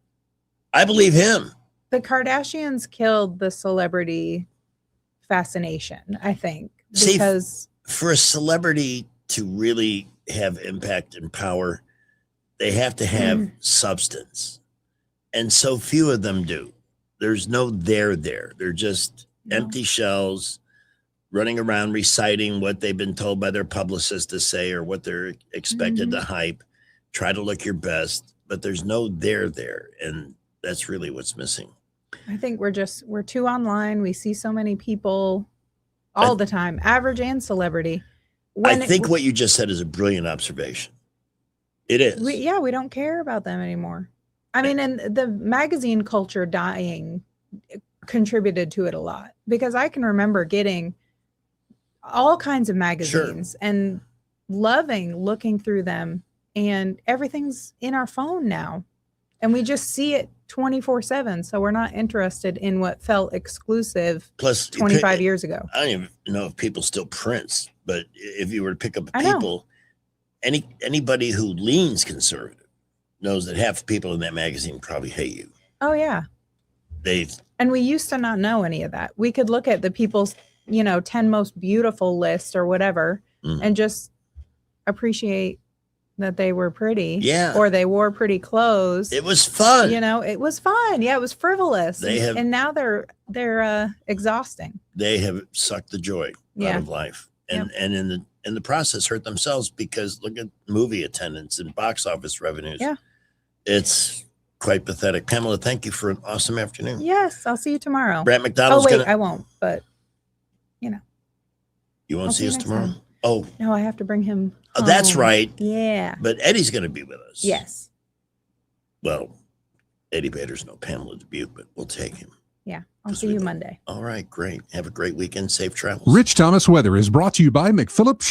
I believe him. The Kardashians killed the celebrity fascination, I think, because for a celebrity to really have impact and power, they have to have substance. And so few of them do. There's no there. They're just empty shells running around reciting what they've been told by their publicist to say or what they're expected to hype. Try to look your best, but there's no there. And that's really what's missing. I think we're too online. We see so many people all the time, average and celebrity. I think what you just said is a brilliant observation. It is. We don't care about them anymore. I mean, and the magazine culture dying contributed to it a lot, because I can remember getting all kinds of magazines and loving looking through them, and everything's in our phone now. And we just see it 24/7. So we're not interested in what felt exclusive plus 25 years ago. I don't even know if people still print, but if you were to pick up people, anybody who leans conservative knows that half the people in that magazine probably hate you. Oh, yeah. And we used to not know any of that. We could look at the people's, 10 most beautiful list or whatever, and just appreciate that they were pretty. Yeah. Or they wore pretty clothes. It was fun. It was fun. Yeah, it was frivolous. And now they're exhausting. They have sucked the joy out of life. And in the process hurt themselves, because look at movie attendance and box office revenues. Yeah. It's quite pathetic. Pamela, thank you for an awesome afternoon. Yes, I'll see you tomorrow. Brad McDonald's Oh, wait, gonna. I won't, but You I'll won't see see you us next tomorrow? time. Oh, no, I have to bring him. oh, that's home. right. Yeah. But Eddie's going to be with us. Yes. Well, Eddie Bader's no Pamela Dubuque, but we'll take him. Yeah. I'll see you Monday. All right, great. Have a great weekend. Safe travels. Rich Thomas Weather is brought to you by McPhillips